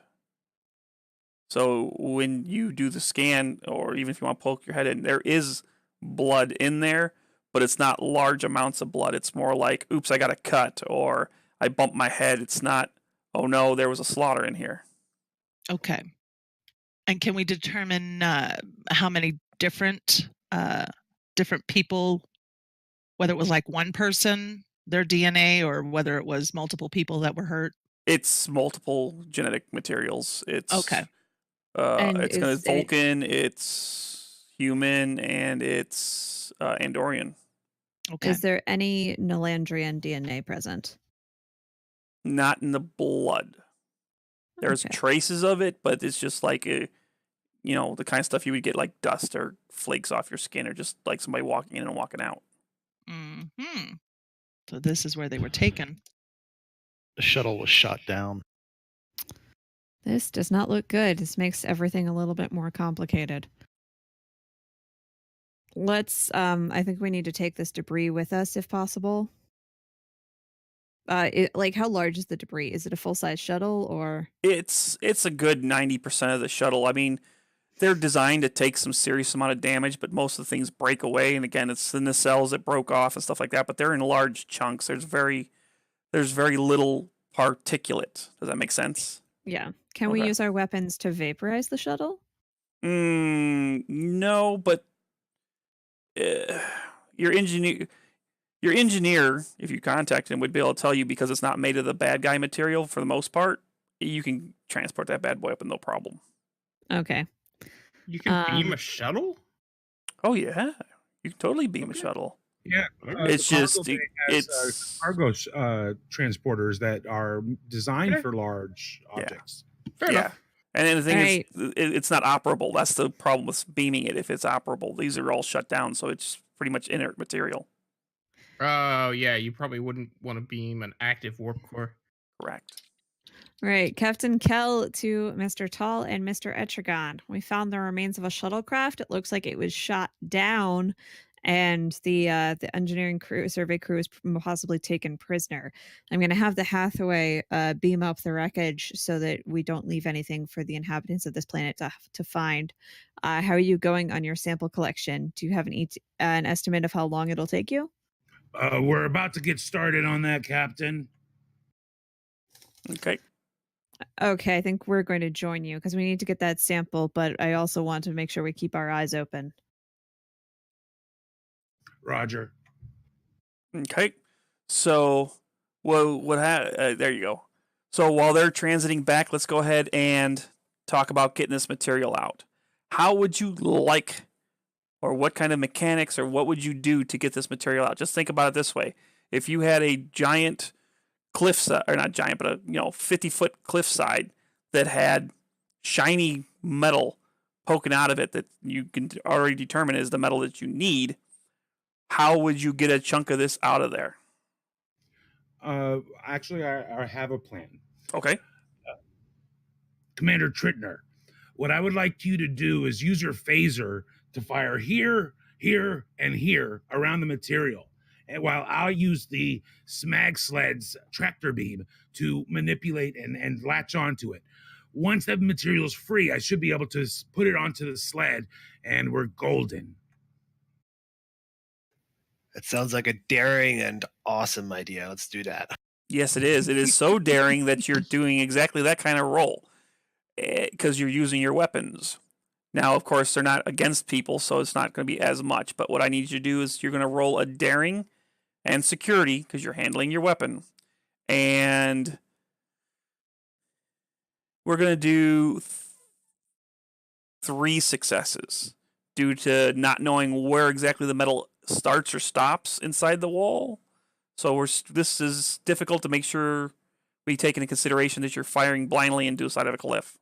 So when you do the scan, or even if you want to poke your head in, there is blood in there, but it's not large amounts of blood. It's more like, oops, I got a cut, or I bumped my head. It's not, oh no, there was a slaughter in here. Okay. And can we determine how many different people, whether it was like one person, their DNA, or whether it was multiple people that were hurt? It's multiple genetic materials. It's Okay. It's gonna Vulcan, it's human, and it's Andorian. Okay. Is there any Nalandrian DNA present? Not in the blood. There's Okay. traces of it, but it's just like the kind of stuff you would get like dust or flakes off your skin, or just like somebody walking in and walking out. Mm-hmm. So this is where they were taken. The shuttle was shot down. This does not look good. This makes everything a little bit more complicated. Let's, I think we need to take this debris with us if possible. How large is the debris? Is it a full-size shuttle or? It's a good 90% of the shuttle. I mean, they're designed to take some serious amount of damage, but most of the things break away. And again, it's the nacelles that broke off and stuff like that. But they're in large chunks. There's very little particulate. Does that make sense? Yeah. Can we Okay. use our weapons to vaporize the shuttle? No, but your engineer, if you contact him, would be able to tell you, because it's not made of the bad guy material for the most part. You can transport that bad boy up with no problem. Okay. You can beam a shuttle? Oh yeah, you can totally beam a Okay. shuttle. Yeah, It's the just cargo bay has, it's cargo transporters that are designed Okay. for large objects. Fair yeah. enough. And then the thing Right. is, it's not operable. That's the problem with beaming it. If it's operable, these are all shut down, so it's pretty much inert material. Oh, yeah, you probably wouldn't want to beam an active warp core. Correct. Right, Captain Kell to Mr. Tahl and Mr. Etrigan. We found the remains of a shuttlecraft. It looks like it was shot down, and the engineering crew, survey crew, is possibly taken prisoner. I'm going to have the Hathaway beam up the wreckage so that we don't leave anything for the inhabitants of this planet to find. How are you going on your sample collection? Do you have an estimate of how long it'll take you? We're about to get started on that, Captain. Okay. Okay, I think we're going to join you because we need to get that sample, but I also want to make sure we keep our eyes open. Roger. Okay. So, there you go. So while they're transiting back, let's go ahead and talk about getting this material out. How would you like, or what kind of mechanics, or what would you do to get this material out? Just think about it this way. If you had a giant cliffside, or not giant, but a 50-foot cliffside that had shiny metal poking out of it that you can already determine is the metal that you need, how would you get a chunk of this out of there? Actually, I have a plan. Okay. Commander Tretner, what I would like you to do is use your phaser to fire here, here, and here around the material. And while I'll use the Smag Sled's tractor beam to manipulate and latch onto it. once that material is free, I should be able to put it onto the sled, and we're golden. It sounds like a daring and awesome idea. Let's do that. Yes, it is. It is so daring that you're doing exactly that kind of roll because you're using your weapons. Now, of course, they're not against people, so it's not going to be as much. But what I need you to do is you're going to roll a daring and security because you're handling your weapon. And we're going to do 3 successes due to not knowing where exactly the metal starts or stops inside the wall. So this is difficult to make sure we take into consideration that you're firing blindly into the side of a cliff.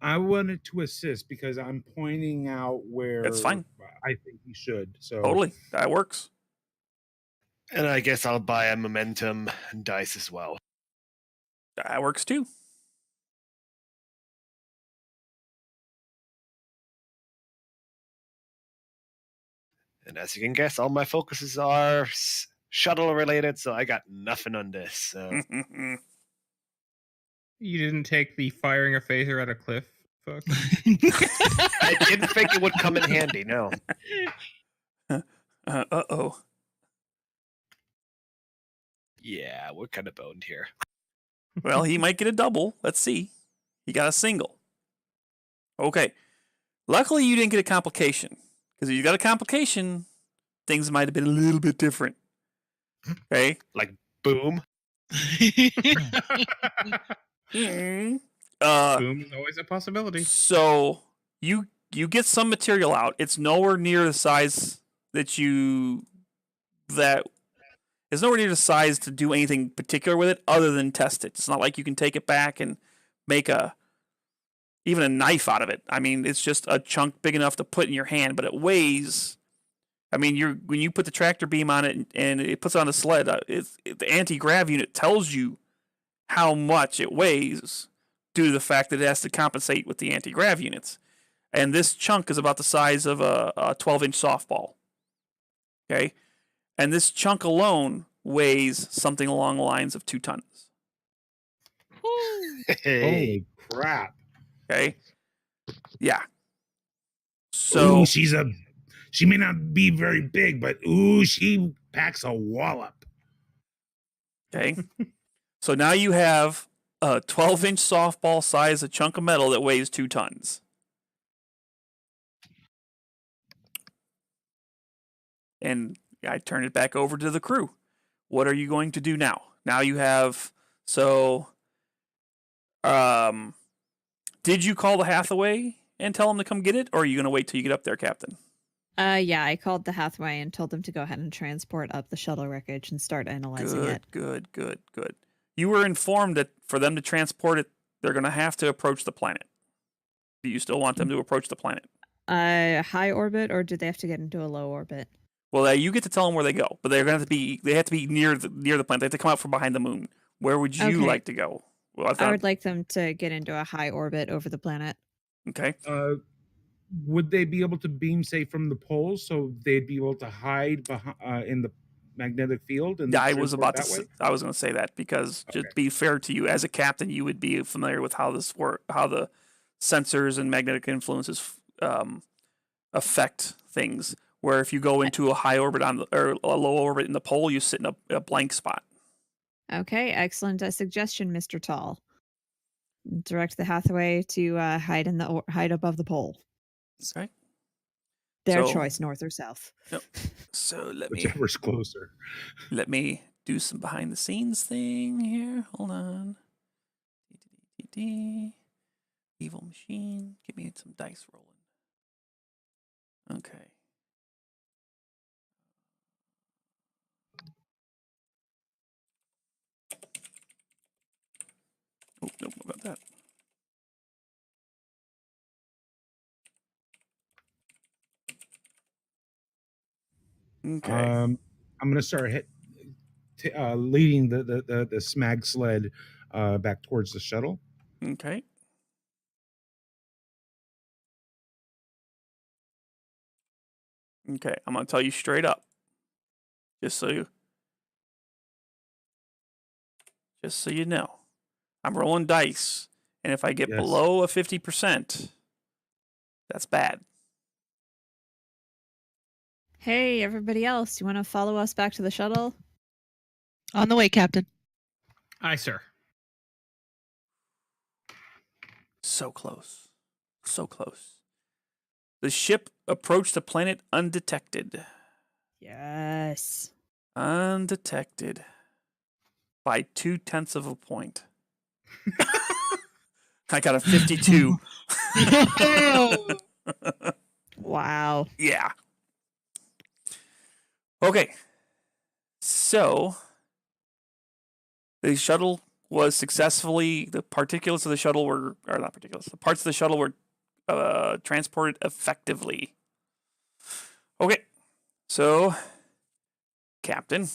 I wanted to assist because I'm pointing out where That's fine. I think he should. So Totally. That works. And I guess I'll buy a momentum dice as well. That works too. And as you can guess, all my focuses are shuttle related, so I got nothing on this. So. You didn't take the firing a phaser at a cliff, fuck. I didn't think it would come in handy, no. Uh-oh. Yeah, we're kind of boned here. Well, he might get a double. Let's see. He got a single. Okay. Luckily, you didn't get a complication. Because if you got a complication, things might have been a little bit different. Okay? Like, boom. Boom is always a possibility. So, you get some material out. It's nowhere near the size it's nowhere near the size to do anything particular with it other than test it. It's not like you can take it back and make even a knife out of it. I mean, it's just a chunk big enough to put in your hand, but it weighs. I mean, when you put the tractor beam on it and it puts it on the sled, the anti-grav unit tells you how much it weighs due to the fact that it has to compensate with the anti-grav units. And this chunk is about the size of a 12-inch softball. Okay? And this chunk alone weighs something along the lines of 2 tons. Holy crap. Okay? Yeah. So ooh, she may not be very big, but ooh, she packs a wallop. Okay. So now you have a 12-inch softball size, a chunk of metal that weighs 2 tons. And I turn it back over to the crew. What are you going to do now? Now you have did you call the Hathaway and tell them to come get it, or are you going to wait till you get up there, Captain? Yeah, I called the Hathaway and told them to go ahead and transport up the shuttle wreckage and start analyzing it. Good. You were informed that for them to transport it, they're going to have to approach the planet. Do you still want them to approach the planet? High orbit, or do they have to get into a low orbit? Well, you get to tell them where they go, but they're going to have to be. They have to be near the planet. They have to come out from behind the moon. Where would you like to go? Well, I would like them to get into a high orbit over the planet. Okay. Would they be able to beam, say, from the poles, so they'd be able to hide behind, in the magnetic field? And I was going to say that because just be fair to you as a captain, you would be familiar with how this work, how the sensors and magnetic influences affect things. Where if you go into a high orbit or a low orbit in the pole, you sit in a blank spot. Okay, excellent suggestion, Mr. Tahl. Direct the Hathaway to hide above the pole. Okay. Their choice, north or south. Yep. So whichever's closer. Let me do some behind the scenes thing here. Hold on. Evil machine. Give me some dice rolling. Okay. Oh, nope, what about that? Okay. I'm going to start leading the smag sled back towards the shuttle. Okay. Okay, I'm going to tell you straight up. Just so you know. I'm rolling dice. And if I get Yes. below a 50%, that's bad. Hey, everybody else, you want to follow us back to the shuttle? On the way, Captain. Aye, sir. So close. So close. The ship approached the planet undetected. Yes. Undetected. By 0.2 of a point. I got a 52. Wow. Yeah. Okay. So, the shuttle was successfully, the particulates of the shuttle were, or not particulates, the parts of the shuttle were transported effectively. Okay. So, Captain.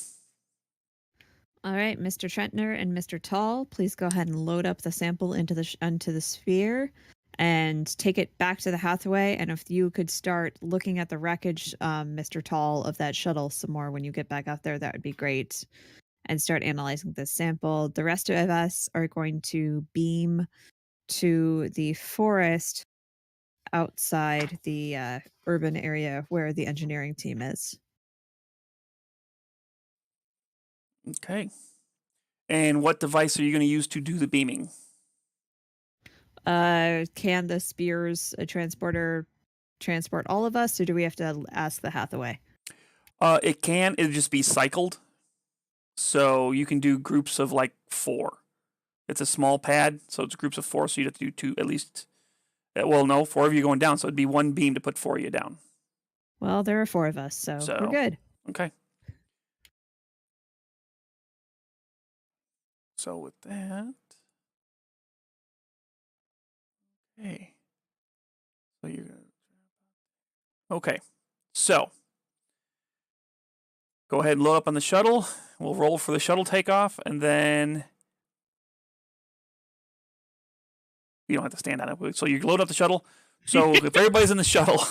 All right, Mr. Tretner and Mr. Tahl, please go ahead and load up the sample into the sphere and take it back to the Hathaway. And if you could start looking at the wreckage, Mr. Tahl, of that shuttle some more when you get back up there, that would be great. And start analyzing this sample. The rest of us are going to beam to the forest outside the urban area where the engineering team is. Okay. And what device are you going to use to do the beaming? Can the Spears transporter transport all of us, or do we have to ask the Hathaway? It can. It'll just be cycled. So you can do groups of like 4. It's a small pad, so it's groups of 4. So you'd have to do 2 at least. Well, no, 4 of you going down, so it'd be 1 beam to put 4 of you down. Well, there are 4 of us, so we're good. Okay. So with that, okay. So you're gonna. Okay. So go ahead and load up on the shuttle. We'll roll for the shuttle takeoff, and then you don't have to stand on it. So you load up the shuttle. So if everybody's in the shuttle,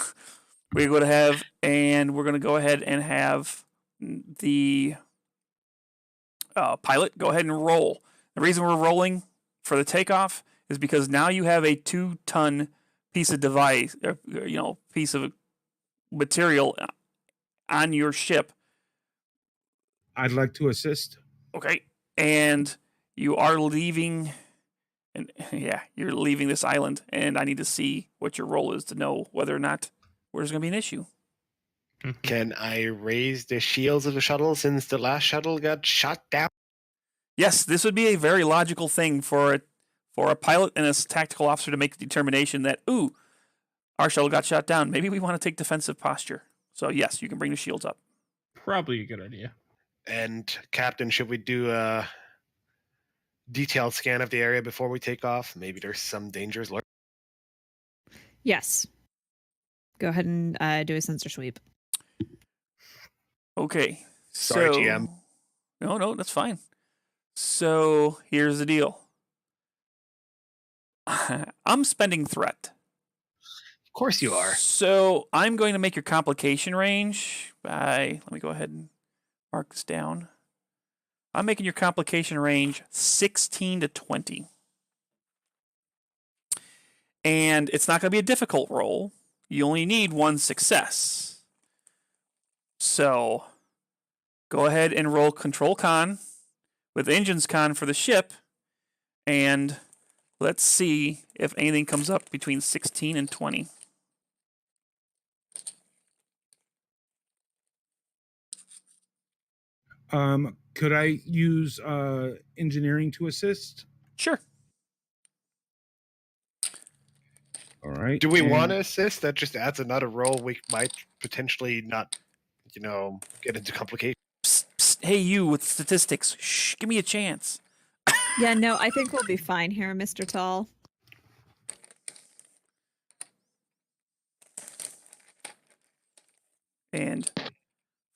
we're going to have, and we're going to go ahead and have the pilot go ahead and roll. The reason we're rolling for the takeoff is because now you have a 2-ton piece of device, piece of material on your ship. I'd like to assist. Okay. And you are leaving, and yeah, you're leaving this island, and I need to see what your role is to know whether or not there's going to be an issue. Can I raise the shields of the shuttle since the last shuttle got shot down? Yes, this would be a very logical thing for a pilot and a tactical officer to make the determination that, our shuttle got shot down. Maybe we want to take defensive posture. So yes, you can bring the shields up. Probably a good idea. And Captain, should we do a detailed scan of the area before we take off? Maybe there's some dangers lurking. Yes. Go ahead and do a sensor sweep. Okay. Sorry, GM. No, that's fine. So here's the deal. I'm spending threat. Of course you are. So I'm going to make your complication range by, let me go ahead and mark this down. I'm making your complication range 16 to 20. And it's not going to be a difficult roll. You only need 1 success. So go ahead and roll control con with engines con for the ship. And let's see if anything comes up between 16 and 20. Could I use engineering to assist? Sure. All right. Do we want to assist? That just adds another roll. We might potentially not, get into complications. Psst, psst, hey, you with statistics. Shh, give me a chance. Yeah, no, I think we'll be fine here, Mr. Tahl. And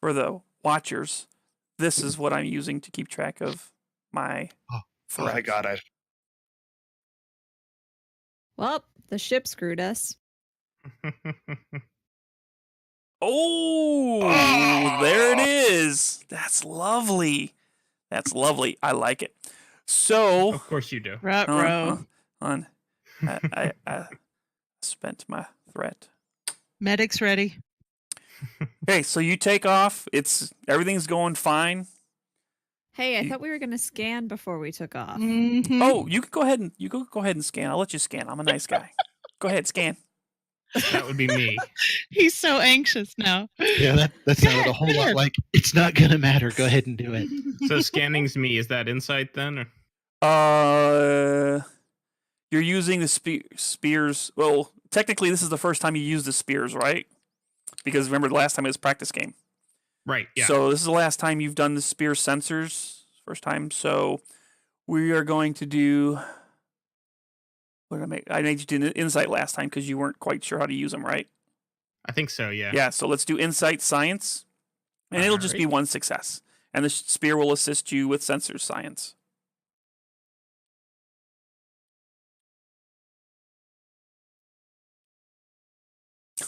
for the watchers, this is what I'm using to keep track of my Oh, I got it. Well, the ship screwed us. Oh, there it is. That's lovely. That's lovely. I like it. So, Of course you do. Ruh-roh. on. I spent my threat. Medic's ready. Okay, so you take off. Everything's going fine. Hey, I thought we were going to scan before we took off. Mhm. Oh, you can go ahead and scan. I'll let you scan. I'm a nice guy. Go ahead, scan. That would be me. He's so anxious now. Yeah, that sounded a whole lot like it's not gonna matter. Go ahead and do it. So scanning's me. Is that insight then? Or? You're using the spears. Well, technically, this is the first time you use the spears, right? Because remember, the last time it was practice game. Right. Yeah. So this is the last time you've done the spear sensors. First time. So we are going to do. What did I make? I made you do insight last time because you weren't quite sure how to use them, right? I think so. Yeah. Yeah. So let's do insight science, and it'll just be one success, and the spear will assist you with sensors science.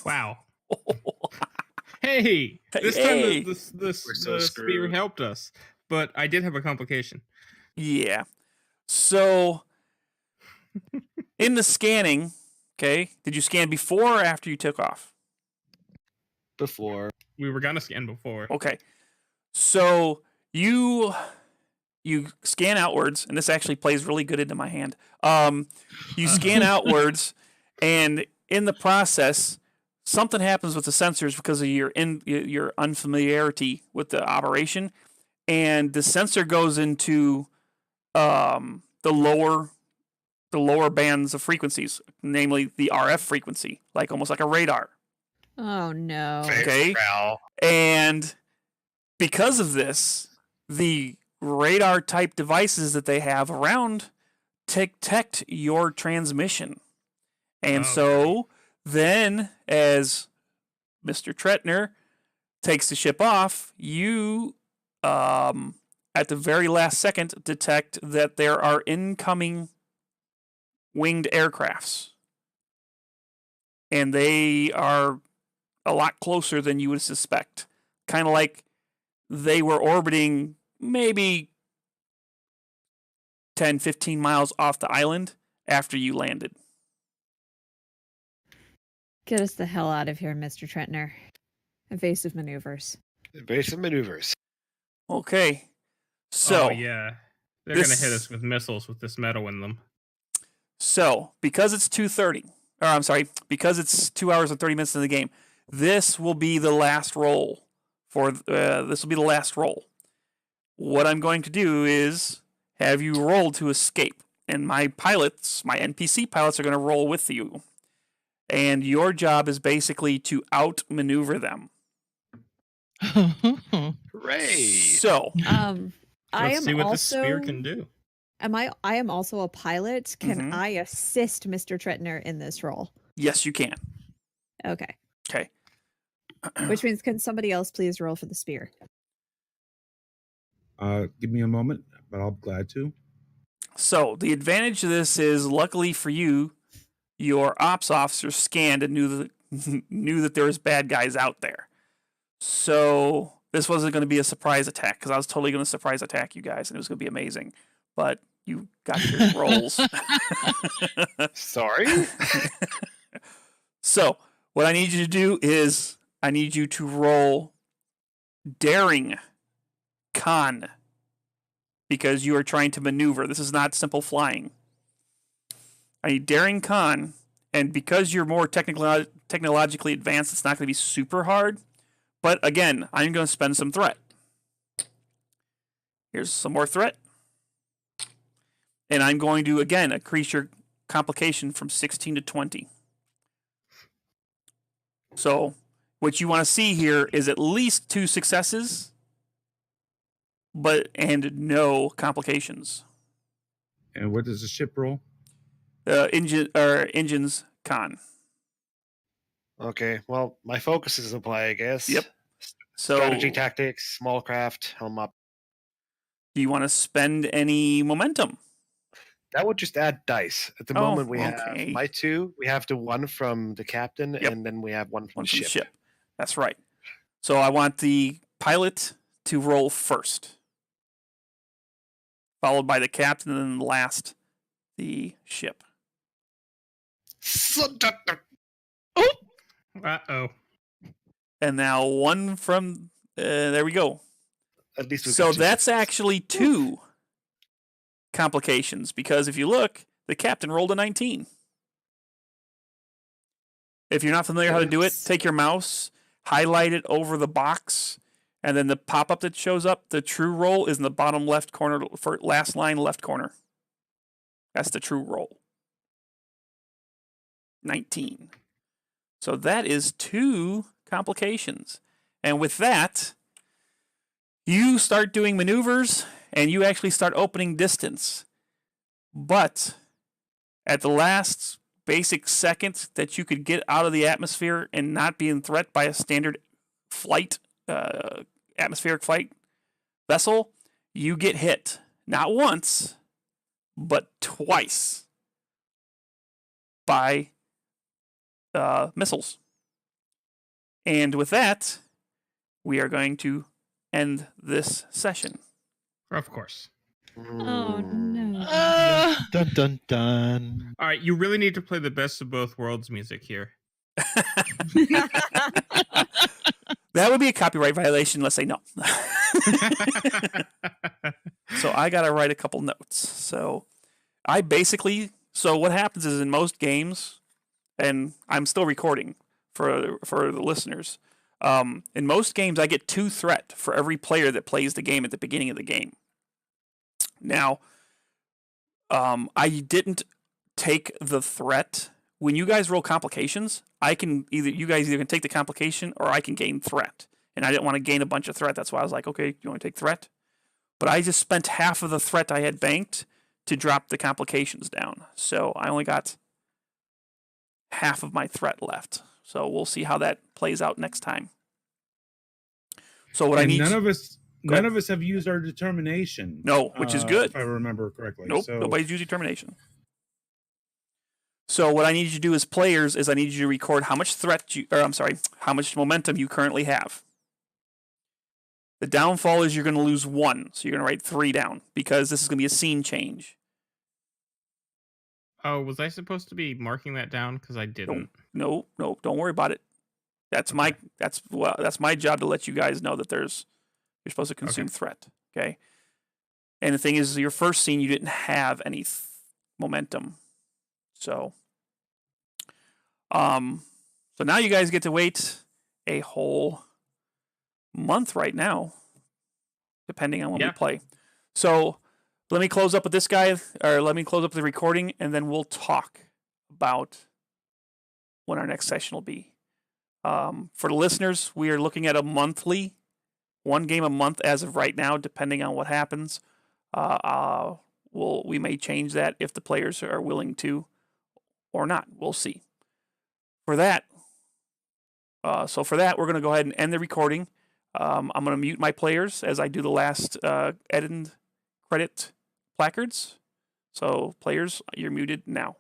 Wow. Hey, this time the so spear screwed. helped us, but I did have a complication. Yeah. So in the scanning, okay, did you scan before or after you took off? Before. We were gonna scan before. Okay. So you scan outwards, and this actually plays really good into my hand. You scan outwards, and in the process, something happens with the sensors because of your unfamiliarity with the operation, and the sensor goes into the lower bands of frequencies, namely the RF frequency, almost like a radar. Oh, no. Okay. And because of this, the radar type devices that they have around detect your transmission. And so then, as Mr. Tretner takes the ship off, you, at the very last second, detect that there are incoming winged aircrafts. And they are a lot closer than you would suspect. Kind of like they were orbiting maybe 10, 15 miles off the island after you landed. Get us the hell out of here, Mr. Tretner. Evasive maneuvers. Evasive maneuvers. Okay. So, yeah. They're going to hit us with missiles with this metal in them. So, because it's 2:30, or I'm sorry, because it's 2 hours and 30 minutes in the game, this will be the last roll. This will be the last roll. What I'm going to do is have you roll to escape, and my NPC pilots, are going to roll with you, and your job is basically to outmaneuver them. Hooray! So, I Let's see am what also. this spear can do. I am also a pilot. Can I assist Mr. Tretner in this role? yes, you can. Okay. Okay. Which means, can somebody else please roll for the spear? Give me a moment, but I'll be glad to. So the advantage of this is, luckily for you, your ops officer scanned and knew that there was bad guys out there. So this wasn't going to be a surprise attack, because I was totally going to surprise attack you guys, and it was going to be amazing. But you got your rolls. Sorry? So what I need you to do is I need you to roll daring con, because you are trying to maneuver. This is not simple flying. I need daring con, and because you're more technologically advanced, it's not going to be super hard. But again, I'm going to spend some threat. Here's some more threat. And I'm going to, again, increase your complication from 16 to 20. So what you want to see here is at least 2 successes, and no complications. And what does the ship roll? Engines con. Okay, well, my focus is apply, I guess. Yep. So Strategy, tactics, small craft, helm up. do you want to spend any momentum? That would just add dice. At the moment, we have okay. my 2. We have the 1 from the captain, Yep. and then we have 1 from One the from ship. the ship. That's right. So I want the pilot to roll first. followed by the captain, and then last, the ship. Uh-oh. And now one from... there we go. At least we've So got two that's successes. actually 2 complications, because if you look, the captain rolled a 19. If you're not familiar how to do it, take your mouse, highlight it over the box, and then the pop-up that shows up, the true roll is in the bottom left corner, for last line left corner. That's the true roll. 19. So that is 2 complications. And with that, you start doing maneuvers, and you actually start opening distance. But at the last basic second that you could get out of the atmosphere and not be in threat by a standard flight, atmospheric flight vessel, you get hit. Not once, but twice by missiles. And with that, we are going to end this session. Of course. Oh no. Dun dun dun. All right, you really need to play the best of both worlds music here. That would be a copyright violation. Let's say no. So I got to write a couple notes. So what happens is in most games, and I'm still recording for the listeners. In most games, I get 2 threat for every player that plays the game at the beginning of the game. Now, I didn't take the threat. When you guys roll complications, you guys can take the complication or I can gain threat. And I didn't want to gain a bunch of threat. That's why I was like, okay, you want to take threat? But I just spent half of the threat I had banked to drop the complications down. So I only got half of my threat left. So we'll see how that plays out next time. So what I need... None of us have used our determination. No, which is good. If I remember correctly. Nope, So, nobody's using determination. So what I need you to do as players is I need you to record how much how much momentum you currently have. The downfall is you're going to lose 1, so you're going to write 3 down because this is going to be a scene change. Oh, was I supposed to be marking that down? Because I didn't. No, don't worry about it. That's my job to let you guys know that you're supposed to consume threat. Okay. And the thing is, your first scene you didn't have any momentum, so now you guys get to wait a whole month right now, depending on when we play. So let me close up with this guy, or let me close up the recording, and then we'll talk about when our next session will be. For the listeners, we are looking at a monthly, 1 game a month as of right now, depending on what happens. We may change that if the players are willing to or not. We'll see. For that, we're going to go ahead and end the recording. I'm going to mute my players as I do the last end credit placards. So, players, you're muted now.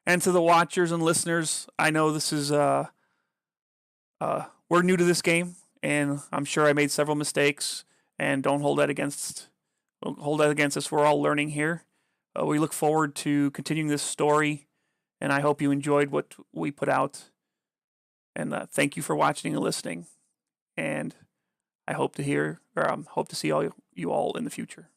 And to the watchers and listeners, I know this is we're new to this game, and I'm sure I made several mistakes. And don't hold that against us. We're all learning here. We look forward to continuing this story, and I hope you enjoyed what we put out. And thank you for watching and listening. And I hope to see all you all in the future.